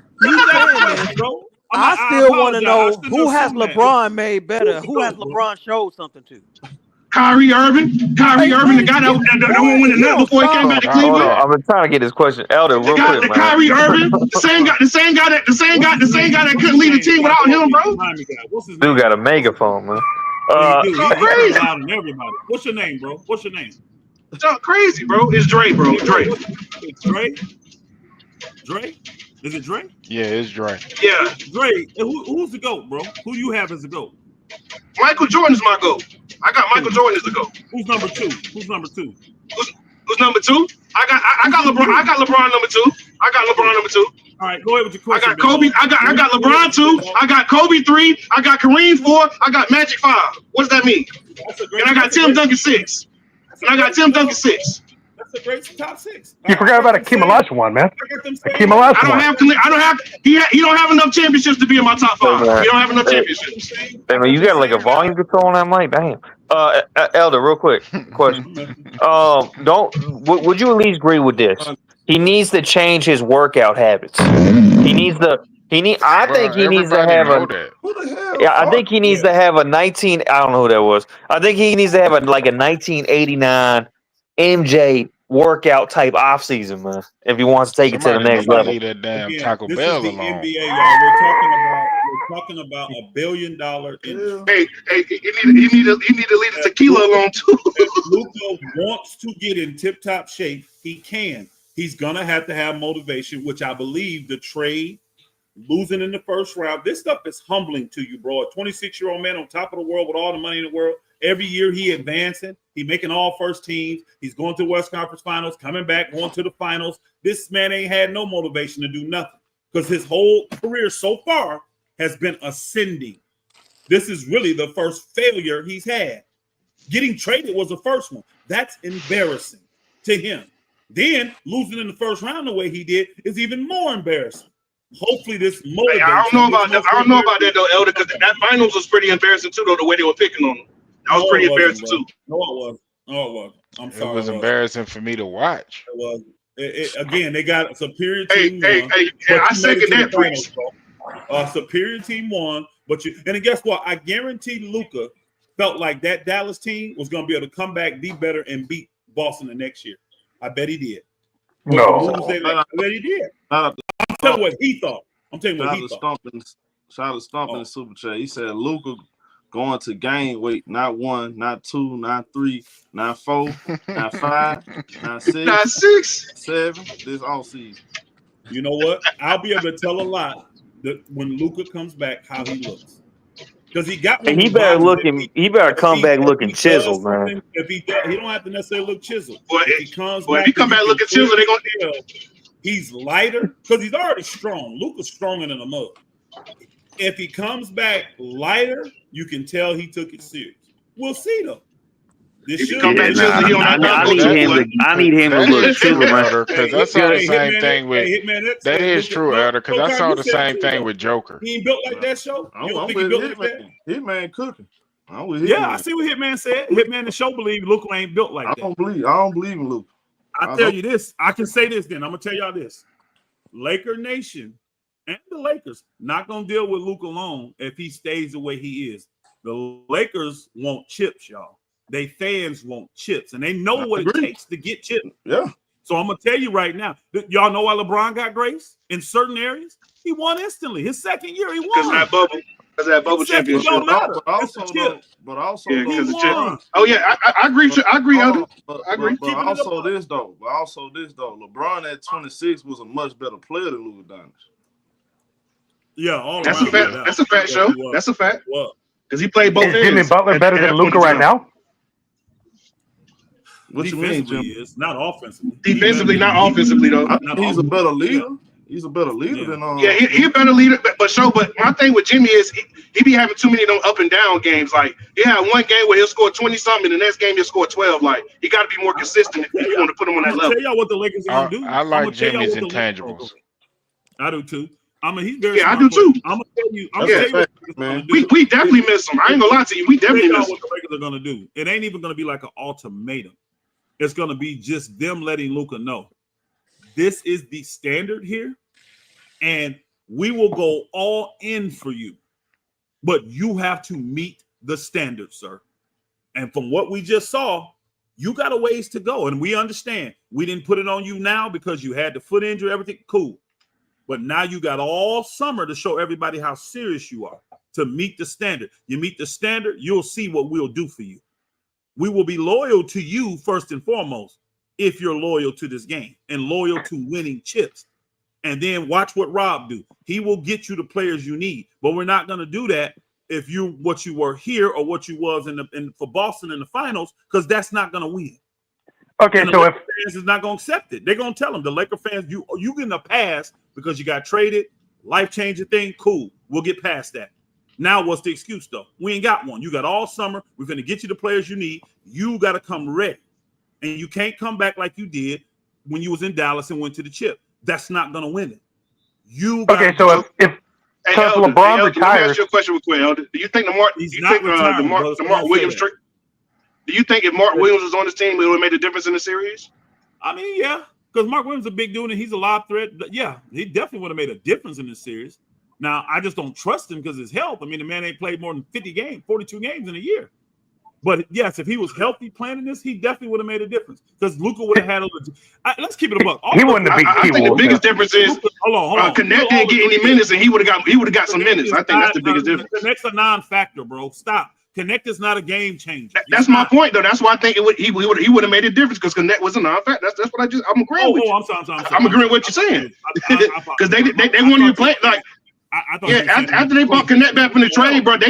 Bro. I still want to know who has LeBron made better. Who has LeBron showed something to? Kyrie Irving, the guy that won winning nothing before he came back to Cleveland. I've been trying to get this question, Elder, real quick, man. Kyrie Irving, the same guy that couldn't lead the team without him, bro. Dude got a megaphone, man. Crazy. Everybody. What's your name, bro? What's your name? It's crazy, bro. It's Dre, bro. Dre. It's Dre. Dre. Is it Dre? Yeah, it's Dre. Yeah, Dre. Who's the GOAT, bro? Who do you have as the GOAT? Michael Jordan is my GOAT. I got Michael Jordan as the GOAT. Who's number two? Who's number two? Who's number 2. I got LeBron. I got LeBron number 2. I got LeBron number 2. All right, go ahead with your question. I got Kobe. I got LeBron 2. I got Kobe 3. I got Kareem 4. I got Magic 5. What does that mean? And I got Tim Duncan 6. And I got Tim Duncan 6. That's a great top 6. You forgot about Akeem Olajuwon, man. Akeem I Olajuwon. he don't have enough championships to be in my top 5. He don't have enough championships. I mean, you got like a volume control on that mic, damn. Elder, real quick question. Would you at least agree with this? He needs to change his workout habits. I think he needs to have a 19. I don't know who that was. I think he needs to have a 1989 MJ workout type offseason, man. If he wants to take it to the next level. Leave that damn Again, Taco this Bell is the alone. NBA, y'all. We're talking about $1 billion industry. Hey, he need to leave the tequila alone too. If Luka wants to get in tip-top shape, he can. He's gonna have to have motivation, which I believe the trade, losing in the first round, this stuff is humbling to you, bro. A 26-year-old man on top of the world with all the money in the world. Every year he advancing. He making all first teams. He's going to West Conference Finals, coming back, going to the finals. This man ain't had no motivation to do nothing because his whole career so far has been ascending. This is really the first failure he's had. Getting traded was the first one. That's embarrassing to him. Then losing in the first round the way he did is even more embarrassing. Hopefully this motivates. Hey, I don't know about that though, Elder, because that finals was pretty embarrassing too, though, the way they were picking on him. That was pretty embarrassing too. No, it was. I'm sorry. It was embarrassing for me to watch. It was. Again, they got a superior team. Hey, I second that preach. A superior team won, and then guess what? I guarantee Luka felt like that Dallas team was going to be able to come back, be better, and beat Boston the next year. I bet he did. No. I bet he did. I'm telling you what he thought. Shout out to Stomping in Super Chat. He said Luka going to gain weight, not 1, not 2, not 3, not 4, not 5, not 6, not 6, 7 this offseason. You know what? I'll be able to tell a lot that when Luka comes back, how he looks. Because he got. He better come back looking chiseled, man. If he don't have to necessarily look chiseled. If he come back looking chiseled, they're gonna tell he's lighter because he's already strong. Luka's stronger than a mug. If he comes back lighter, you can tell he took it serious. We'll see though. I need him to look chiseled, man. Because I saw the same thing with. That is true, Elder. Because I saw the same thing with Joker. He ain't built like that, show. I'm with Hitman cooking. I see what Hitman said. Hitman the show believe Luka ain't built like that. I don't believe in Luka. I tell you this. I can say this. Then I'm gonna tell y'all this. Laker Nation and the Lakers not gonna deal with Luka alone if he stays the way he is. The Lakers want chips, y'all. They fans want chips, and they know what it takes to get chips. Yeah. So I'm gonna tell you right now. Y'all know why LeBron got grace in certain areas? He won instantly. His second year, he won. Because that bubble championship. But also, he won. Oh yeah, I agree. I agree. But also this though. LeBron at 26 was a much better player than Luka Doncic. Yeah, that's a fact. That's a fact, show. That's a fact. Because he played both ends. Is Jimmy Butler better than Luka right now? What you mean, Jim? Is not offensively. Defensively, not offensively though. He's a better leader. He's a better leader than he a better leader. But my thing with Jimmy is he be having too many of them up and down games. Like he had one game where he'll score 20 something, and the next game he'll score 12. Like he got to be more consistent if you want to put him on that level. Tell y'all what the Lakers are gonna do. I like Jimmy's intangibles. I do too. I mean, he's very. I do too. I'm gonna tell you. Man. We definitely miss him. I ain't gonna lie to you. We definitely miss him. What the Lakers are gonna do? It ain't even gonna be like an ultimatum. It's gonna be just them letting Luka know this is the standard here, and we will go all in for you, but you have to meet the standard, sir. And from what we just saw, you got a ways to go, and we understand. We didn't put it on you now because you had the foot injury, everything cool. But now you got all summer to show everybody how serious you are to meet the standard. You meet the standard, you'll see what we'll do for you. We will be loyal to you first and foremost if you're loyal to this game and loyal to winning chips. And then watch what Rob do. He will get you the players you need. But we're not going to do that if you what you were here or what you was for Boston in the finals, because that's not going to win. Okay, and the so Laker fans is not going to accept it. They're going to tell them, the Laker fans, you getting a pass because you got traded, life-changing thing, cool. We'll get past that. Now what's the excuse, though? We ain't got one. You got all summer. We're going to get you the players you need. You got to come ready. And you can't come back like you did when you was in Dallas and went to the chip. That's not going to win it. You got okay, so if LeBron retires, let me ask you a question real quick, Elder. Do you think the Mark Williams trick? Do you think if Mark Williams was on this team, it would have made a difference in the series? I mean, yeah, because Mark Williams is a big dude and he's a lob threat. But yeah, he definitely would have made a difference in this series. Now, I just don't trust him because of his health. I mean, the man ain't played more than 42 games in a year. But yes, if he was healthy playing in this, he definitely would have made a difference. Because Luka would have had let's keep it a buck. He wouldn't have beat I think the biggest difference is hold on. Connect didn't get any minutes, and he would have got some minutes. I think that's the biggest difference. Connect's a non-factor, bro. Stop. Connect is not a game changer. That's my point, though. That's why I think he would have made a difference because Connect was a non-factor. That's what I'm agreeing with you. I'm sorry. I'm agreeing with what you're saying because they wanted you to play like. After they bought Connect back from the trade, bro, they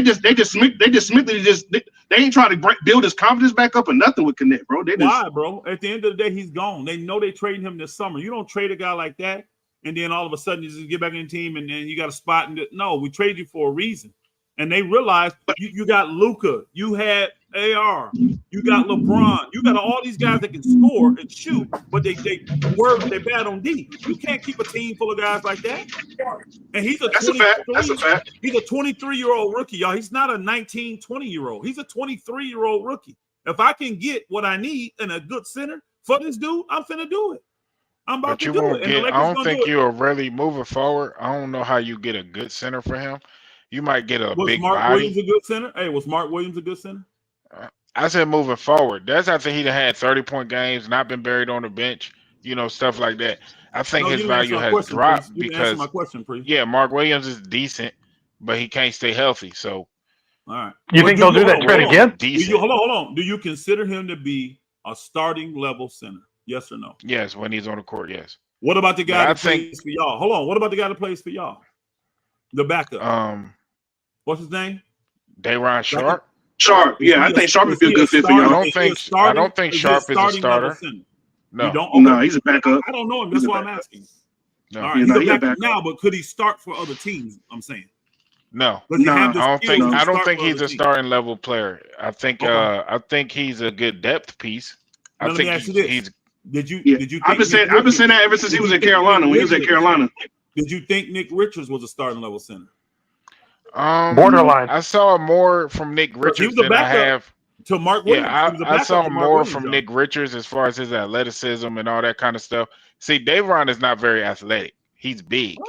ain't trying to build his confidence back up or nothing with Connect, bro. Why, bro? At the end of the day, he's gone. They know they trading him this summer. You don't trade a guy like that, and then all of a sudden you just get back in the team, and then you got a spot. No, we trade you for a reason. And they realized you got Luka, you had AR, you got LeBron, you got all these guys that can score and shoot, but they bad on D. You can't keep a team full of guys like that. And he's That's a fact. He's a 23-year-old rookie, y'all. He's not a 19, 20-year-old. He's a 23-year-old rookie. If I can get what I need in a good center for this dude, I'm finna do it. I'm about to do it. I don't think you're really moving forward. I don't know how you get a good center for him. You might get a big Mark body. Williams a good center? Hey, was Mark Williams a good center? I said moving forward. That's after he'd had 30-point games, not been buried on the bench, stuff like that. I think his value has dropped because my question, please. Yeah, Mark Williams is decent, but he can't stay healthy. So, all right. You think they'll do that trade again? Hold on. Do you consider him to be a starting level center? Yes or no? Yes, when he's on the court, yes. What about the guy that plays for y'all? Hold on. What about the guy that plays for y'all? The backup. What's his name? Day'Ron Sharp. Sharp, yeah, I think Sharp would be a good fit for y'all. I don't think Sharp is a starter. No, no, he's a backup. I don't know him. That's why I'm asking. No. All right, he's a backup now, but could he start for other teams? I'm saying. No, I don't think he's a starting level player. I think he's a good depth piece. I think he's. Did you? I've been saying that ever since he was at Carolina. When he was at Carolina. Did you think Nick Richards was a starting level center? Borderline. I saw more from Nick Richards than I have to Mark Williams. Yeah, I saw more from Nick Richards as far as his athleticism and all that kind of stuff. See, Day'Ron is not very athletic. He's big.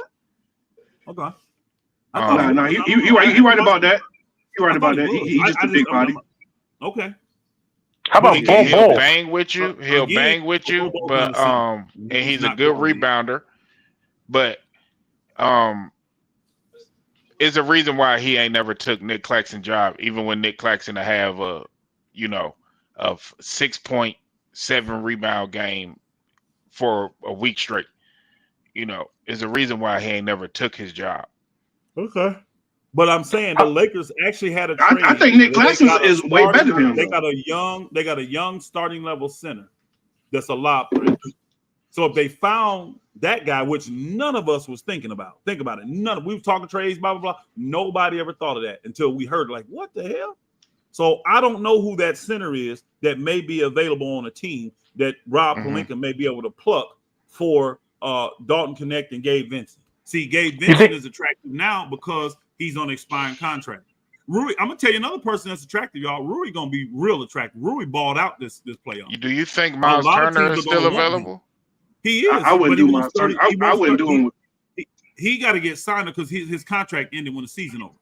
Okay. No, he right about that. He right about that. He's just a big body. Okay. How about he'll bang with you? He'll bang with you, but and he's a good rebounder. But is a reason why he ain't never took Nick Claxton's job, even when Nick Claxton to have a 6.7 rebound game for a week straight. Is a reason why he ain't never took his job. Okay. But I'm saying the Lakers actually had a trade. I think Nick Claxton is way better than him. They got a young starting level center that's a lob threat. So if they found that guy, which none of us was thinking about, think about it. We were talking trades, blah, blah, blah. Nobody ever thought of that until we heard what the hell? So I don't know who that center is that may be available on a team that Rob Pelinka may be able to pluck for Dalton Connect and Gabe Vincent. See, Gabe Vincent is attractive now because he's on an expiring contract. Rui, I'm gonna tell you another person that's attractive, y'all. Rui gonna be real attractive. Rui balled out this playoff. Do you think Miles Turner is still available? He is. I wouldn't do Miles Turner. I wouldn't do him. He got to get signed because his contract ended when the season over.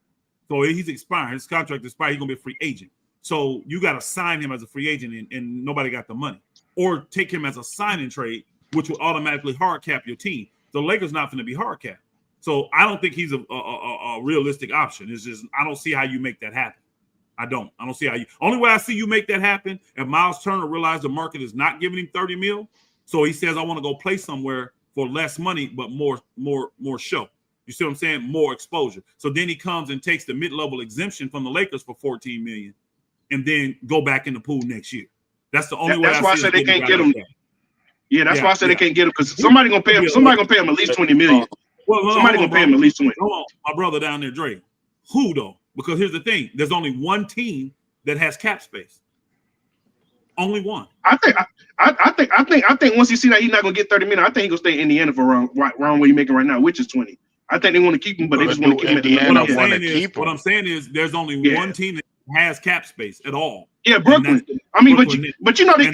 So he's expired. His contract expired. He's gonna be a free agent. So you got to sign him as a free agent, and nobody got the money, or take him as a signing trade, which will automatically hard cap your team. The Lakers not going to be hard capped. So I don't think he's a realistic option. It's just I don't see how you make that happen. I don't see how you. Only way I see you make that happen if Miles Turner realized the market is not giving him $30 million, so he says I want to go play somewhere for less money but more show. You see what I'm saying? More exposure. So then he comes and takes the mid-level exemption from the Lakers for $14 million, and then go back in the pool next year. That's the only way. That's why I said they can't get him. Yeah, that's Yeah, why I said yeah. they can't get him because somebody gonna pay him. Somebody gonna pay him at least $20 million. Well, Somebody gonna pay him at least 20. Hold on, my brother down there, Dre. Who though? Because here's the thing: there's only one team that has cap space. Only one. I think once you see that he's not gonna get 30 million, I think he's gonna stay in Indiana for around what he's making right now, which is 20. I think they want to keep him, but they just want to keep him at the What I'm saying is there's only one team that has cap space at all. Yeah, Brooklyn. I mean, but you know they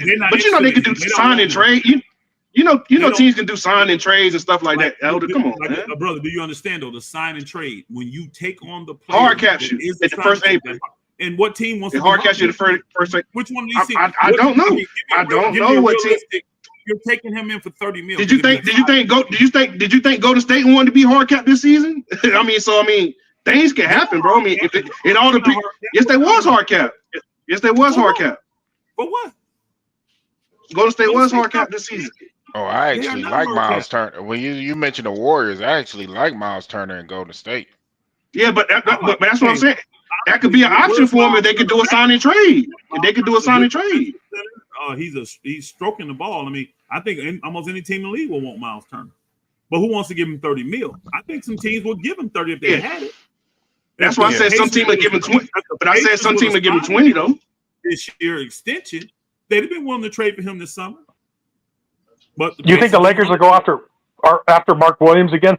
can do sign and trade. You know teams can do sign and trades and stuff like that. Elder, come on, man. Brother, do you understand though? The sign and trade when you take on the hard cap you at the first April. And what team wants to hard cap you the first? Which one of these teams? I don't know. I don't know what team. You're taking him in for 30 million. Did you think Golden State wanted to be hard cap this season? I mean, things can happen, bro. I mean, if it all depends. Yes, they was hard cap. Yes, they was hard cap. But what? Golden State was hard cap this season. Oh, I actually like Miles Turner. When you mentioned the Warriors, I actually like Miles Turner and Golden State. Yeah, but that's what I'm saying. That could be an option for him if they could do a sign and trade. If they could do a sign and trade. He's stroking the ball. I mean, I think almost any team in the league will want Miles Turner. But who wants to give him 30 mil? I think some teams will give him 30 if they had it. That's why I said some team would give him 20. But I said some team would give him 20 though. This year extension, they'd have been willing to trade for him this summer. But you think the Lakers will go after Mark Williams again?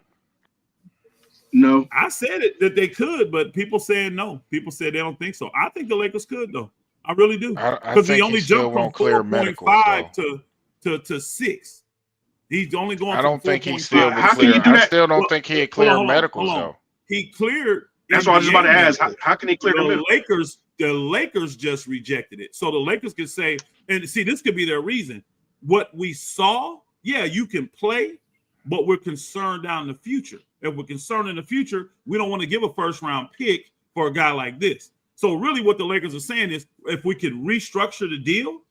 No, I said it that they could, but people saying no. People said they don't think so. I think the Lakers could though. I really do. Because he only jumped from 4.5 to 6. He's only going. I don't think he still would clear. I still don't think he'd clear medicals though. He cleared. That's what I was just about to ask. How can he clear the Lakers? The Lakers just rejected it, so the Lakers could say, and see, this could be their reason. What we saw, yeah, you can play, but we're concerned down the future. If we're concerned in the future, we don't want to give a first-round pick for a guy like this. So really what the Lakers are saying is if we could restructure the deal,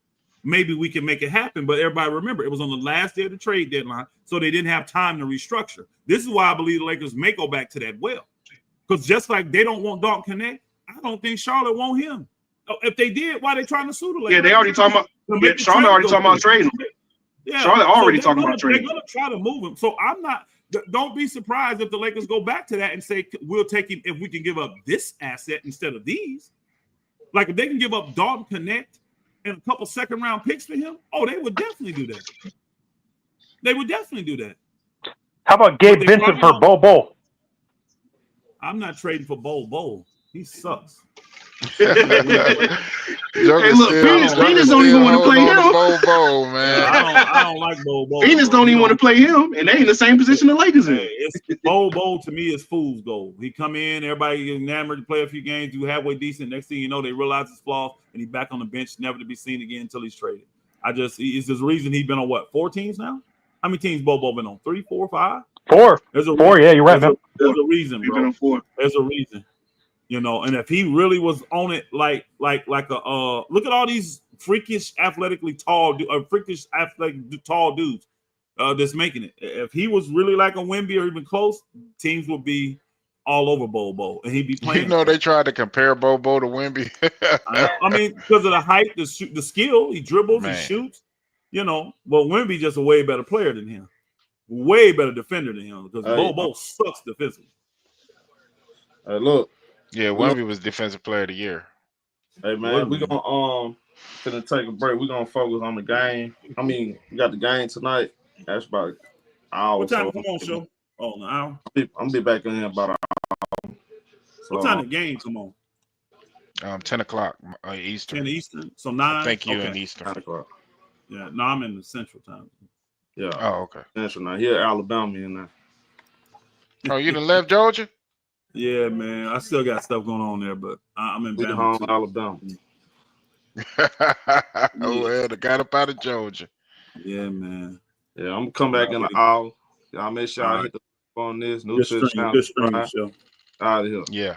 maybe we can make it happen. But everybody remember, it was on the last day of the trade deadline, so they didn't have time to restructure. This is why I believe the Lakers may go back to that well. Because just like they don't want Dalton Connect, I don't think Charlotte want him. If they did, why are they trying to sue the Lakers? Yeah, they already talking about Charlotte already talking about trading. Yeah, Charlotte already talking about trading. They're going to try to move him. So don't be surprised if the Lakers go back to that and say, we'll take him if we can give up this asset instead of these. Like if they can give up Dalton Connect and a couple second-round picks for him, they would definitely do that. They would definitely do that. How about Gabe Vincent for Bo? I'm not trading for Bo. He sucks. Hey, look, Phoenix don't even want to play him. Bo, man. I don't like Bo. Phoenix don't even want to play him, and they in the same position the Lakers in. Bo to me is fool's gold. He come in, everybody get enamored to play a few games, do halfway decent. Next thing you know, they realize his flaws, and he's back on the bench, never to be seen again until he's traded. It's the reason he's been on 4 teams now? How many teams Bo been on? 3, 4, 5? 4. Four, yeah, you're right, man. There's a reason, bro. Been on 4. There's a reason. And if he really was on it like a look at all these freakish athletic tall dudes that's making it. If he was really like a Wemby or even close, teams would be all over Bo, and he'd be playing. They tried to compare Bo to Wemby. I mean, because of the height, the skill, he dribbles, he shoots. But Wemby just a way better player than him, way better defender than him because Bo sucks defensively. Hey, look. Yeah, Wemby was Defensive Player of the Year. Hey man, we're gonna take a break. We're gonna focus on the game. I mean, we got the game tonight. That's about an hour. What time? Come on, show. Oh, an hour. I'm gonna be back in here about an hour. What time the game? Come on. 10 o'clock Eastern. 10 Eastern. So 9. Thank you in Eastern. 9 o'clock. Yeah, no, I'm in the Central time. Yeah. Oh, okay. Central now. Here, Alabama in there. Oh, you done left Georgia? Yeah, man. I still got stuff going on there, but I'm in home, Alabama. Well, they got up out of Georgia. Yeah, man. Yeah, I'm gonna come back in an hour. Y'all make sure I hit the on this. Good stream, show. Out of here. Yeah.